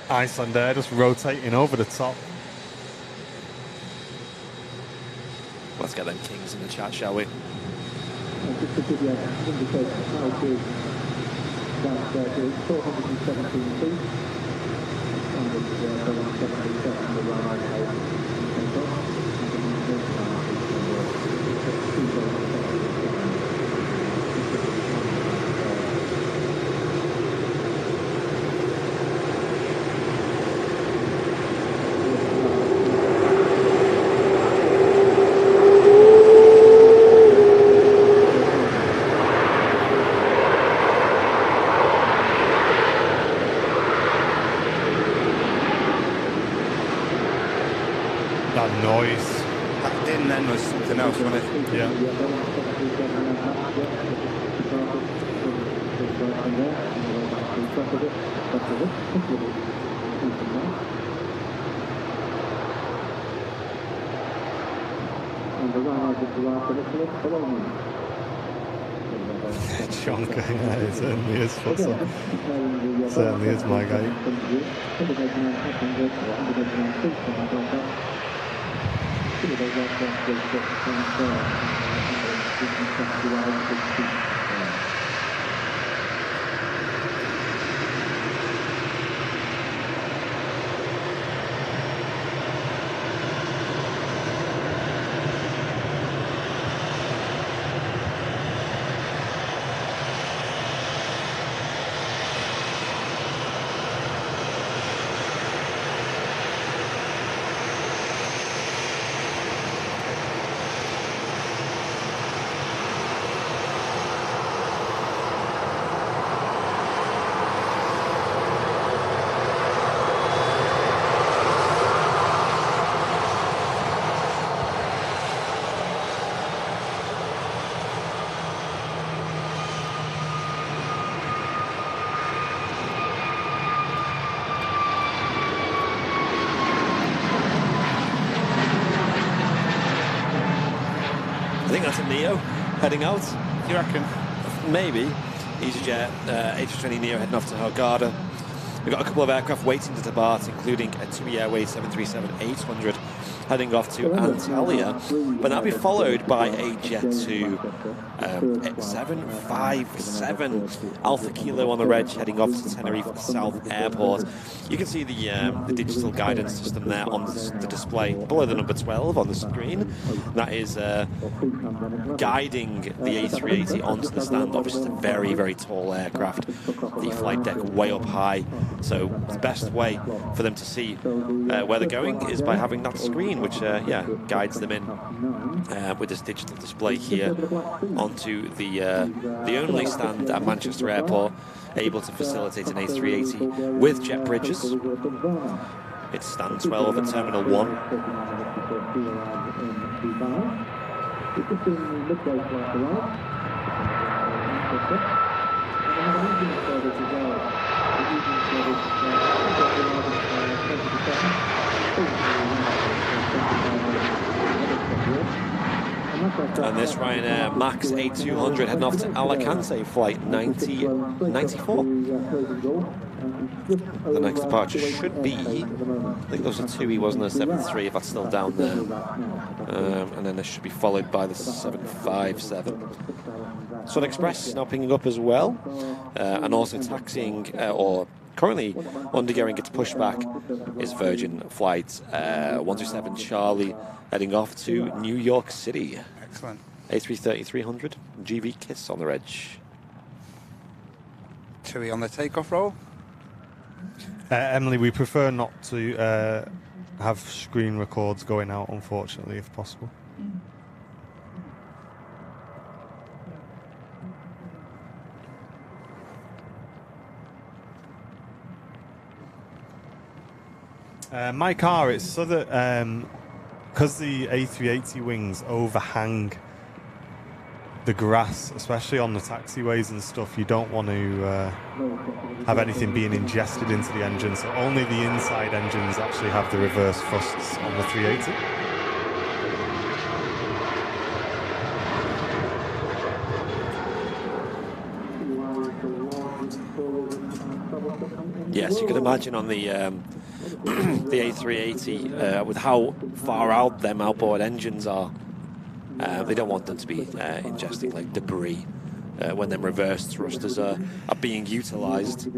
Iceland Air just rotating over the top. Let's get them kings in the chat, shall we? Just to give you an indication of how big that is, 417 feet. And it's Boeing 787, the Ryanairs. That noise. That din then was something else, wasn't it? Yeah. Chonka, yeah, it certainly is. Certainly is, my guy. that a Neo heading out? You reckon? Maybe. EasyJet A320 Neo heading off to Hurghada. We've got a couple of aircraft waiting to depart, including a TUI Airways 737-800 heading off to Antalya, but that'll be followed by a Jet2 757 Alpha Kilo on the reg heading off to Tenerife South Airport. You can see the digital guidance system there on the display below the number 12 on the screen. That is guiding the A380 onto the stand. Obviously, it's a very, very tall aircraft. The flight deck way up high, so the best way for them to see where they're going is by having that screen, which guides them in with this digital display here onto the only stand at Manchester Airport able to facilitate an A380 with jet bridges. It's stand 12 at Terminal 1. And this Ryanair Max A200 heading off to Alicante, flight 94. The next departure should be, I think there was a 2E, wasn't there? 73, if that's still down there. And then this should be followed by the 757. Sun Express is now pinging up as well, and also taxiing, or currently undergoing its pushback, is Virgin Flight 127 Charlie heading off to New York City. Excellent. A330-300, GV Kiss on the reg. TUI on the takeoff roll. Emily, we prefer not to have screen records going out, unfortunately, if possible. My car, it's so that because the A380 wings overhang the grass, especially on the taxiways and stuff, you don't want to have anything being ingested into the engine, so only the inside engines actually have the reverse thrusts on the 380. Yes, you can imagine on the the A380 with how far out them outboard engines are. They don't want them to be ingesting like debris when them reverse thrusters are being utilised.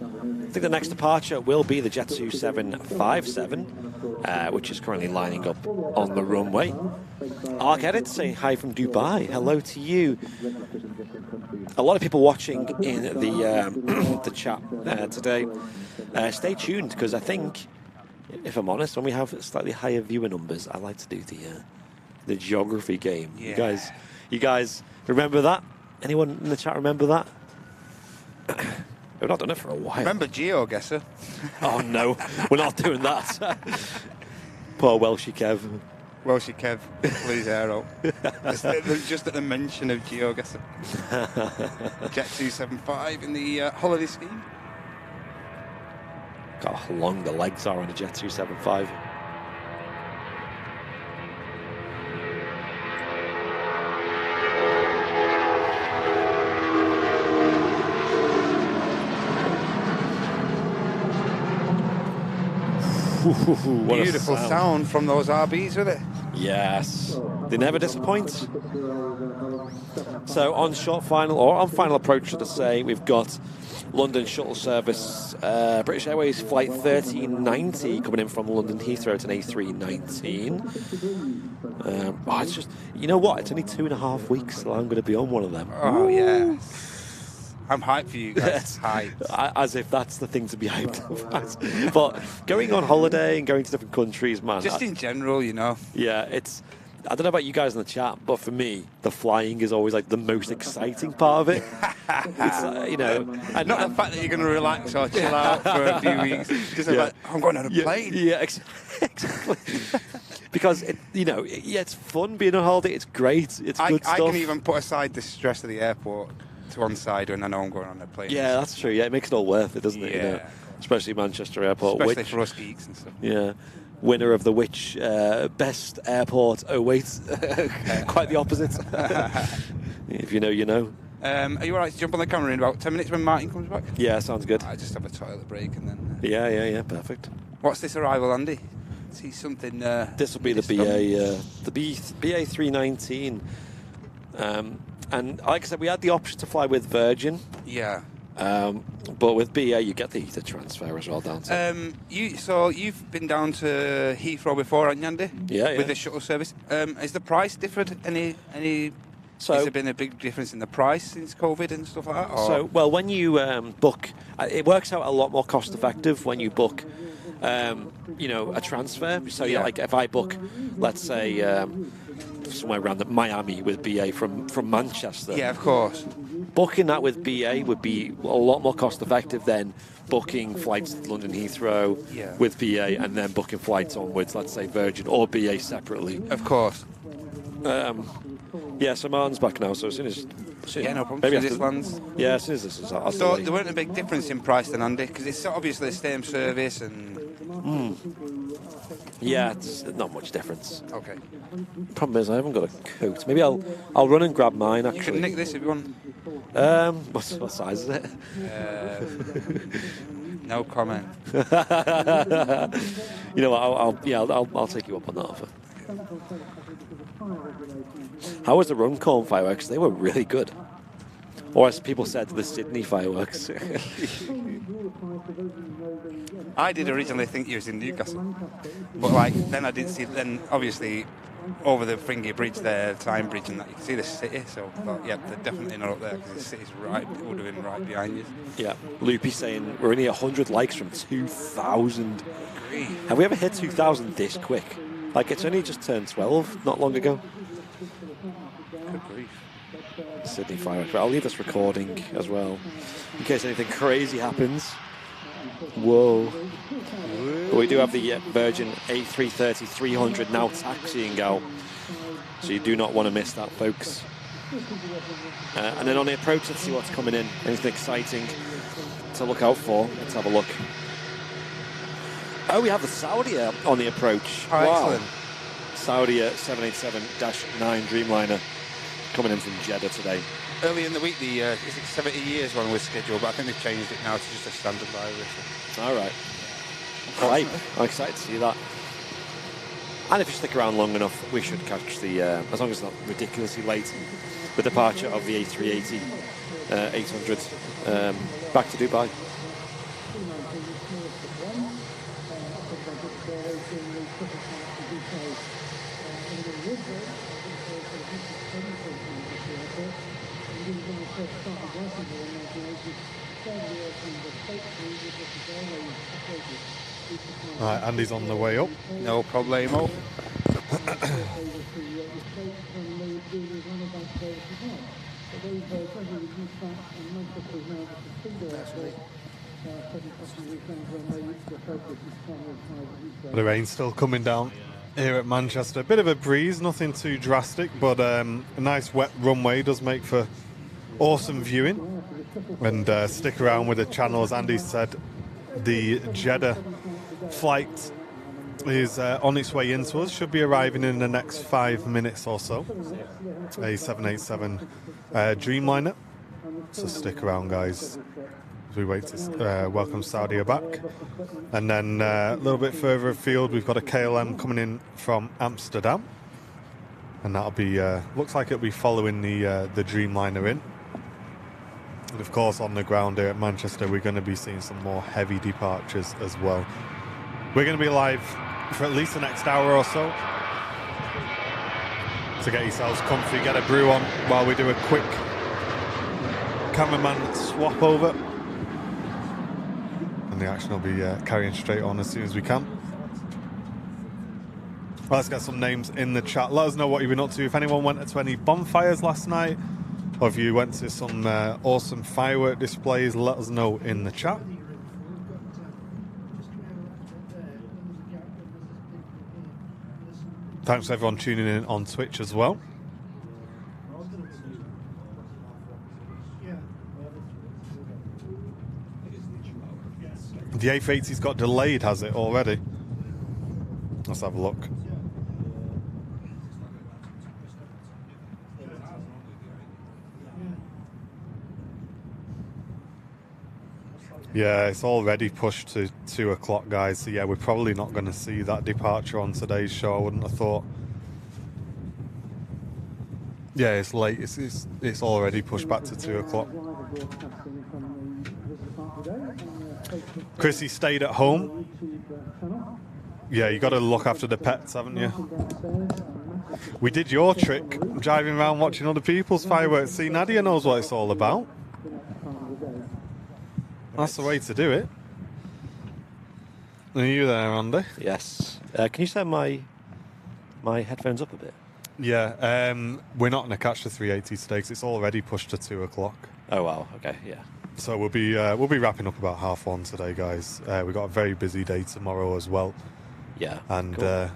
I think the next departure will be the Jet2 757, which is currently lining up on the runway. Arc Edit saying hi from Dubai. Hello to you. A lot of people watching in the the chat today. Stay tuned, because I think, if I'm honest, when we have slightly higher viewer numbers, I like to do the geography game. Yeah. You guys remember that? Anyone in the chat remember that? We've not done it for a while. Remember GeoGuessr? Oh no, we're not doing that. Poor Welshie Kev. Welshie Kev blew his hair out. Just at the mention of GeoGuessr. Jet275 in the holiday scheme. God, how long the legs are on a Jet275. What beautiful sound from those RBs, with it? Yes, they never disappoint. So on short final, or on final approach, should I say, we've got London shuttle service, British Airways flight 1390 coming in from London Heathrow to an A319. It's just, you know what? It's only 2.5 weeks till I'm going to be on one of them. Oh yeah. I'm hyped for you guys. Hyped. As if that's the thing to be hyped about. But going on holiday and going to different countries, man. Just in general, you know. Yeah, it's... I don't know about you guys in the chat, but for me, the flying is always like the most exciting part of it. It's, you know... And not the fact that you're going to relax or chill out for a few weeks. Just like, I'm going on a plane. Yeah, exactly. Because, it's fun being on holiday. It's great. It's good stuff. I can even put aside the stress of the airport to one side when I know I'm going on a plane. Yeah, that's true. Yeah, it makes it all worth it, doesn't it? Yeah. You know? Especially Manchester Airport. Especially for us geeks and stuff. Yeah. winner of the which best airport. Oh wait, quite the opposite. If you know, you know. Are you alright to jump on the camera in about 10 minutes when Martin comes back? Yeah, sounds good. I just have a toilet break and then... Yeah, perfect. What's this arrival, Andy? See something... This will be the BA 319. And like I said, we had the option to fly with Virgin. Yeah. But with BA, you get the transfer as well down to. So you've been down to Heathrow before, haven't you, Andy? Yeah. With the shuttle service. Is the price different? So, has there been a big difference in the price since COVID and stuff like that? Or? So, well, when you book, it works out a lot more cost effective when you book, a transfer. So, like if I book, let's say, somewhere around Miami with BA from Manchester. Yeah, of course. Booking that with BA would be a lot more cost effective than booking flights to London Heathrow with BA and then booking flights onwards, let's say Virgin or BA separately. Of course. Yeah, so Martin's back now, so as soon as no problem. maybe As soon as this lands. Yeah, as soon as this is out. So there weren't a big difference in price then, Andy, because it's obviously the same service and... Yeah, it's not much difference. Okay. Problem is, I haven't got a coat. Maybe I'll run and grab mine, actually. You can nick this if you want. What size is it? No comment. You know what, I'll take you up on that offer. How was the Runcorn fireworks? They were really good. Or as people said, the Sydney fireworks. I did originally think he was in Newcastle, but then I didn't see. Then obviously, over the Fringy Bridge there, Tyne Bridge, and that you can see the city. So I thought, they're definitely not up there because the city's right. It would have been right behind you. Yeah, Loopy saying we're only 100 likes from 2,000. Have we ever hit 2,000 this quick? Like it's only just turned 12 not long ago. Good grief. Sydney fireworks. But I'll leave this recording as well in case anything crazy happens. Whoa. But we do have the Virgin A330 300 now taxiing out, so you do not want to miss that, folks. And then on the approach, let's see what's coming in. Anything exciting to look out for? Let's have a look. Oh, we have the Saudia on the approach. Oh, wow. Excellent. Saudia 787-9 Dreamliner coming in from Jeddah today. Early in the week, the 70 years one was scheduled, but I think they've changed it now to just a standard livery. All right. Right. I'm excited to see that. And if you stick around long enough, we should catch the, as long as it's not ridiculously late, the departure of the A380 800 back to Dubai. Right, Andy's on the way up. No problemo. The rain's still coming down here at Manchester. A bit of a breeze, nothing too drastic, but a nice wet runway does make for awesome viewing. And stick around with the channel, as Andy said. The Jeddah flight is on its way into us, should be arriving in the next 5 minutes or so. A 787 Dreamliner. So stick around, guys, as we wait to welcome Saudia back. And then a little bit further afield, we've got a KLM coming in from Amsterdam. And that'll be, looks like it'll be following the Dreamliner in. And of course, on the ground here at Manchester, we're going to be seeing some more heavy departures as well. We're going to be live for at least the next hour or so. So get yourselves comfy, get a brew on while we do a quick cameraman swap over. And the action will be carrying straight on as soon as we can. Well, let's get some names in the chat. Let us know what you've been up to. If anyone went to any bonfires last night, or if you went to some awesome firework displays, let us know in the chat. Thanks to everyone tuning in on Twitch as well. The A380's got delayed, has it, already? Let's have a look. Yeah, it's already pushed to 2 o'clock, guys. So yeah, we're probably not going to see that departure on today's show. I wouldn't have thought. Yeah, it's late. It's already pushed back to 2 o'clock. Chrissy stayed at home. Yeah, you got to look after the pets, haven't you? We did your trick, driving around watching other people's fireworks. See, Nadia knows what it's all about. That's the way to do it. Are you there, Andy? Yes. Can you set my headphones up a bit? Yeah, we're not going to catch the 380 today because it's already pushed to 2 o'clock. Oh wow. Okay. Yeah. So we'll be wrapping up about 1:30 today, guys. We've got a very busy day tomorrow as well. Yeah. And cool.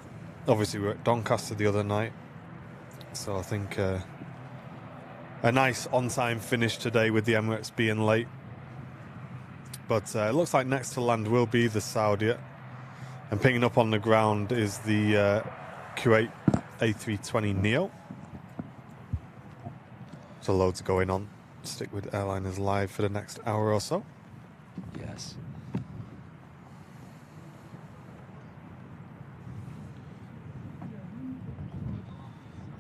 obviously we were at Doncaster the other night, so I think a nice on-time finish today with the Emirates being late. But it looks like next to land will be the Saudia, and picking up on the ground is the Kuwait A320 Neo. So loads going on. Stick with Airliners Live for the next hour or so. Yes.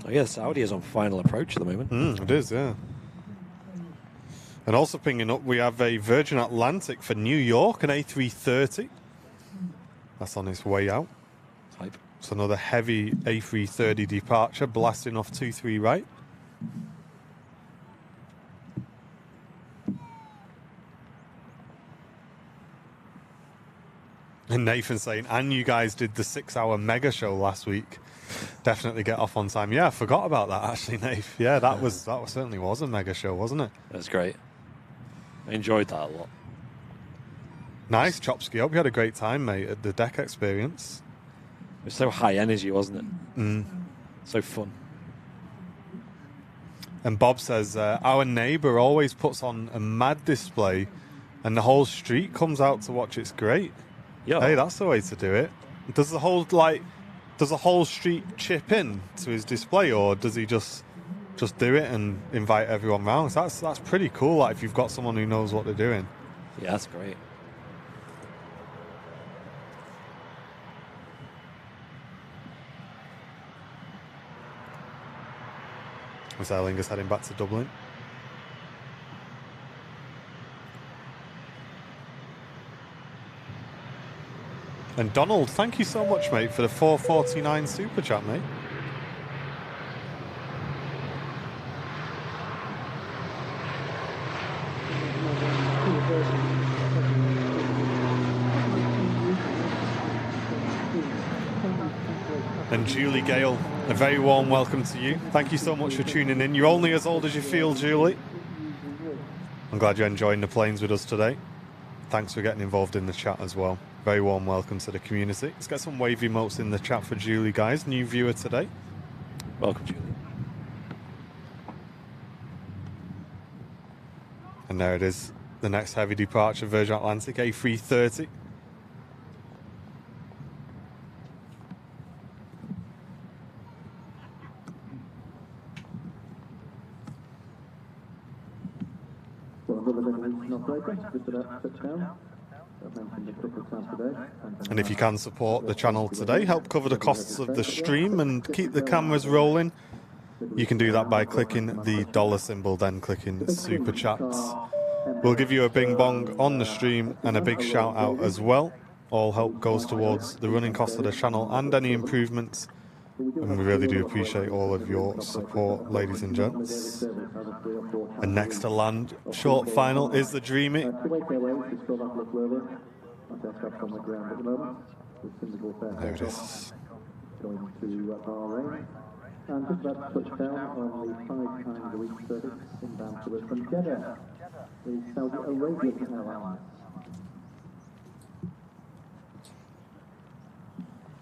Oh yeah, Saudi is on final approach at the moment. It is, yeah. And also pinging up, we have a Virgin Atlantic for New York, an A330. That's on its way out. Type. It's another heavy A330 departure, blasting off 23 right. And Nathan saying, and you guys did the 6-hour mega show last week. Definitely get off on time. Yeah, I forgot about that actually, Nathan. Yeah, that certainly was a mega show, wasn't it? That was great. I enjoyed that a lot. Nice, Chopsky. Hope you had a great time, mate, at the deck experience. It was so high energy, wasn't it? So fun. And Bob says, our neighbour always puts on a mad display and the whole street comes out to watch. It's great. Yeah. Hey, that's the way to do it. Does the whole street chip in to his display, or does he just do it and invite everyone round? That's pretty cool, like, if you've got someone who knows what they're doing. Yeah, that's great. As Aer Lingus heading back to Dublin. And Donald, thank you so much, mate, for the 449 super chat, mate. And Julie Gale, a very warm welcome to you. Thank you so much for tuning in. You're only as old as you feel, Julie. I'm glad you're enjoying the planes with us today. Thanks for getting involved in the chat as well. Very warm welcome to the community. Let's get some wave emotes in the chat for Julie, guys. New viewer today. Welcome, Julie. And there it is. The next heavy departure, Virgin Atlantic A330. And if you can support the channel today, help cover the costs of the stream and keep the cameras rolling, you can do that by clicking the dollar symbol, then clicking super chats. We'll give you a bing bong on the stream and a big shout out as well. All help goes towards the running cost of the channel and any improvements. And we really do appreciate all of your support, ladies and gents. And next to land, short final, is the Dreamy. There it is. And just about to touch down on the 5 times a week service inbound to us from Jeddah, the Saudi Arabian Airlines.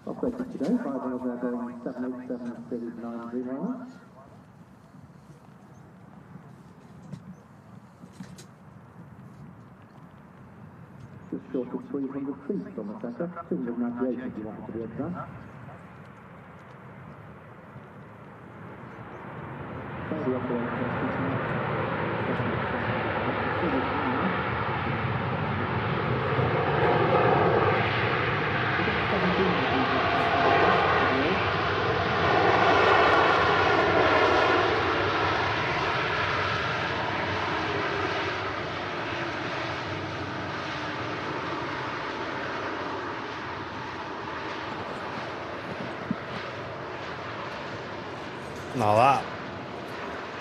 Operated today by one of their Boeing 787 Series 9 Dreamliners. Just short of 300 feet on the sector, 298 if you want to be exact. Now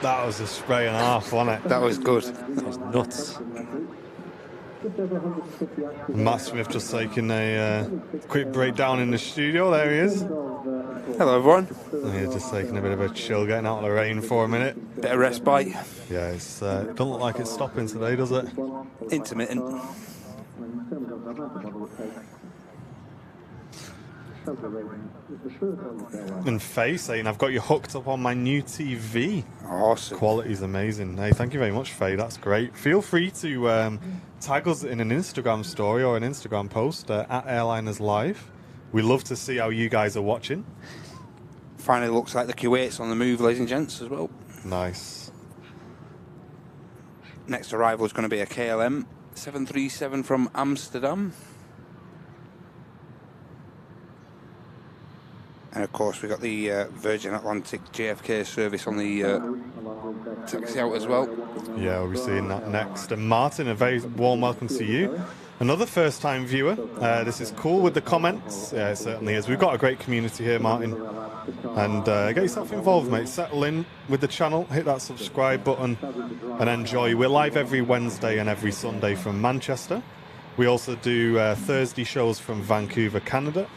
that was a spray and a half, wasn't it? That was good. That was nuts. Matt Smith just taking a quick break down in the studio. There he is. Hello, everyone. Yeah, just taking a bit of a chill, getting out of the rain for a minute. Bit of respite. Yeah, it doesn't look like it's stopping today, does it? Intermittent. And Faye saying, I've got you hooked up on my new TV. Awesome. Quality's amazing. Hey, thank you very much, Faye. That's great. Feel free to tag us in an Instagram story or an Instagram post at Airliners Live. We love to see how you guys are watching. Finally looks like the Kuwait's on the move, ladies and gents, as well. Nice. Next arrival is going to be a KLM 737 from Amsterdam. And of course, we've got the Virgin Atlantic JFK service on the taxi out as well. Yeah, we'll be seeing that next. And Martin, a very warm welcome to you. Another first-time viewer. This is cool with the comments. Yeah, it certainly is. We've got a great community here, Martin. And get yourself involved, mate. Settle in with the channel, hit that subscribe button, and enjoy. We're live every Wednesday and every Sunday from Manchester. We also do Thursday shows from Vancouver, Canada,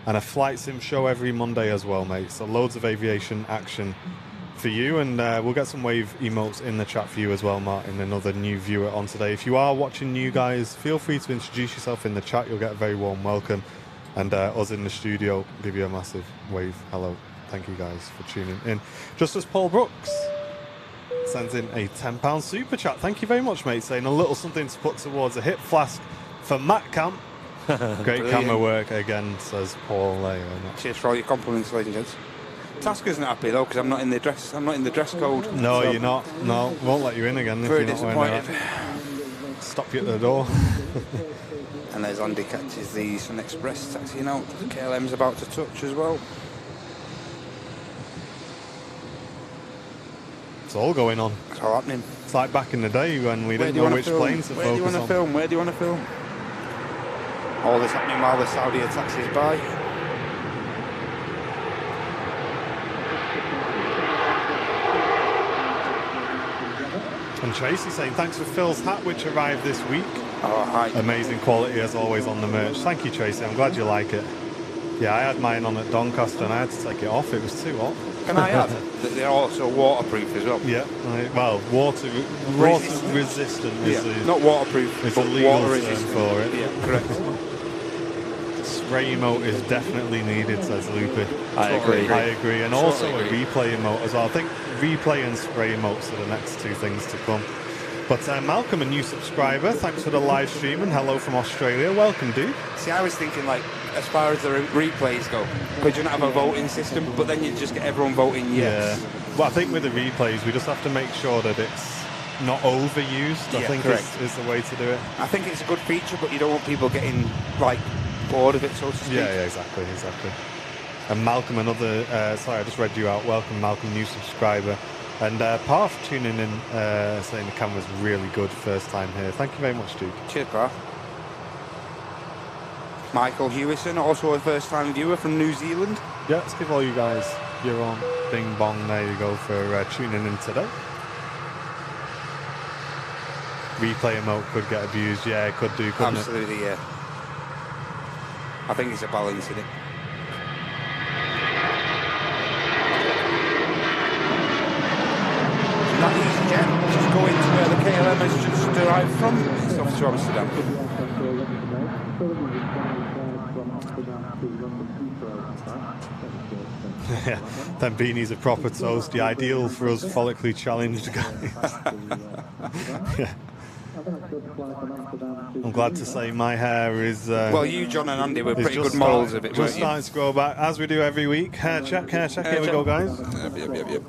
and a flight sim show every Monday as well, mate. So loads of aviation action for you, and we'll get some wave emotes in the chat for you as well, Martin. Another new viewer on today. If you are watching new, guys, feel free to introduce yourself in the chat. You'll get a very warm welcome, and us in the studio give you a massive wave hello. Thank you guys for tuning in. Just as Paul Brooks sends in a £10 super chat. Thank you very much, mate. Saying a little something to put towards a hip flask for Matt Camp. Great camera work again, says Paul. Cheers for all your compliments, ladies and gents. Tasker's not happy though because I'm not in the dress. I'm not in the dress code. No, so you're not. No, won't let you in again. Very if you're disappointed. Not wearing Stop you at the door. And there's Andy catches the Sun Express taxiing out. The KLM's about to touch as well. It's all going on. It's all happening. It's like back in the day when we didn't know which planes to Where do you focus want to on. film? Where do you want to film? All this happening while the Saudia taxis by. And Tracy saying, thanks for Phil's hat, which arrived this week. Oh, hi. Amazing quality as always on the merch. Thank you, Tracy. I'm glad you like it. Yeah, I had mine on at Doncaster and I had to take it off. It was too hot. Can I add that they're also waterproof as well? Yeah. Well, water resistant is the, not waterproof, it's but a legal water term resistant. for it. Yeah, correct. Spray emote is definitely needed, says Loopy. I agree. I agree. And also a agree. replay emote as well. I think replay and spray emotes are the next two things to come. But Malcolm, a new subscriber, thanks for the live stream and hello from Australia. Welcome, dude. See, I was thinking, like, as far as the replays go, could you not have a voting system? But then you just get everyone voting yes. Yeah. Well, I think with the replays, we just have to make sure that it's not overused. I think is the way to do it. I think it's a good feature, but you don't want people getting, like, bored of it, so to speak. Yeah, exactly. And Malcolm, another, sorry, I just read you out. Welcome, Malcolm, new subscriber. And Parth tuning in, saying the camera's really good, first time here. Thank you very much, dude. Cheers, Parth. Michael Hewison, also a first-time viewer from New Zealand. Yeah, let's give all you guys your own bing bong. There you go for tuning in today. Replay emote could get abused. Yeah, it could do, couldn't Absolutely, yeah. I think it's a balance in it. That EasyJet just going to where the KLM has just arrived from. It's off to Amsterdam. Yeah, then Beanie's a proper toasty, ideal for us follically challenged guys. Yeah. I'm glad to say my hair is... well, you, John and Andy were pretty good models of it, just starting to grow back, as we do every week. Hair check, here we go, guys. Yep.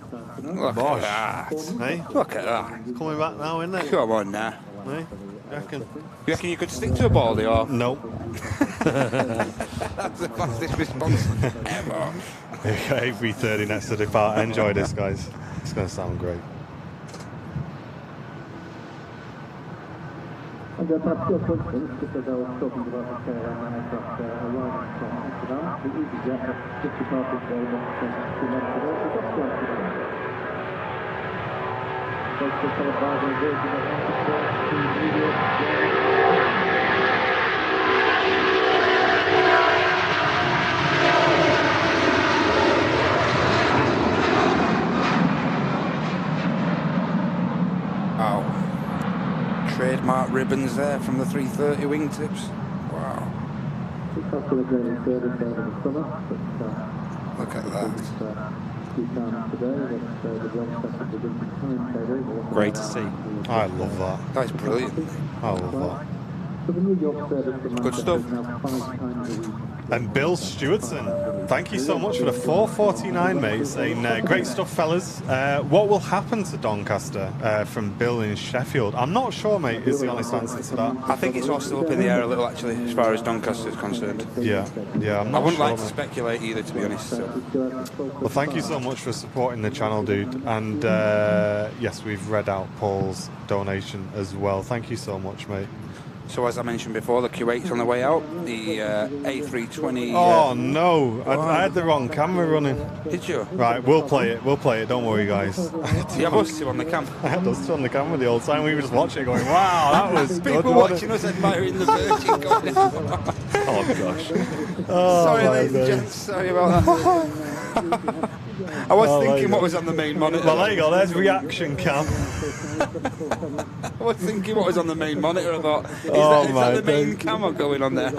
Look at that. Hey? Look at that. It's coming back now, isn't it? Come on now. Hey? You reckon you could stick to a baldy or? Nope. That's the fastest response ever. A330 next to depart. Enjoy this, guys. It's going to sound great. perhaps your coincidence, just as I was talking about the KLM aircraft arriving from Amsterdam, the EasyJet has just departed there about 2 months ago to Amsterdam. Thanks for televising Virgin Atlantic to New York. Trademark ribbons there from the 330 wingtips. Wow. Look at that. Great to see. I love that. That's brilliant. I love that. Good stuff. And Bill Stewartson, thank you so much for the 449, mate, saying great stuff, fellas. What will happen to Doncaster from Bill in Sheffield? I'm not sure, mate, is the honest answer to that. I think it's all still up in the air a little, actually, as far as Doncaster is concerned. Yeah, I'm not I wouldn't sure, like to mate. speculate either, to be honest. So. Well, thank you so much for supporting the channel, dude. And yes, we've read out Paul's donation as well. Thank you so much, mate. So as I mentioned before, the Q8's on the way out. The A320. Oh no, I had the wrong camera running. Did you? Right, we'll play it. Don't worry, guys. You have us two on the cam. I had us two on the camera the whole time. We were just watching, going, "Wow, that was People good." watching us admiring the Virgin. Oh gosh. Sorry, ladies and gents. Sorry about that. I was thinking what was on the main monitor. Well, there you go. There's reaction cam. I was thinking what was on the main monitor. I thought, is that the main camera going on there?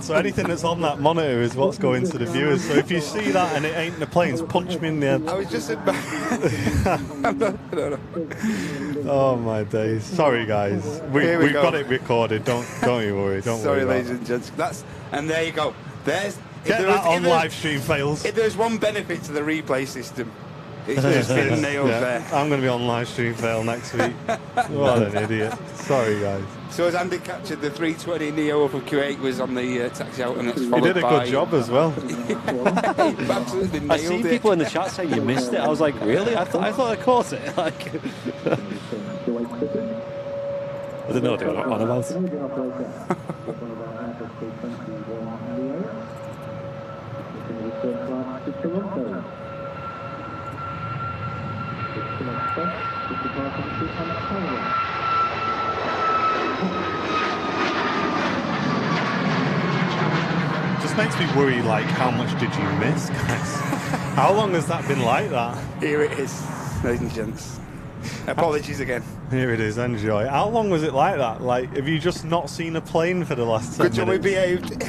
So anything that's on that monitor is what's going to the viewers. So if you see that and it ain't the planes, punch me in the head. I was just no. Oh my days. Sorry guys. We've got it recorded. Don't you worry. Don't Sorry, worry. ladies and gents. And there you go. Get that on live stream fails. If there's one benefit to the replay system, it's just been nailed there. I'm going to be on live stream fail next week. What an idiot. Sorry guys. So as Andy captured, the 320 Neo from Q8 was on the taxi out, and it's He followed did a by... good job as well. Absolutely nailed I see it. people in the chat saying you missed it. I was like, really? I thought I caught it. Like, I don't know what they're on about. Just makes me worry, like, how much did you miss, guys? How long has that been like that? Here it is, ladies and gents. Apologies again. Here it is, enjoy. How long was it like that? Like, have you just not seen a plane for the last 10 Good job we minutes? behaved.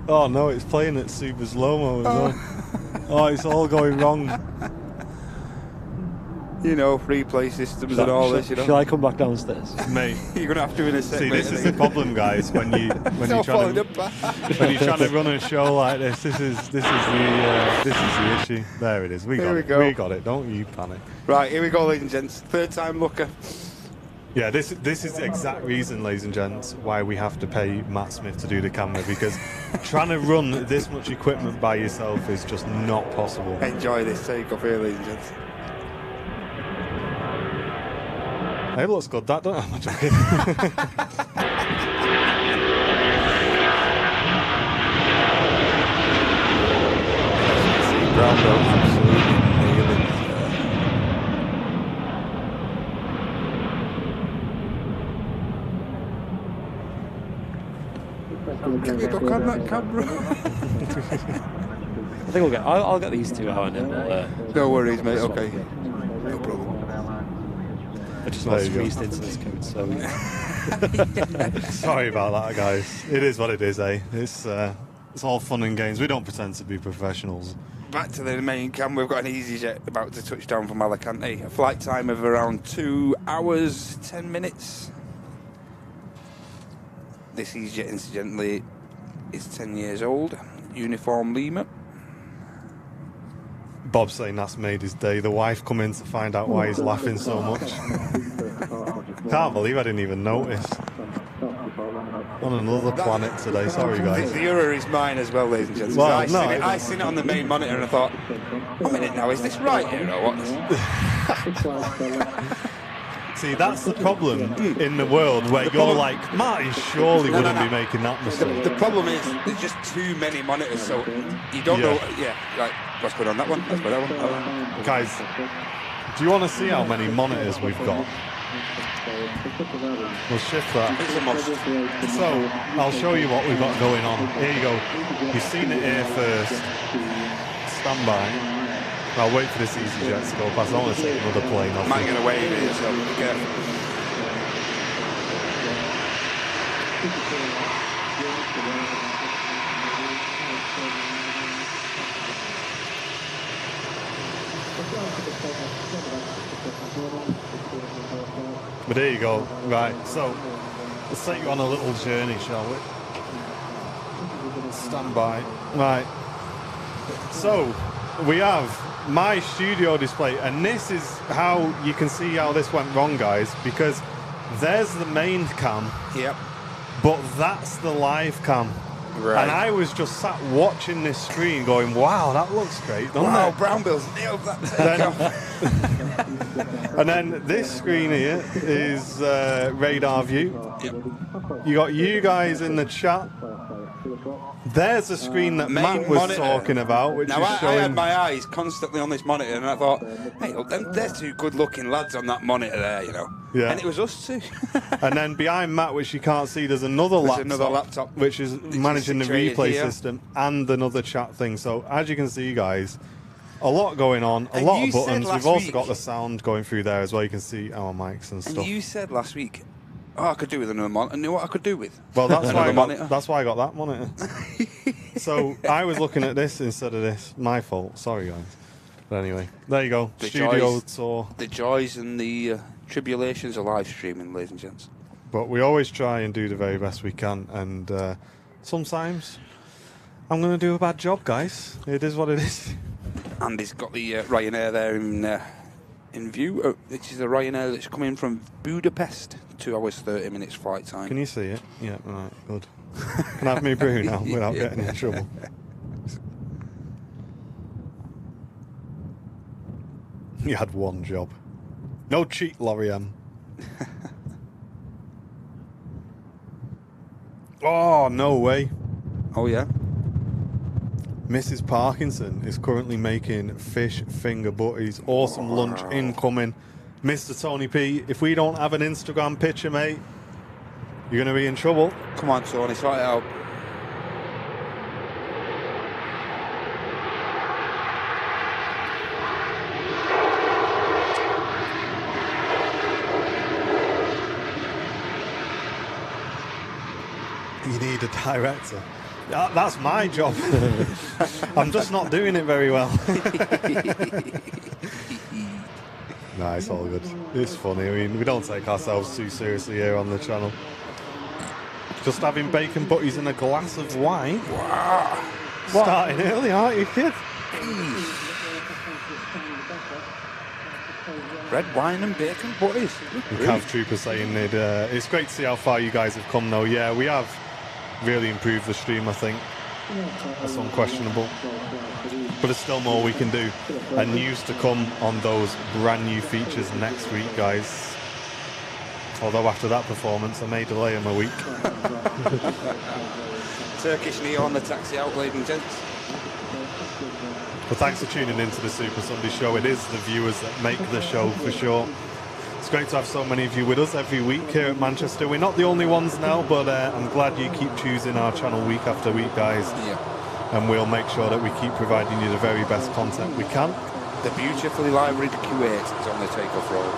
Oh no, it's playing at super slow-mo as well. Oh, it's all going wrong. You know, replay systems and all this, you know. Shall I come back downstairs? Mate, You're going to have to in a second. see, this is the problem, guys, when you're trying to run a show like this. This is the issue. There it is. We got it. Don't you panic. Right, here we go, ladies and gents. Third time looker. Yeah, this is the exact reason, ladies and gents, why we have to pay Matt Smith to do the camera, because trying to run this much equipment by yourself is just not possible. Enjoy this takeoff here, ladies and gents. Hey, it looks good, that, don't I'm joking. Can we look on that camera? I think I'll get these two out and then we'll... No worries, mate. Okay. No problem. I just got squeezed into this code, so... Sorry about that, guys. It is what it is, eh? It's all fun and games. We don't pretend to be professionals. Back to the main cam, we've got an EasyJet about to touch down from Alicante. A flight time of around 2 hours, 10 minutes. This EasyJet, incidentally, is 10 years old. Uniform Lima. Bob's saying that's made his day. The wife come in to find out why he's laughing so much. Can't believe I didn't even notice. On another planet today. Sorry, guys. The error is mine as well, ladies and gents. Well, I seen it on the main monitor and I thought, a minute now, is this right here or what? See, that's the problem in the world where you're like, Martin surely wouldn't be making that mistake. The problem is there's just too many monitors, so you don't know. Yeah, like what's going on that one? Let's go that one. Guys, do you want to see how many monitors we've got? We'll shift that. It's a must. So, I'll show you what we've got going on. Here you go. You've seen it here first. Stand by. I'll wait for this EasyJet to go past. I want to take another plane off. Might get away with it, so be careful. But there you go. Right, so let's take you on a little journey, shall we? Stand by. Right. So we have my studio display, and this is how you can see how this went wrong, guys, because there's the main cam. Yep. But that's the live cam. Right. And I was just sat watching this screen going, wow, that looks great, doesn't Wow, it? Brown Bill's nailed that takeoff. And then this screen here is radar view. Yep. You got you guys in the chat. There's the screen that Main Matt was monitor. talking about, which Now, is I showing... had my eyes constantly on this monitor, and I thought, hey, look, they're two good-looking lads on that monitor there, you know. Yeah. And it was us two. And then behind Matt, which you can't see, there's another laptop, which is managing the situated replay here. system and another chat thing. So as you can see, guys, a lot going on, a And lot you of said buttons. last We've also week- got the sound going through there as well. You can see our mics and And stuff. you said last week, oh, I could do with another monitor. I knew what I could do with. Well, that's why Another I got, monitor. that's why I got that monitor. So I was looking at this instead of this. My fault. Sorry, guys. But anyway, there you go. The Studio joys. tour. The joys and the tribulations of live streaming, ladies and gents. But we always try and do the very best we can. And sometimes I'm going to do a bad job, guys. It is what it is. And he's got the Ryanair there in view, which is the Ryanair that's coming from Budapest. 2 hours 30 minutes flight time. Can you see it? Yeah, right, good. Can I have me brew now without getting in trouble? You had one job. No cheat, Lorian. Oh, no way. Oh, yeah? Mrs. Parkinson is currently making fish finger butties. Awesome lunch incoming. Mr. Tony P, if we don't have an Instagram picture, mate, you're going to be in trouble. Come on, Tony, sort it out. You need a director. That's my job. I'm just not doing it very well. Nah, it's all good. It's funny. I mean, we don't take ourselves too seriously here on the channel. Just having bacon butties and a glass of wine. Wow. Starting early, aren't you, kid? Red wine and bacon butties. The Cav Trooper saying it's great to see how far you guys have come, though. Yeah, we have really improved the stream, I think. That's unquestionable. But there's still more we can do. And news to come on those brand new features next week, guys. Although after that performance, I may delay them a week. Turkish Neo on the taxi out, ladies and gents. But thanks for tuning into the Super Sunday show. It is the viewers that make the show, for sure. It's great to have so many of you with us every week here at Manchester. We're not the only ones now, but I'm glad you keep choosing our channel week after week, guys. Yeah. And we'll make sure that we keep providing you the very best content we can. The beautifully liveried Q8 is on the takeoff roll.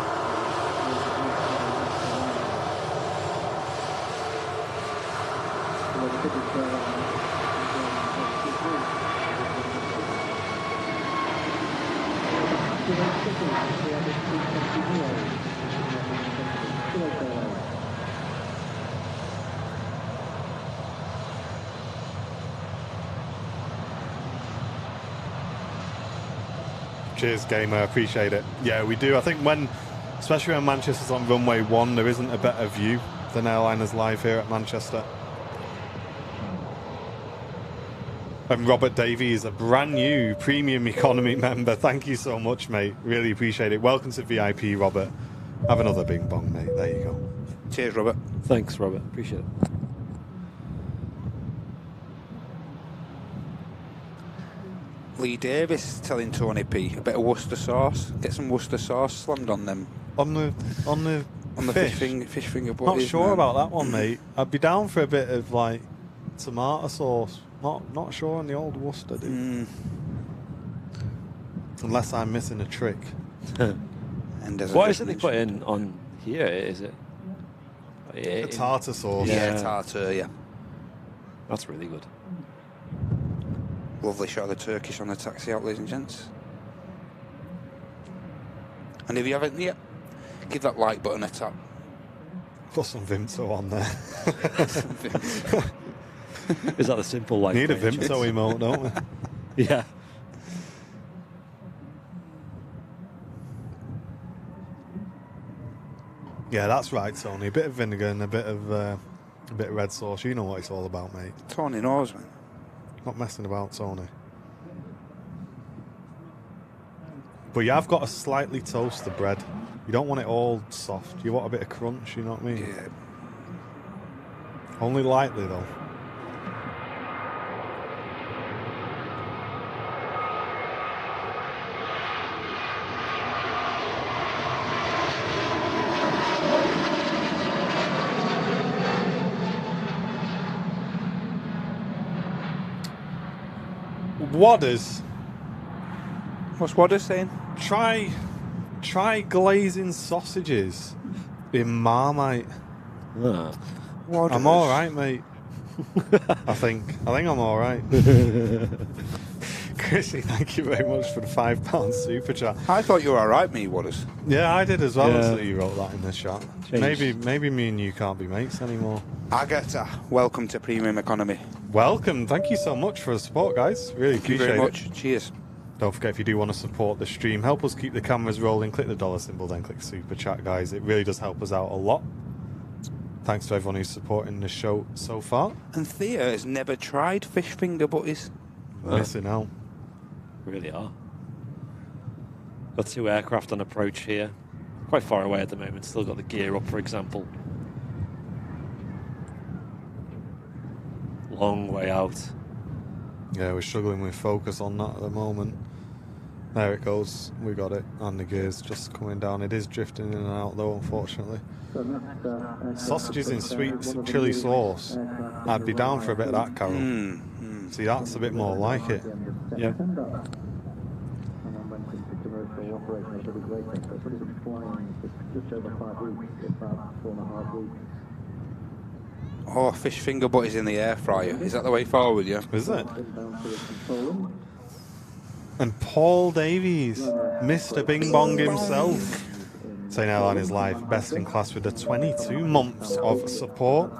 Cheers, gamer. I appreciate it. Yeah, we do. I think especially when Manchester's on runway 1, there isn't a better view than Airliners Live here at Manchester. And Robert Davies, a brand new premium economy member. Thank you so much, mate. Really appreciate it. Welcome to VIP, Robert. Have another bing bong, mate. There you go. Cheers, Robert. Thanks, Robert. Appreciate it. Lee Davis telling Tony P a bit of Worcester sauce. Get some Worcester sauce slammed on them. On the Fish fish. finger Not butties. sure man. about that one, mate. I'd be down for a bit of like tomato sauce. Not sure on the old Worcester, dude. Unless I'm missing a trick. And as I What just is it they put in on here? Is it? A tartar sauce. Yeah, Yeah. tartar, yeah. That's really good. Lovely shot of the Turkish on the taxi out, ladies and gents. And if you haven't yet, give that like button a tap. Put some Vimto on there. Is that the simple like? Need a page? Vimto emote, don't we? Yeah. Yeah, that's right, Tony. A bit of vinegar and a bit of red sauce. You know what it's all about, mate. Tony knows, man. Not messing about, Tony. But you have got to slightly toast the bread. You don't want it all soft. You want a bit of crunch, you know what I mean? Yeah. Only lightly, though. Wadders. What's Wadder saying? Try glazing sausages in Marmite. Ah. Wadders. I'm all right, mate. I think I'm all right. Chrissy, thank you very much for the £5 super chat. I thought you were all right, me, Wadders. Yeah, I did as well. Yeah. So you wrote that in the chat. Changed. Maybe me and you can't be mates anymore. Agatha, welcome to Premium Economy. Welcome. Thank you so much for the support, guys. Really Thank you appreciate very it. much. Cheers. Don't forget, if you do want to support the stream, help us keep the cameras rolling, click the dollar symbol, then click super chat, guys. It really does help us out a lot. Thanks to everyone who's supporting the show so far. And Thea has never tried fish finger butties. Missing out. Really are. Got 2 aircraft on approach here. Quite far away at the moment. Still got the gear up, for example. Long way out. Yeah, we're struggling with focus on that at the moment. There it goes. We got it. And the gear's just coming down. It is drifting in and out, though, unfortunately. Sausages in sweet chili sauce. I'd be down for a bit of that, Carol. See, that's a bit more like it. Yeah. Oh, fish finger butties in the air fryer. Is that the way forward, yeah? Is it? And Paul Davies, Mr. Bing Bong himself, saying Airline is live, best in class with the 22 months of support.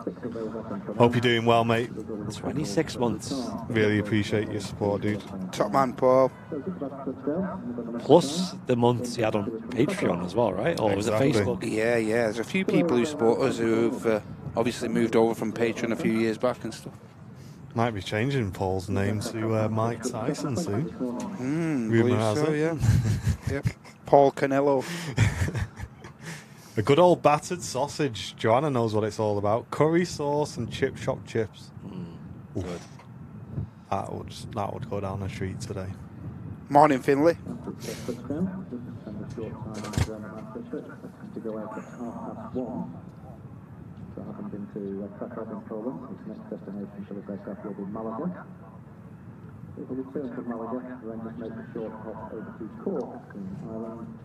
Hope you're doing well, mate. 26 months. Really appreciate your support, dude. Top man, Paul. Plus the months he had on Patreon as well, right? Or was it Exactly. Facebook? Yeah, yeah. There's a few people who support us who've obviously moved over from Patreon a few years back and stuff. Might be changing Paul's name to Mike Tyson soon. Rumour Believe has so, it. yeah. Yep. Paul Canello. A good old battered sausage. Joanna knows what it's all about. Curry sauce and chip shop chips. Oof. Good. That would go down a treat today. Morning, Finley. So having been to Qatar in Poland, its next destination for the aircraft will be Malaga. It will return from Malaga, then just make a short hop over to Cork in Ireland,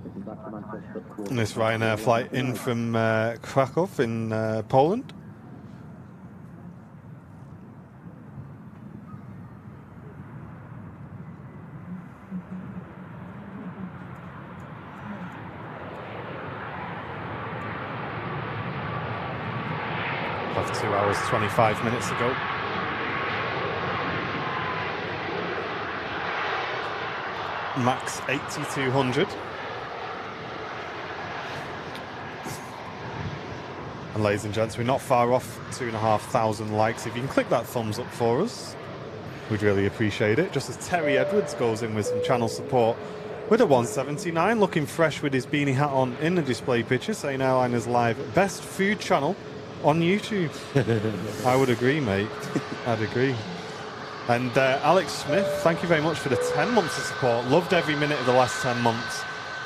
taking back to Manchester. And this Ryanair flight in from Krakow in Poland. Of 2 hours 25 minutes ago. Max 8200. And ladies and gents, we're not far off 2,500 likes. If you can click that thumbs up for us, we'd really appreciate it. Just as Terry Edwards goes in with some channel support with a 179, looking fresh with his beanie hat on in the display picture, saying Airliners Live, best food channel on YouTube. I would agree, mate. I'd agree. And Alex Smith, thank you very much for the 10 months of support. Loved every minute of the last 10 months.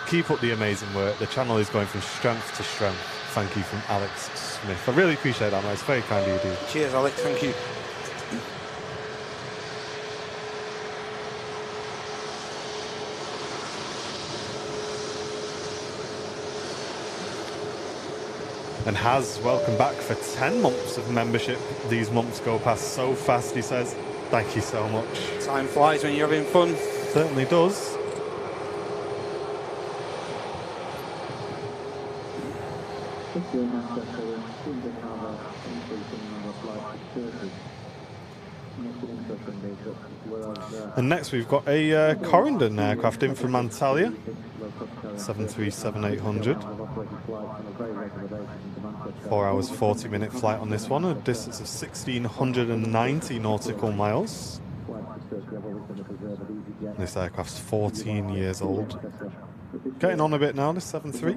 Keep up the amazing work. The channel is going from strength to strength. Thank you from Alex Smith. I really appreciate that, mate. It's very kind of you, dude. Cheers, Alex. Thank you. And Haz, welcome back for 10 months of membership. These months go past so fast, he says. Thank you so much. Time flies when you're having fun. Certainly does. And next we've got a Corendon aircraft in from Antalya. 737-800. 4 hours 40-minute flight on this one, a distance of 1,690 nautical miles. This aircraft's 14 years old. Getting on a bit now, this 73.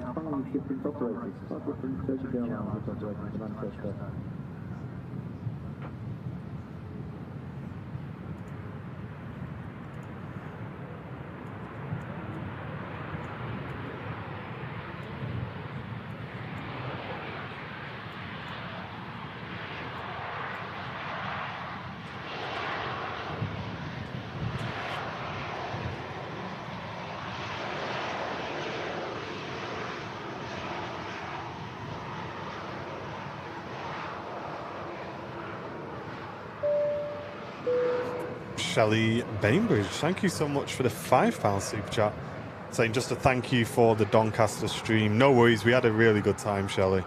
Shelley Bainbridge, thank you so much for the £5 super chat. Saying just a thank you for the Doncaster stream. No worries, we had a really good time, Shelley.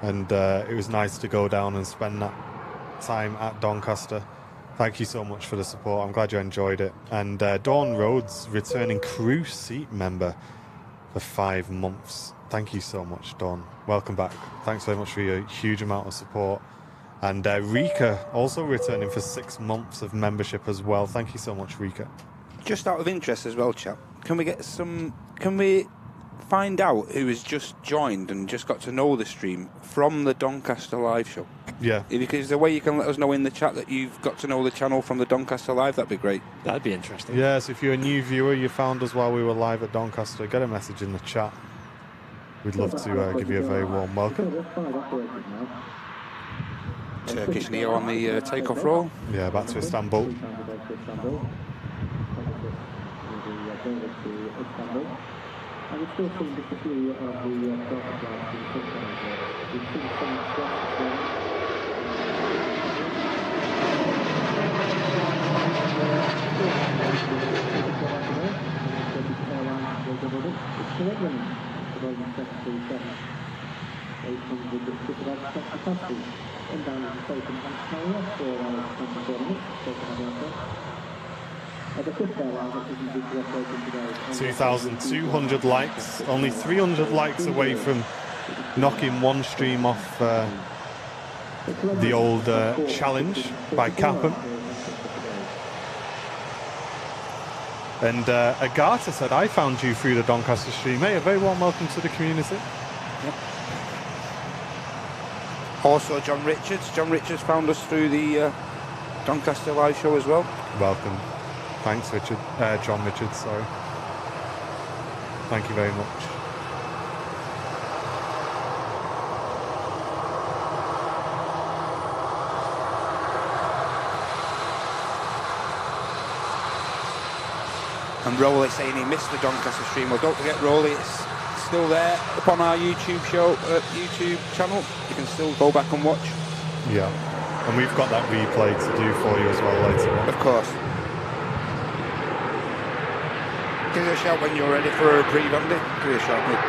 And it was nice to go down and spend that time at Doncaster. Thank you so much for the support. I'm glad you enjoyed it. And Dawn Rhodes, returning crew seat member for 5 months. Thank you so much, Dawn. Welcome back. Thanks very much for your huge amount of support. And Rika also returning for 6 months of membership as well. Thank you so much, Rika. Just out of interest as well, chap, can we find out who has just joined and just got to know the stream from the Doncaster live show? Yeah. If there's a way you can let us know in the chat that you've got to know the channel from the Doncaster live, that'd be great. That'd be interesting. Yes, if you're a new viewer, you found us while we were live at Doncaster, get a message in the chat. We'd love to give you a very warm welcome. Turkish Neo on the takeoff roll. Yeah, back to Istanbul. $2,200 likes, only 300 likes away from knocking one stream off the old challenge by Cap'n. And Agatha said, I found you through the Doncaster stream. Hey, a very warm welcome to the community. Yep. Also, John Richards. John Richards found us through the Doncaster live show as well. Welcome. Thanks, Richard. John Richards, sorry. Thank you very much. And Rowley saying he missed the Doncaster stream. Well, don't forget, Rowley, it's still there up on our YouTube channel. You can still go back and watch. Yeah, and we've got that replay to do for you as well later on. Of course. Give us a shout when you're ready for a reprieve, Andy. Give us a shout, mate.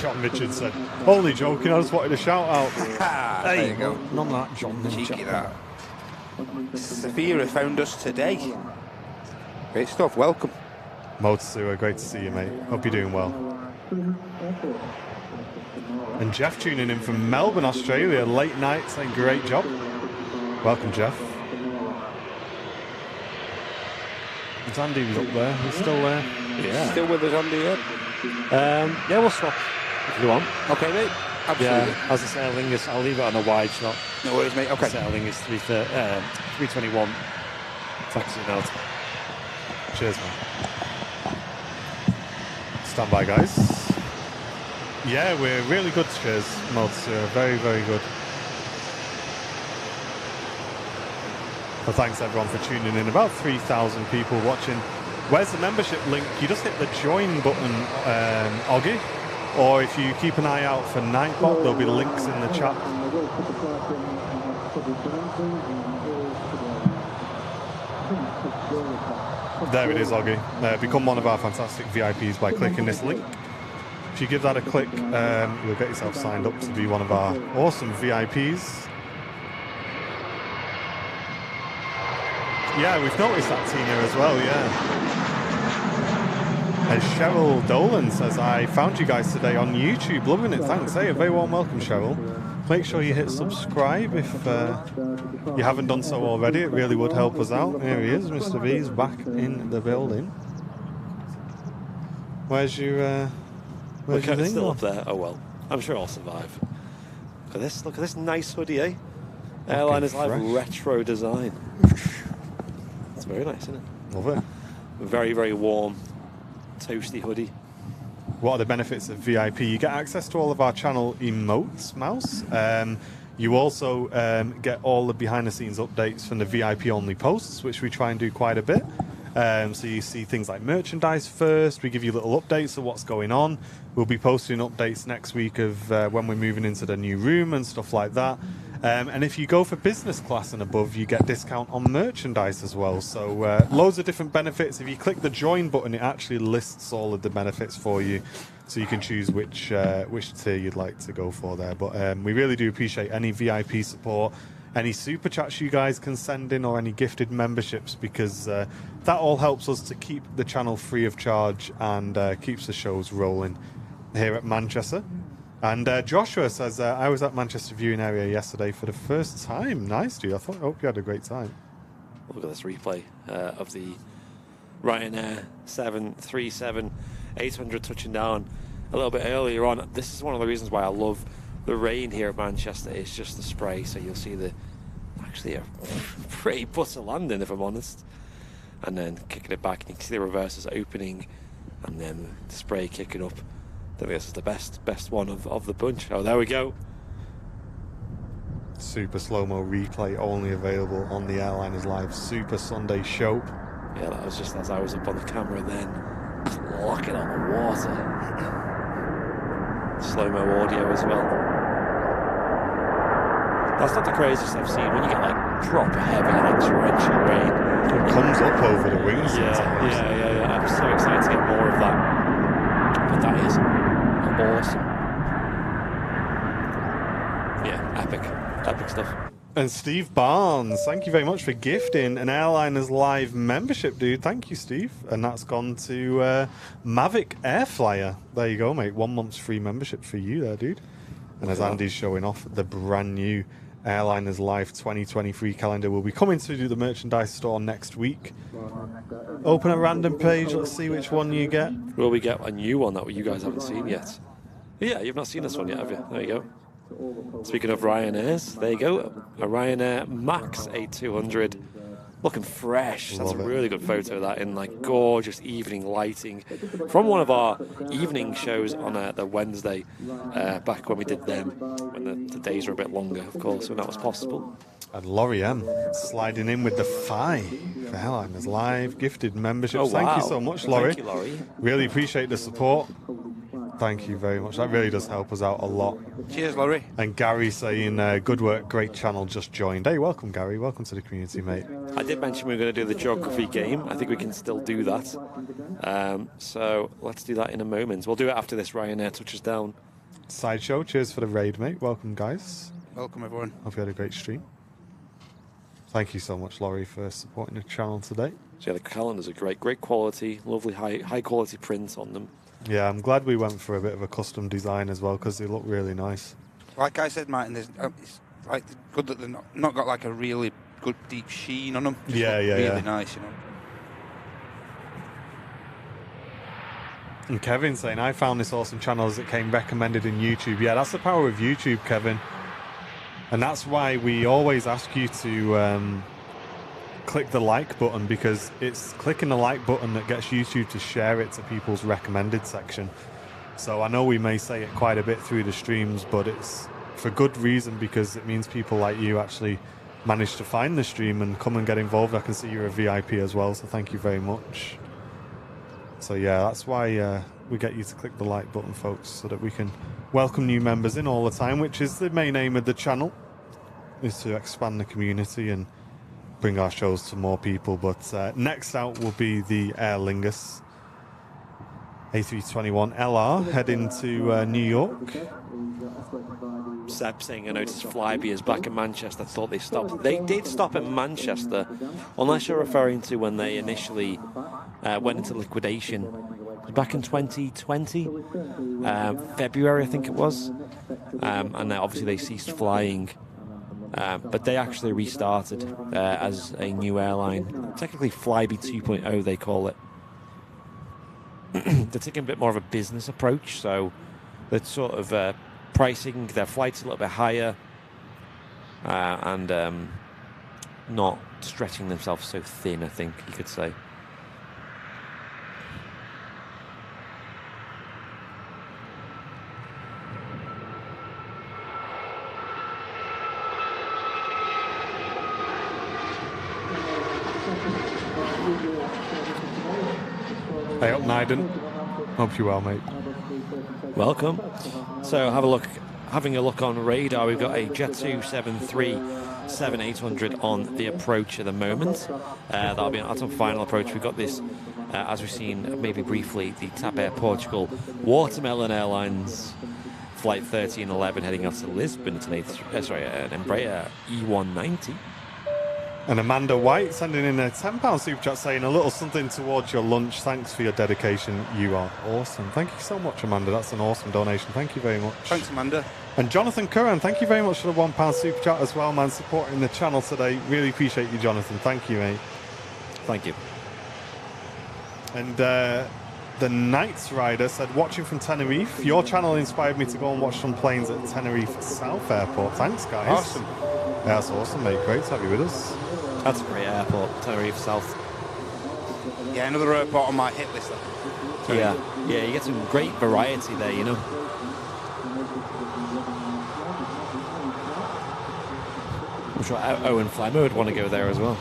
John Richards said, only joking, I just wanted a shout out. Hey, there you go. None of that, John. Cheeky that. Safira found us today. Great stuff, welcome. Motor Sewer, great to see you, mate. Hope you're doing well. And Jeff tuning in from Melbourne, Australia, late night, saying great job. Welcome, Jeff. Is Andy was up there? He's still there? Yeah. Still with us, Andy, Yeah, we'll swap if you want. Okay, mate. Absolutely. Yeah, as the sailing is, I'll leave it on a wide shot. No worries, mate. Okay. Sailing is 321. Taxi out. Cheers, man. Stand by, guys. Yeah, we're really good, cheers, mods. Very, very good. Well, thanks everyone for tuning in. About 3,000 people watching. Where's the membership link? You just hit the join button, Oggy. Or if you keep an eye out for Nightbot, there'll be links in the chat. There it is, Oggy. Become one of our fantastic VIPs by clicking this link. If you give that a click, you'll get yourself signed up to be one of our awesome VIPs. Yeah, we've noticed that, Tina, as well, yeah. And Cheryl Dolan says, I found you guys today on YouTube. Loving it, thanks. Hey, a very warm welcome, Cheryl. Make sure you hit subscribe if you haven't done so already. It really would help us out. Here he is, Mr. V's back in the building. Where's your We're kind of thing? still up there. Oh well, I'm sure I'll survive. Look at this. Look at this nice hoodie, eh? Airliners Live fresh. retro design. It's very nice, isn't it? Love it. Very, very warm, toasty hoodie. What are the benefits of VIP? You get access to all of our channel emotes, Mouse. You also get all the behind-the-scenes updates from the VIP-only posts, which we try and do quite a bit. So you see things like merchandise first. We give you little updates of what's going on. We'll be posting updates next week of when we're moving into the new room and stuff like that. And if you go for business class and above, you get discount on merchandise as well. So loads of different benefits. If you click the join button, it actually lists all of the benefits for you, so you can choose which tier you'd like to go for there. But we really do appreciate any VIP support, any super chats you guys can send in, or any gifted memberships, because that all helps us to keep the channel free of charge and keeps the shows rolling here at Manchester. And Joshua says, I was at Manchester viewing area yesterday for the first time. Nice, dude. I hope you had a great time. Look at this replay of the Ryanair 737-800 touching down a little bit earlier on. This is one of the reasons why I love the rain here at Manchester. It's just the spray, so you'll see actually a pretty butter landing, if I'm honest. And then kicking it back, and you can see the reverses opening, and then the spray kicking up. I think this is the best one of the bunch. Oh, there we go. Super slow-mo replay only available on the Airliners Live Super Sunday show. Yeah, that was just as I was up on the camera then, just locking on the water. Slow-mo audio as well. That's not the craziest I've seen. When you get like proper heavy, like torrential rain, It comes up over the wings. yeah. I'm so excited to get more of that. But that is awesome. Yeah, epic stuff. And Steve Barnes, thank you very much for gifting an Airliners Live membership, dude. Thank you, Steve. And that's gone to Mavic Air Flyer. There you go, mate. 1 month's free membership for you there, dude. And as Andy's showing off, the brand new Airliners Live 2023 calendar will be coming to the merchandise store next week. Open a random page, let's see which one you get. Will we get a new one that you guys haven't seen yet? Yeah, you've not seen this one yet, have you? There you go. Speaking of Ryanairs, there you go. A Ryanair Max A200. Looking fresh. That's a really good photo of that in like gorgeous evening lighting from one of our evening shows on the Wednesday back when we did them, when the days were a bit longer, of course, when that was possible. And Laurie M sliding in with the FI for Airliners Live gifted membership. Oh, wow. Thank you so much, Laurie. Thank you, Laurie. Really appreciate the support. Thank you very much. That really does help us out a lot. Cheers, Laurie. And Gary saying, good work, great channel, just joined. Hey, welcome, Gary. Welcome to the community, mate. I did mention we were going to do the geography game. I think we can still do that. So let's do that in a moment. We'll do it after this Ryanair touches down. Sideshow, cheers for the raid, mate. Welcome, guys. Welcome, everyone. Hope you had a great stream. Thank you so much, Laurie, for supporting the channel today. So yeah, the calendars are great quality, lovely high quality print on them. Yeah, I'm glad we went for a bit of a custom design as well because they look really nice. Like I said, Martin, it's like good that they're not got like a really good deep sheen on them. Just Yeah, look yeah, really yeah. nice, you know. And Kevin saying, I found this awesome channel as it came recommended in YouTube. Yeah, that's the power of YouTube, Kevin. And that's why we always ask you to click the like button, because it's clicking the like button that gets YouTube to share it to people's recommended section. So I know we may say it quite a bit through the streams, but it's for good reason, because it means people like you actually manage to find the stream and come and get involved. I can see you're a VIP as well, so thank you very much. So yeah, that's why we get you to click the like button, folks, so that we can welcome new members in all the time, which is the main aim of the channel, is to expand the community and bring our shows to more people. But next out will be the Aer Lingus A321 LR heading to New York. Seb saying, I noticed Flybe is back in Manchester. I thought they stopped. They did stop at Manchester, unless you're referring to when they initially went into liquidation. It was back in 2020, February, I think it was. And then obviously they ceased flying. But they actually restarted as a new airline. Technically Flybe 2.0, they call it. They're taking a bit more of a business approach, so they're sort of pricing their flights a little bit higher and not stretching themselves so thin, I think you could say. Hey up, Naiden. Hope you're well, mate. Welcome. So having a look on radar, we've got a Jet2 737-800 on the approach at the moment. That'll be an final approach. We've got this, as we've seen maybe briefly, the TAP Air Portugal Watermelon Airlines Flight 1311 heading out to Lisbon. It's an Embraer E190. And Amanda White sending in a £10 super chat saying a little something towards your lunch. Thanks for your dedication. You are awesome. Thank you so much, Amanda. That's an awesome donation. Thank you very much. Thanks, Amanda. And Jonathan Curran, thank you very much for the £1 super chat as well, man. Supporting the channel today. Really appreciate you, Jonathan. Thank you, mate. Thank you. And the Nights Rider said, watching from Tenerife. Your channel inspired me to go and watch some planes at Tenerife South Airport. Thanks, guys. Awesome. Yeah, that's awesome, mate. Great to have you with us. That's a great airport, Tenerife South. Yeah, another airport on my hit list. Yeah, you get some great variety there, you know. I'm sure Owen Flemmer would want to go there as well,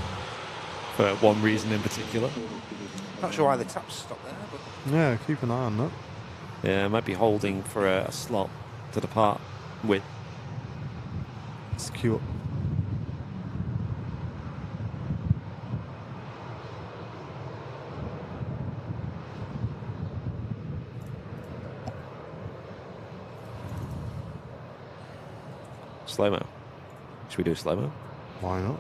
for one reason in particular. Not sure why the taps stopped there, but Yeah, keep an eye on that. Yeah, might be holding for a slot to depart with. It's cute. Slow-mo. Should we do a slow-mo? Why not?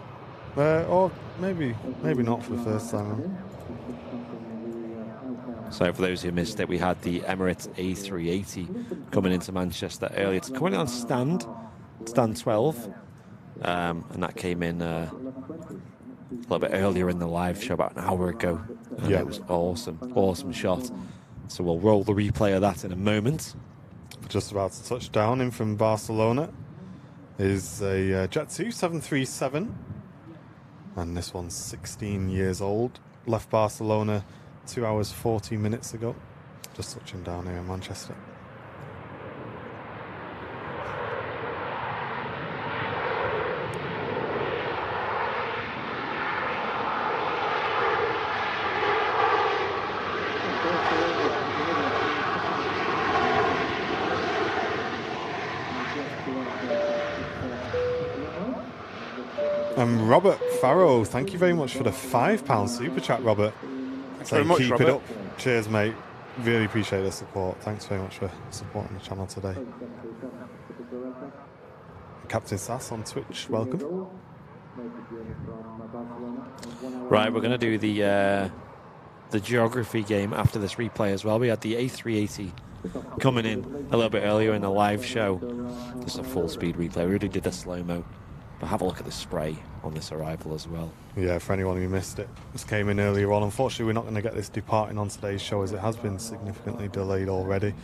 Or maybe not for the first time. So for those who missed it, we had the Emirates A380 coming into Manchester earlier. It's coming on stand 12, and that came in a little bit earlier in the live show, about an hour ago. And Yeah. It was awesome shot. So we'll roll the replay of that in a moment. Just about to touch down in from Barcelona is a Jet2 737, and this one's 16 years old. Left Barcelona 2 hours 40 minutes ago. Just touching down here in Manchester. Robert Farrow, thank you very much for the £5 super chat, Robert. Thanks very much, keep Robert. it up. Cheers, mate. Really appreciate the support. Thanks very much for supporting the channel today. Captain Sass on Twitch, welcome. Right, we're going to do the the geography game after this replay as well. We had the A380 coming in a little bit earlier in the live show. Just a full speed replay. We already did the slow-mo. But have a look at the spray on this arrival as well. Yeah, for anyone who missed it. This came in earlier on. Unfortunately, we're not going to get this departing on today's show as it has been significantly delayed already.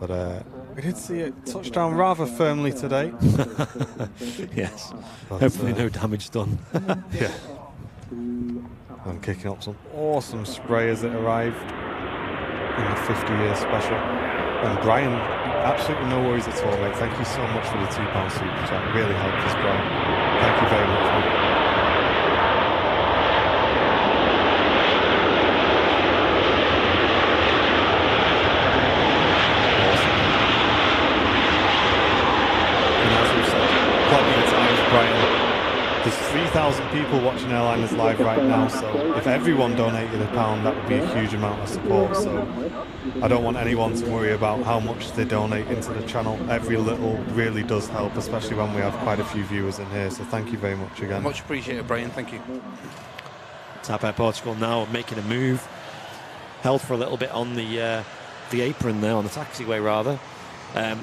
But we did see it touch down rather firmly today. Yes. But, hopefully no damage done. Yeah. And kicking up some awesome spray as it arrived in the 50-year special. And Brian, absolutely no worries at all, mate. Thank you so much for the £2 super chat. It really helped us, Brian. Thank you very much, mate. Awesome. And as we've said plenty of times, Brian, there's 3,000 people watching Airliners live right now, so if everyone donated £1, that would be a huge amount of support. So I don't want anyone to worry about how much they donate into the channel. Every little really does help, especially when we have quite a few viewers in here. So thank you very much again. Much appreciated, Brian. Thank you. TAP Air Portugal now making a move. Held for a little bit on the apron there, on the taxiway rather. A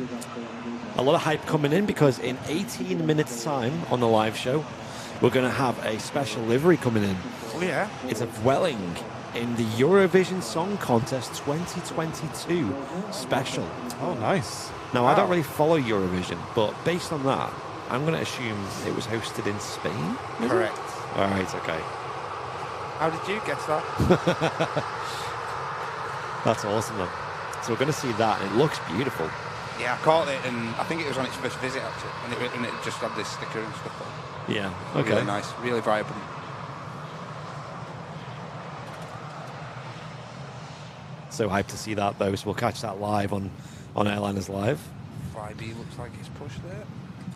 lot of hype coming in because in 18 minutes time on the live show, we're going to have a special livery coming in. Oh, yeah? It's a dwelling in the Eurovision Song Contest 2022 special. Oh, nice. Now, I don't really follow Eurovision, but based on that, I'm going to assume it was hosted in Spain. Correct. All right, okay. How did you guess that? That's awesome, then. So we're going to see that, and it looks beautiful. Yeah, I caught it, and I think it was on its first visit, actually, and it just had this sticker and stuff on. Yeah, okay. Really nice, really vibrant. So hyped to see that, though, so we'll catch that live on Airliners Live. 5B looks like it's pushed there.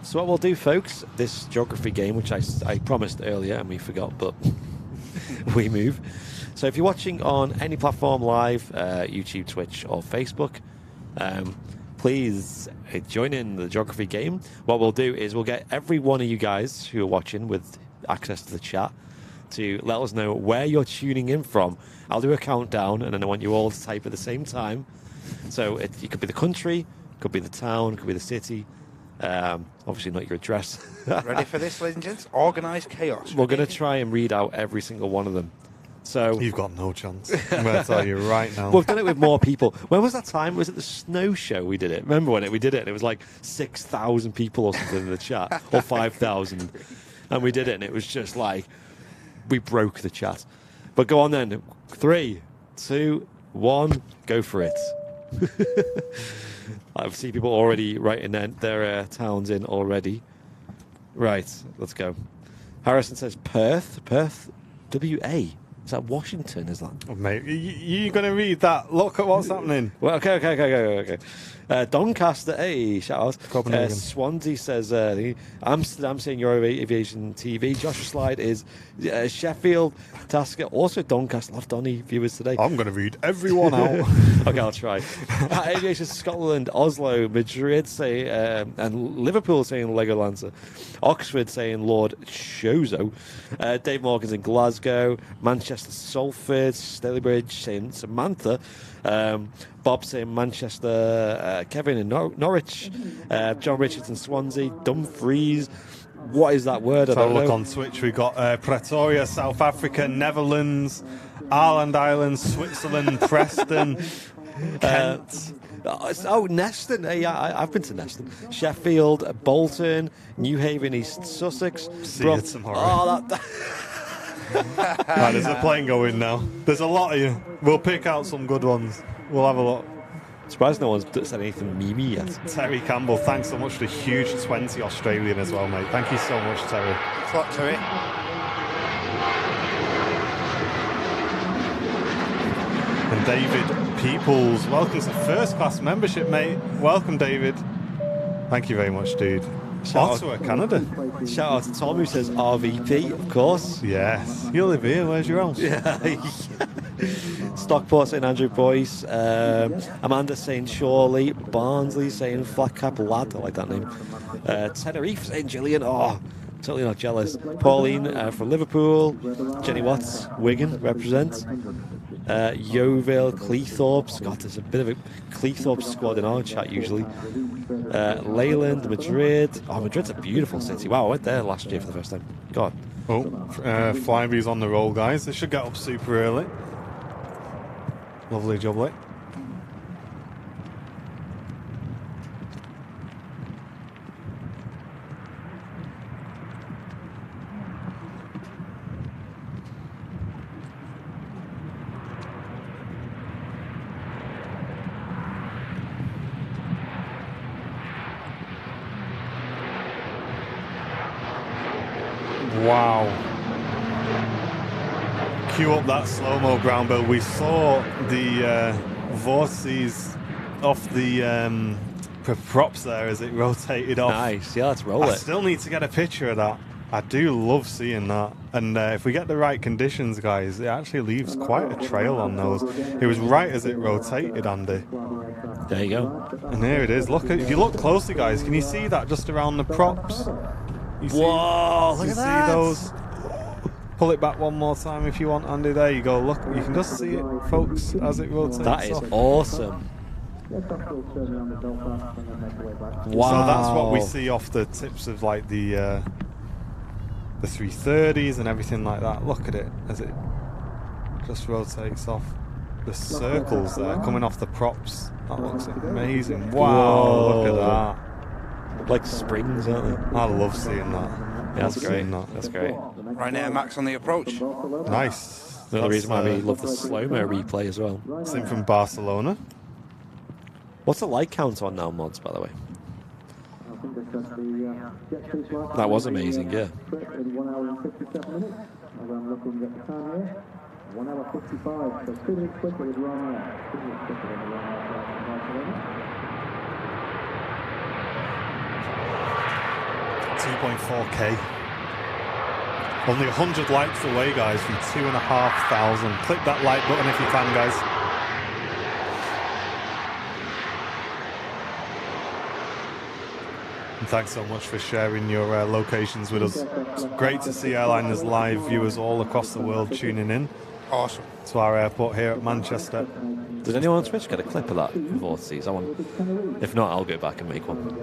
So what we'll do, folks, this geography game, which I promised earlier and we forgot, but we move. So if you're watching on any platform live, YouTube, Twitch or Facebook, please join in the geography game. What we'll do is we'll get every one of you guys who are watching with access to the chat to let us know where you're tuning in from. I'll do a countdown, and then I want you all to type at the same time. So it could be the country, could be the town, could be the city. Obviously not your address. Ready for this, ladies and gents? Organised chaos. We're going to try and read out every single one of them. So You've got no chance. I'm going to tell you right now. we've done it with more people. When was that time? Was it the snow show we did it? Remember when we did it and it was like 6,000 people or something in the chat, or 5,000, and we did it and it was just like we broke the chat. But go on then. 3, 2, 1, go for it. I see people already writing their towns in already. Right, let's go. Harrison says Perth, WA. Is that Washington? Is that? Oh, mate, you going to read that? Look at what's happening. Well, okay. Doncaster, hey, shout out. Copenhagen. Swansea says Amsterdam saying Euro Aviation TV. Joshua Slide is Sheffield, Tasker, also Doncaster. A lot of Donny viewers today. I'm going to read everyone out. Okay, I'll try. Aviation Scotland, Oslo, Madrid say, and Liverpool saying Legolancer. Oxford saying Lord Shozo. Dave Morgan's in Glasgow. Manchester, Salford. Stalybridge saying Samantha. Bob saying Manchester. Kevin in Norwich. John Richardson, Swansea. Dumfries. What is that word? I So don't look know. on Twitch. We got Pretoria, South Africa, Netherlands, Ireland Islands, Switzerland, Preston, Kent. Neston. Yeah, I've been to Neston. Sheffield, Bolton, New Haven, East Sussex. See you tomorrow. Oh, that. Right, there's a plane going now. There's a lot of you. We'll pick out some good ones. We'll have a look. Surprised no one's said anything memey yet. Terry Campbell, thanks so much for the huge 20 Australian as well, mate. Thank you so much, Terry. Thanks a lot, Terry. And David Peoples, welcome to first class membership, mate. Welcome, David. Thank you very much, dude. Ottawa, Canada. Shout out to Tom who says RVP, of course. Yes. You live here. Where's your house? Yeah. Stockport saying Andrew Boyce. Amanda saying Shawley. Barnsley saying Flat Cap Lad. I like that name. Tenerife saying Gillian. Oh, totally not jealous. Pauline from Liverpool. Jenny Watts, Wigan, represents. Yeovil, Cleethorpes. God, there's a bit of a Cleethorpes squad in our chat usually. Leyland, Madrid. Oh, Madrid's a beautiful city. Wow, I went there last year for the first time. God. Oh, Flyby's on the roll, guys. They should get up super early. Lovely jubbly. Wow. Cue up that slow-mo ground build. We saw the vortices off the props there as it rotated off. Nice, yeah, let's roll I it. still need to get a picture of that. I do love seeing that. And if we get the right conditions, guys, it actually leaves quite a trail on those. It was right as it rotated, Andy. There you go. And here it is. Look, if you look closely, guys, can you see that just around the props? You see, Whoa, look you at see that. those? Pull it back one more time if you want, Andy. There you go. Look, you can just see it, folks, as it rotates. That is off. awesome. Wow. So that's what we see off the tips of like the 330s and everything like that. Look at it as it just rotates off. The circles there coming off the props. That looks amazing. Wow, Whoa. look at that. Like springs, aren't they? I love seeing that. Yeah, that's Love great. seeing that. That's great. Ryanair Max on the approach. Nice. Another reason why we That's, love the slow-mo replay as well. same from Barcelona. What's the light count on now, mods, by the way? That was amazing, yeah. 1 hour and 57 minutes. As I'm looking at the time here, 1 hour 55. So 2 minutes quicker with Ryanair. 2 minutes quicker than the Ryanair flight from Barcelona. 2.4k. Only 100 likes away, guys, from 2,500. Click that like button if you can, guys. And thanks so much for sharing your locations with us. It's great to see Airliners Live viewers all across the world tuning in Awesome. to our airport here at Manchester. Did anyone on Twitch get a clip of that vortices? I want. If not, I'll go back and make one.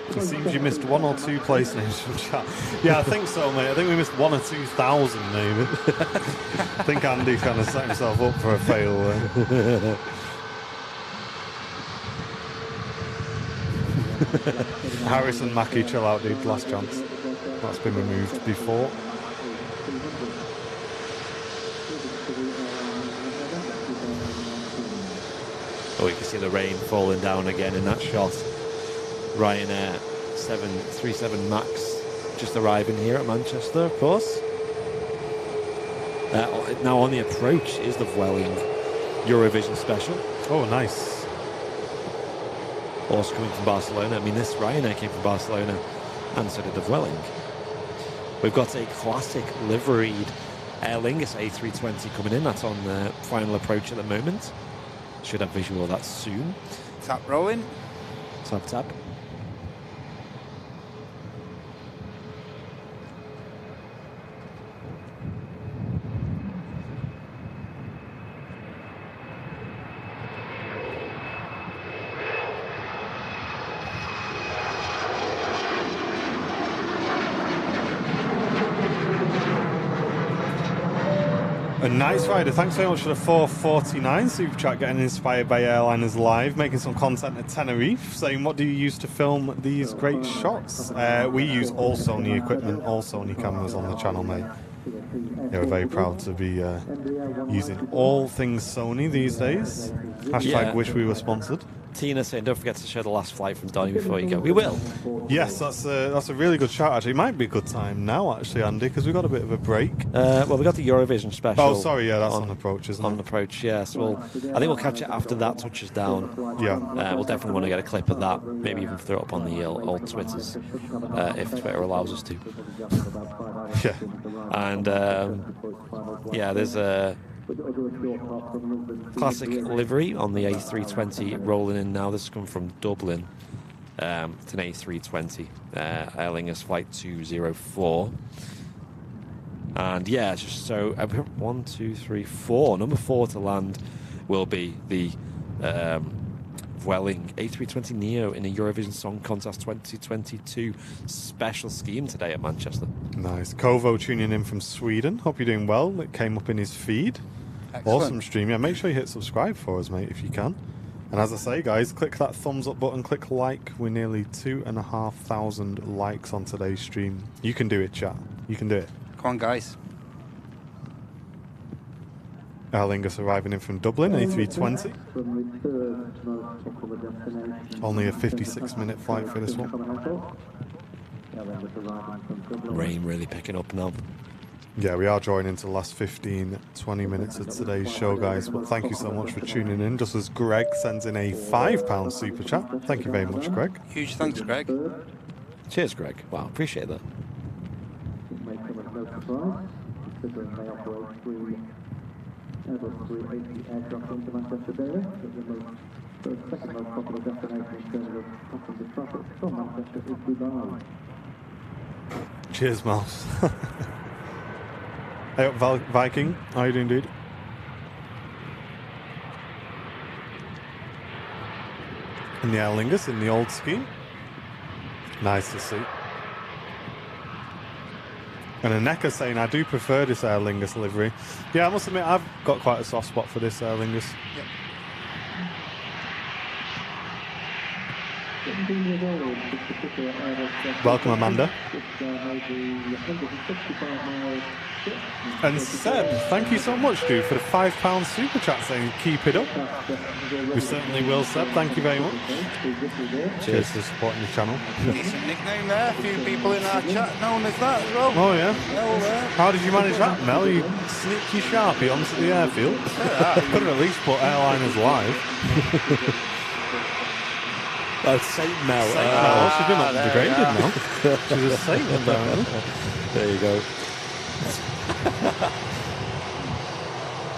It seems you missed 1 or 2 place names from chat. Yeah, I think so, mate. I think we missed 1 or 2,000, maybe. I think Andy kind of set himself up for a fail there. Harrison Mackie, chill out, dude. Last chance. That's been removed before. Oh, you can see the rain falling down again in that shot. Ryanair 737 MAX just arriving here at Manchester, of course. Now on the approach is the Vueling Eurovision special. Oh, nice. Also coming from Barcelona. I mean, this Ryanair came from Barcelona, and so did the Vueling. We've got a classic liveried Aer Lingus A320 coming in. That's on the final approach at the moment. Should have visual of that soon. Tap rolling. Tap, tap. A nice rider. Thanks very much for the 449 super chat. Getting inspired by Airliners Live, making some content at Tenerife. Saying, what do you use to film these great shots? We use all Sony equipment, all Sony cameras on the channel, mate. Yeah, we're very proud to be using all things Sony these days. Hashtag Yeah. wish we were sponsored. Tina saying, don't forget to show the last flight from Donny before you go. We will. Yes, that's a really good shout, actually. It might be a good time now, actually, Andy, because we've got a bit of a break. Well, we got the Eurovision special. Oh, sorry, yeah, that's on approach, isn't On it? approach, yes. Well, I think we'll catch it after that touches down. Yeah. We'll definitely want to get a clip of that. Maybe even throw it up on the old Twitters, if Twitter allows us to. Yeah. And yeah, there's a classic livery on the A320 rolling in now. This has come from Dublin. It's an A320, Aer Lingus flight 204. And yeah, so 1, 2, 3, 4. Number 4 to land will be the Vueling A320neo in a Eurovision Song Contest 2022 special scheme today at Manchester. Nice. Kovo tuning in from Sweden. Hope you're doing well. It came up in his feed. Excellent. Awesome stream. Yeah, make sure you hit subscribe for us, mate, if you can. And as I say, guys, click that thumbs up button, click like. We're nearly 2,500 likes on today's stream. You can do it, chat. You can do it. Come on, guys. Aer Lingus arriving in from Dublin, A320. Only a 56-minute flight for this one. Rain really picking up now. Yeah, we are drawing into the last 15, 20 minutes of today's show, guys. But thank you so much for tuning in. Just as Greg sends in a £5 super chat. Thank you very much, Greg. Huge thanks, Greg. Cheers, Greg. Wow, appreciate that. Considering they operate 3 Airbus 380 aircraft into Manchester daily, the second most popular destination in terms of passenger traffic from Manchester is Dubai. Cheers, Miles. Hey up, Viking. How are you doing, dude? In the Aer Lingus, in the old scheme. Nice to see. And Aneka saying, I do prefer this Aer Lingus livery. Yeah, I must admit, I've got quite a soft spot for this Aer Lingus. Yep. Welcome, Amanda. And Seb, thank you so much, dude, for the £5 super chat saying keep it up. We certainly will, Seb. Thank you very much. Cheers for supporting the channel. Decent nickname there. A few people in our chat known as that as well. Oh, yeah. Mel there. How did you manage that, Mel? You sneaky sharpie onto the airfield. Could have at least put Airliners live. Oh, Saint Mel. She's been degraded now. She's a saint, apparently. There you go.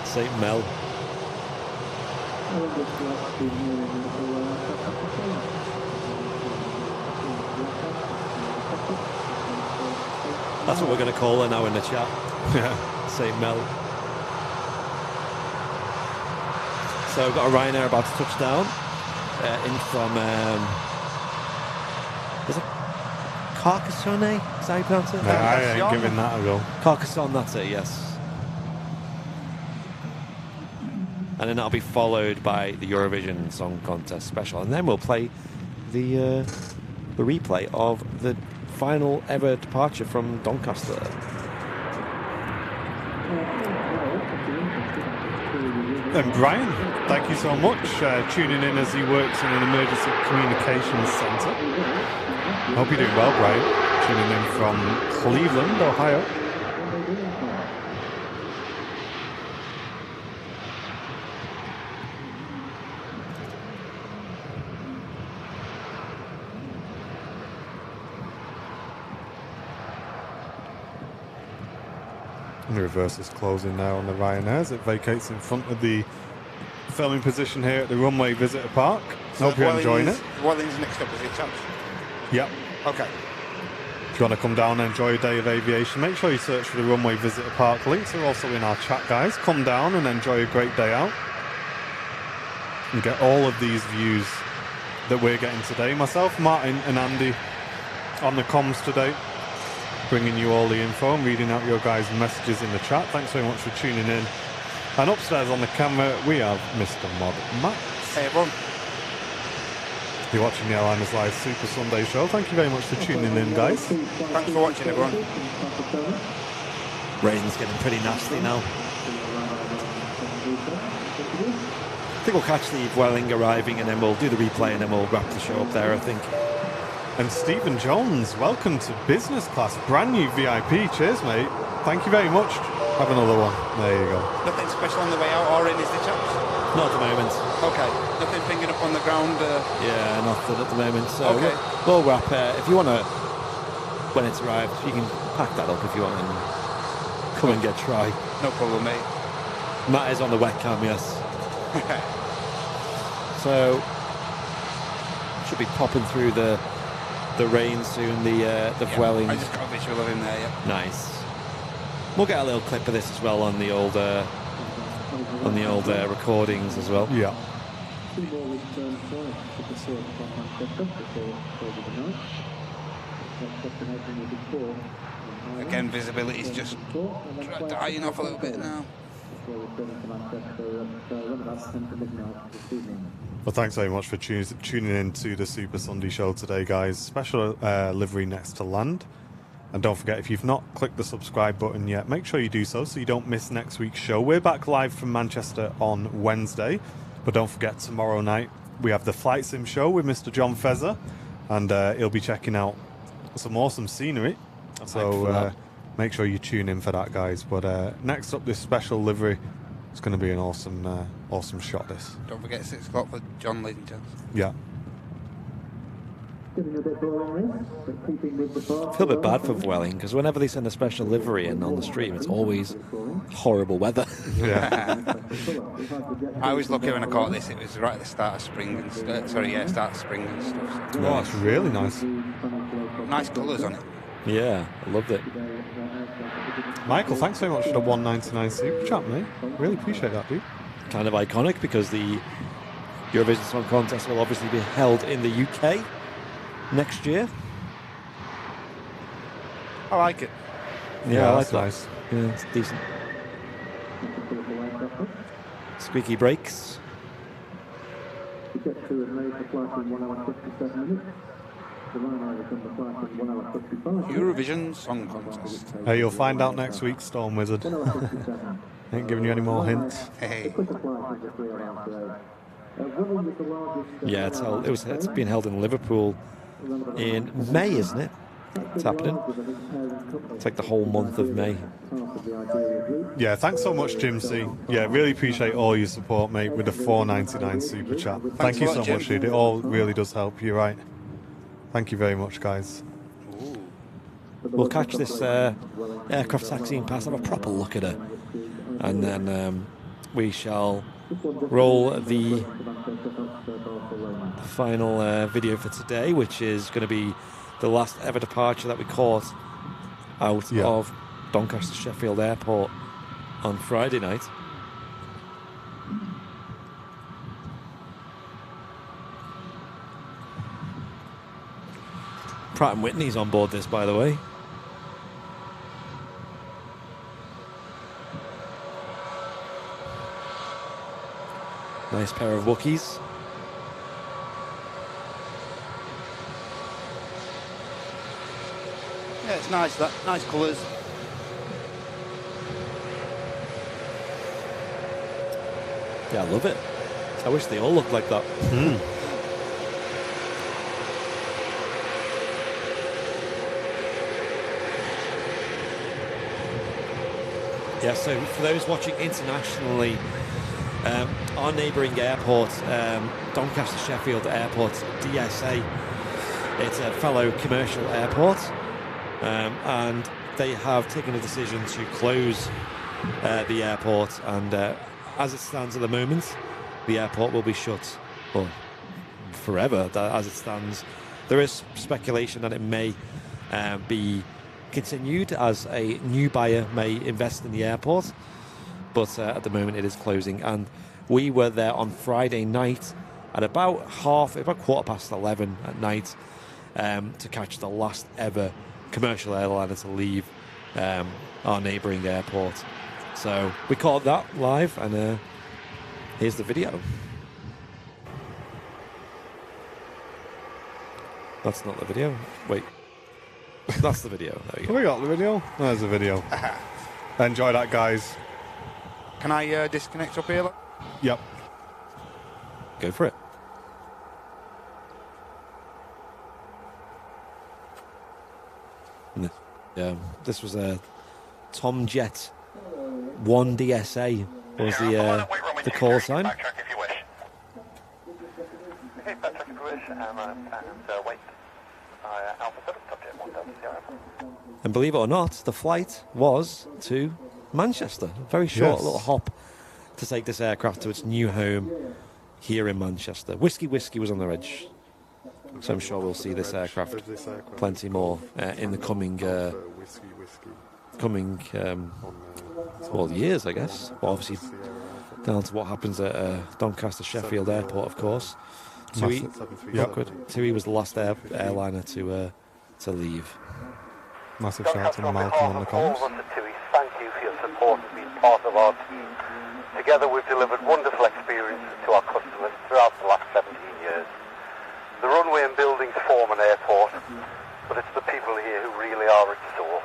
Saint Mel. That's what we're going to call her now in the chat. Yeah. Saint Mel. So we've got a Ryanair about to touch down. In from is it Carcassonne? Is that how you pronounce it? No, I ain't giving that a go. Carcassonne, that's it, yes. And then that'll be followed by the Eurovision Song Contest special, and then we'll play the replay of the final ever departure from Doncaster. And Brian, thank you so much tuning in as he works in an emergency communications centre. Hope you're doing well, Brian. Tuning in from Cleveland, Ohio. The reverse is closing now on the Ryanairs. It vacates in front of the filming position here at the Runway Visitor Park. So Hope you're enjoying it. Welling's next up, is it, chaps? Yep. Okay. If you want to come down and enjoy a day of aviation, make sure you search for the Runway Visitor Park. Links are also in our chat, guys. Come down and enjoy a great day out. And get all of these views that we're getting today. Myself, Martin and Andy on the comms today, bringing you all the info and reading out your guys' messages in the chat. Thanks very much for tuning in. And upstairs on the camera, we have Mr. Mod Matt. Hey, everyone. You're watching the Airliners Live Super Sunday show. Thank you very much for tuning in, guys. Thanks for watching, everyone. Rain's getting pretty nasty now. I think we'll catch the Vueling arriving and then we'll do the replay and then we'll wrap the show up there, I think. And Stephen Jones, welcome to business class, brand new VIP. Cheers, mate. Thank you very much. Have another one. There you go. Nothing special on the way out or in, is the chaps? Not at the moment. Okay. Nothing pinging up on the ground? Yeah, nothing at the moment. So okay. we'll wrap. If you want to, when it's arrived, you can pack that up if you want and come and get try. No problem, mate. Matt is on the wet cam, yes. So should be popping through the rain soon. The Vueling. I just got a visual of him there. Yeah. Nice. We'll get a little clip of this as well on the old recordings as well. Yeah. Two more return flights to Qatar from Manchester before the night. Destination will be 4. Again, visibility's just dying off a little bit now. Before returning to Manchester at around about 10 to midnight this evening. Well, thanks very much for tuning in to the Super Sunday show today, guys. Special livery next to land. And don't forget, if you've not clicked the subscribe button yet, make sure you do so you don't miss next week's show. We're back live from Manchester on Wednesday. But don't forget, tomorrow night, we have the Flight Sim show with Mr. John Fezzer. And he'll be checking out some awesome scenery. So make sure you tune in for that, guys. But next up, this special livery. It's going to be an awesome shot, this. Don't forget 6 o'clock for John, ladies and gents. Yeah. Giving a bit boring, but keeping with the path. I feel a bit bad for Vueling because whenever they send a special livery in on the stream, it's always horrible weather. Yeah. I was lucky when I caught this. It was right at the start of spring and start of spring and stuff. So. Oh, it's really nice. Nice colours on it. Yeah, I loved it. Michael, thanks very much for the 199 super chat, mate. Really appreciate that, dude. Kind of iconic because the Eurovision Song Contest will obviously be held in the UK next year. I like it. Yeah, I like that's that. nice. Yeah, it's decent. Squeaky brakes. Jet2 has made the flight in 1 hour 57 minutes. The Ryanairs have done the flight in 1 hour 55 minutes. Eurovision Song Contest. Hey, you'll find out next week, Storm Wizard. 1 hour 57. Ain't giving you any more hints. Hey. Quicker flight is a 3 hour today. Vueling was the largest. Yeah, it's being held in Liverpool in May, isn't it? It's happening. It's like the whole month of May. Yeah, thanks so much, Jim C. Yeah, really appreciate all your support, mate, with the 499 super chat. Thank you so much, dude. It all really does help. You're right. Thank you very much, guys. We'll catch this aircraft taxiing pass, have a proper look at her, and then we shall roll the final video for today, which is going to be the last ever departure that we caught out of Doncaster Sheffield Airport on Friday night. Pratt & Whitney's on board this, by the way. Nice pair of Wookiees. Yeah, it's nice, that. Nice colours. Yeah, I love it. I wish they all looked like that. Yeah, so for those watching internationally, our neighbouring airport, Doncaster Sheffield Airport, DSA, it's a fellow commercial airport, and they have taken a decision to close the airport, and as it stands at the moment, the airport will be shut, well, forever, as it stands. There is speculation that it may be continued as a new buyer may invest in the airport, but at the moment it is closing. And we were there on Friday night at about 11:15 at night to catch the last ever commercial airliner to leave our neighbouring airport. So we caught that live, and here's the video. That's not the video. Wait. That's the video. There you Have go. we got the video? There's the video. Enjoy that, guys. Can I disconnect up here? Yep. Go for it. This was a Tom Jet 1 DSA was the call sign. Backtrack if you wish. Okay, backtrack if you wish, and wait. Alpha 7, subject 100. And believe it or not, the flight was to Manchester. A very short little hop to take this aircraft to its new home here in Manchester. Whiskey was on the edge. So I'm sure we'll see this aircraft plenty more in the coming coming well, years, I guess. Well, obviously, down to what happens at Doncaster Sheffield Airport, of course. TUI was the last airliner to leave. Massive shout out to Malcolm on the comms. Thank you for your support and being part of our team. Together we've delivered wonderful experiences to our customers throughout the last 17 years. The runway and buildings form an airport, but it's the people here who really are its soul.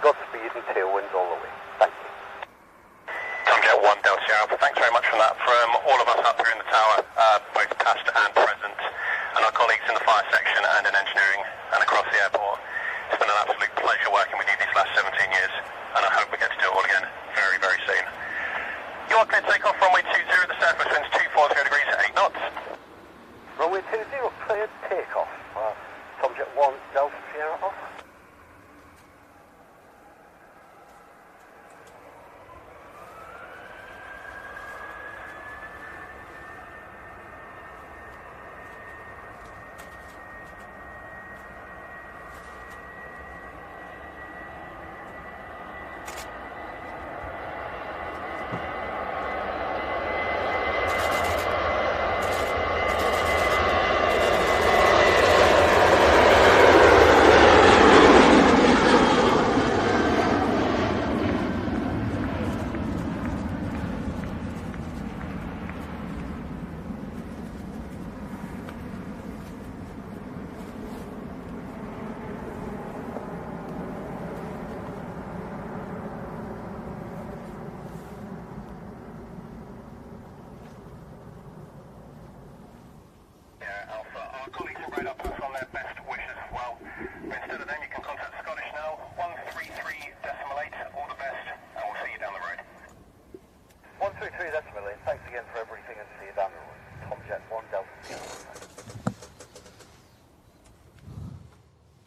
Godspeed and tailwinds all the way. Thank you. Jet 1 Delta Alpha, thanks very much for that from all of us up here in the tower, both past and present, and our colleagues in the fire section and in engineering and across the airport. It's been an absolute pleasure working with you these last 17 years, and I hope we get to do it all again very, very soon. You are clear to take off runway 20 at the surface winds 240 degrees at 8 knots. Runway 20, cleared takeoff. Jet 1 Delta Sierra off.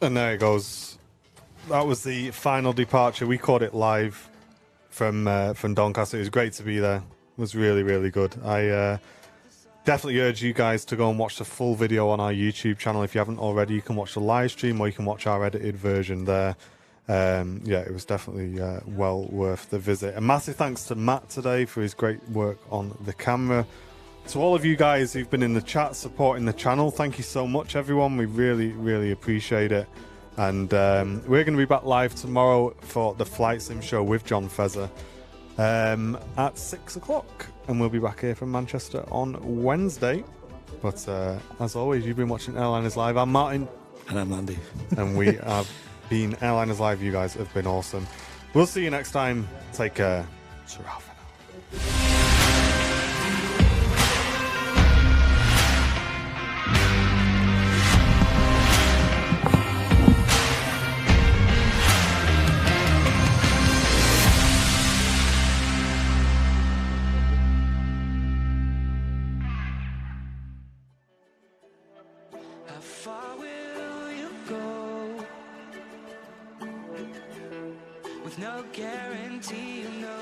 And there it goes. That was the final departure. We caught it live from Doncaster. It was great to be there. It was really, really good. I definitely urge you guys to go and watch the full video on our YouTube channel. If you haven't already, you can watch the live stream or you can watch our edited version there. Yeah, it was definitely well worth the visit. A massive thanks to Matt today for his great work on the camera. To all of you guys who've been in the chat supporting the channel, thank you so much, everyone. We really, really appreciate it. And we're going to be back live tomorrow for the Flight Sim show with John Fezzer at 6 o'clock. And we'll be back here from Manchester on Wednesday. But as always, you've been watching Airliners Live. I'm Martin. And I'm Andy. And we have been Airliners Live. You guys have been awesome. We'll see you next time. Take care. Ta-ra for now. How far will you go? With no guarantee, you know.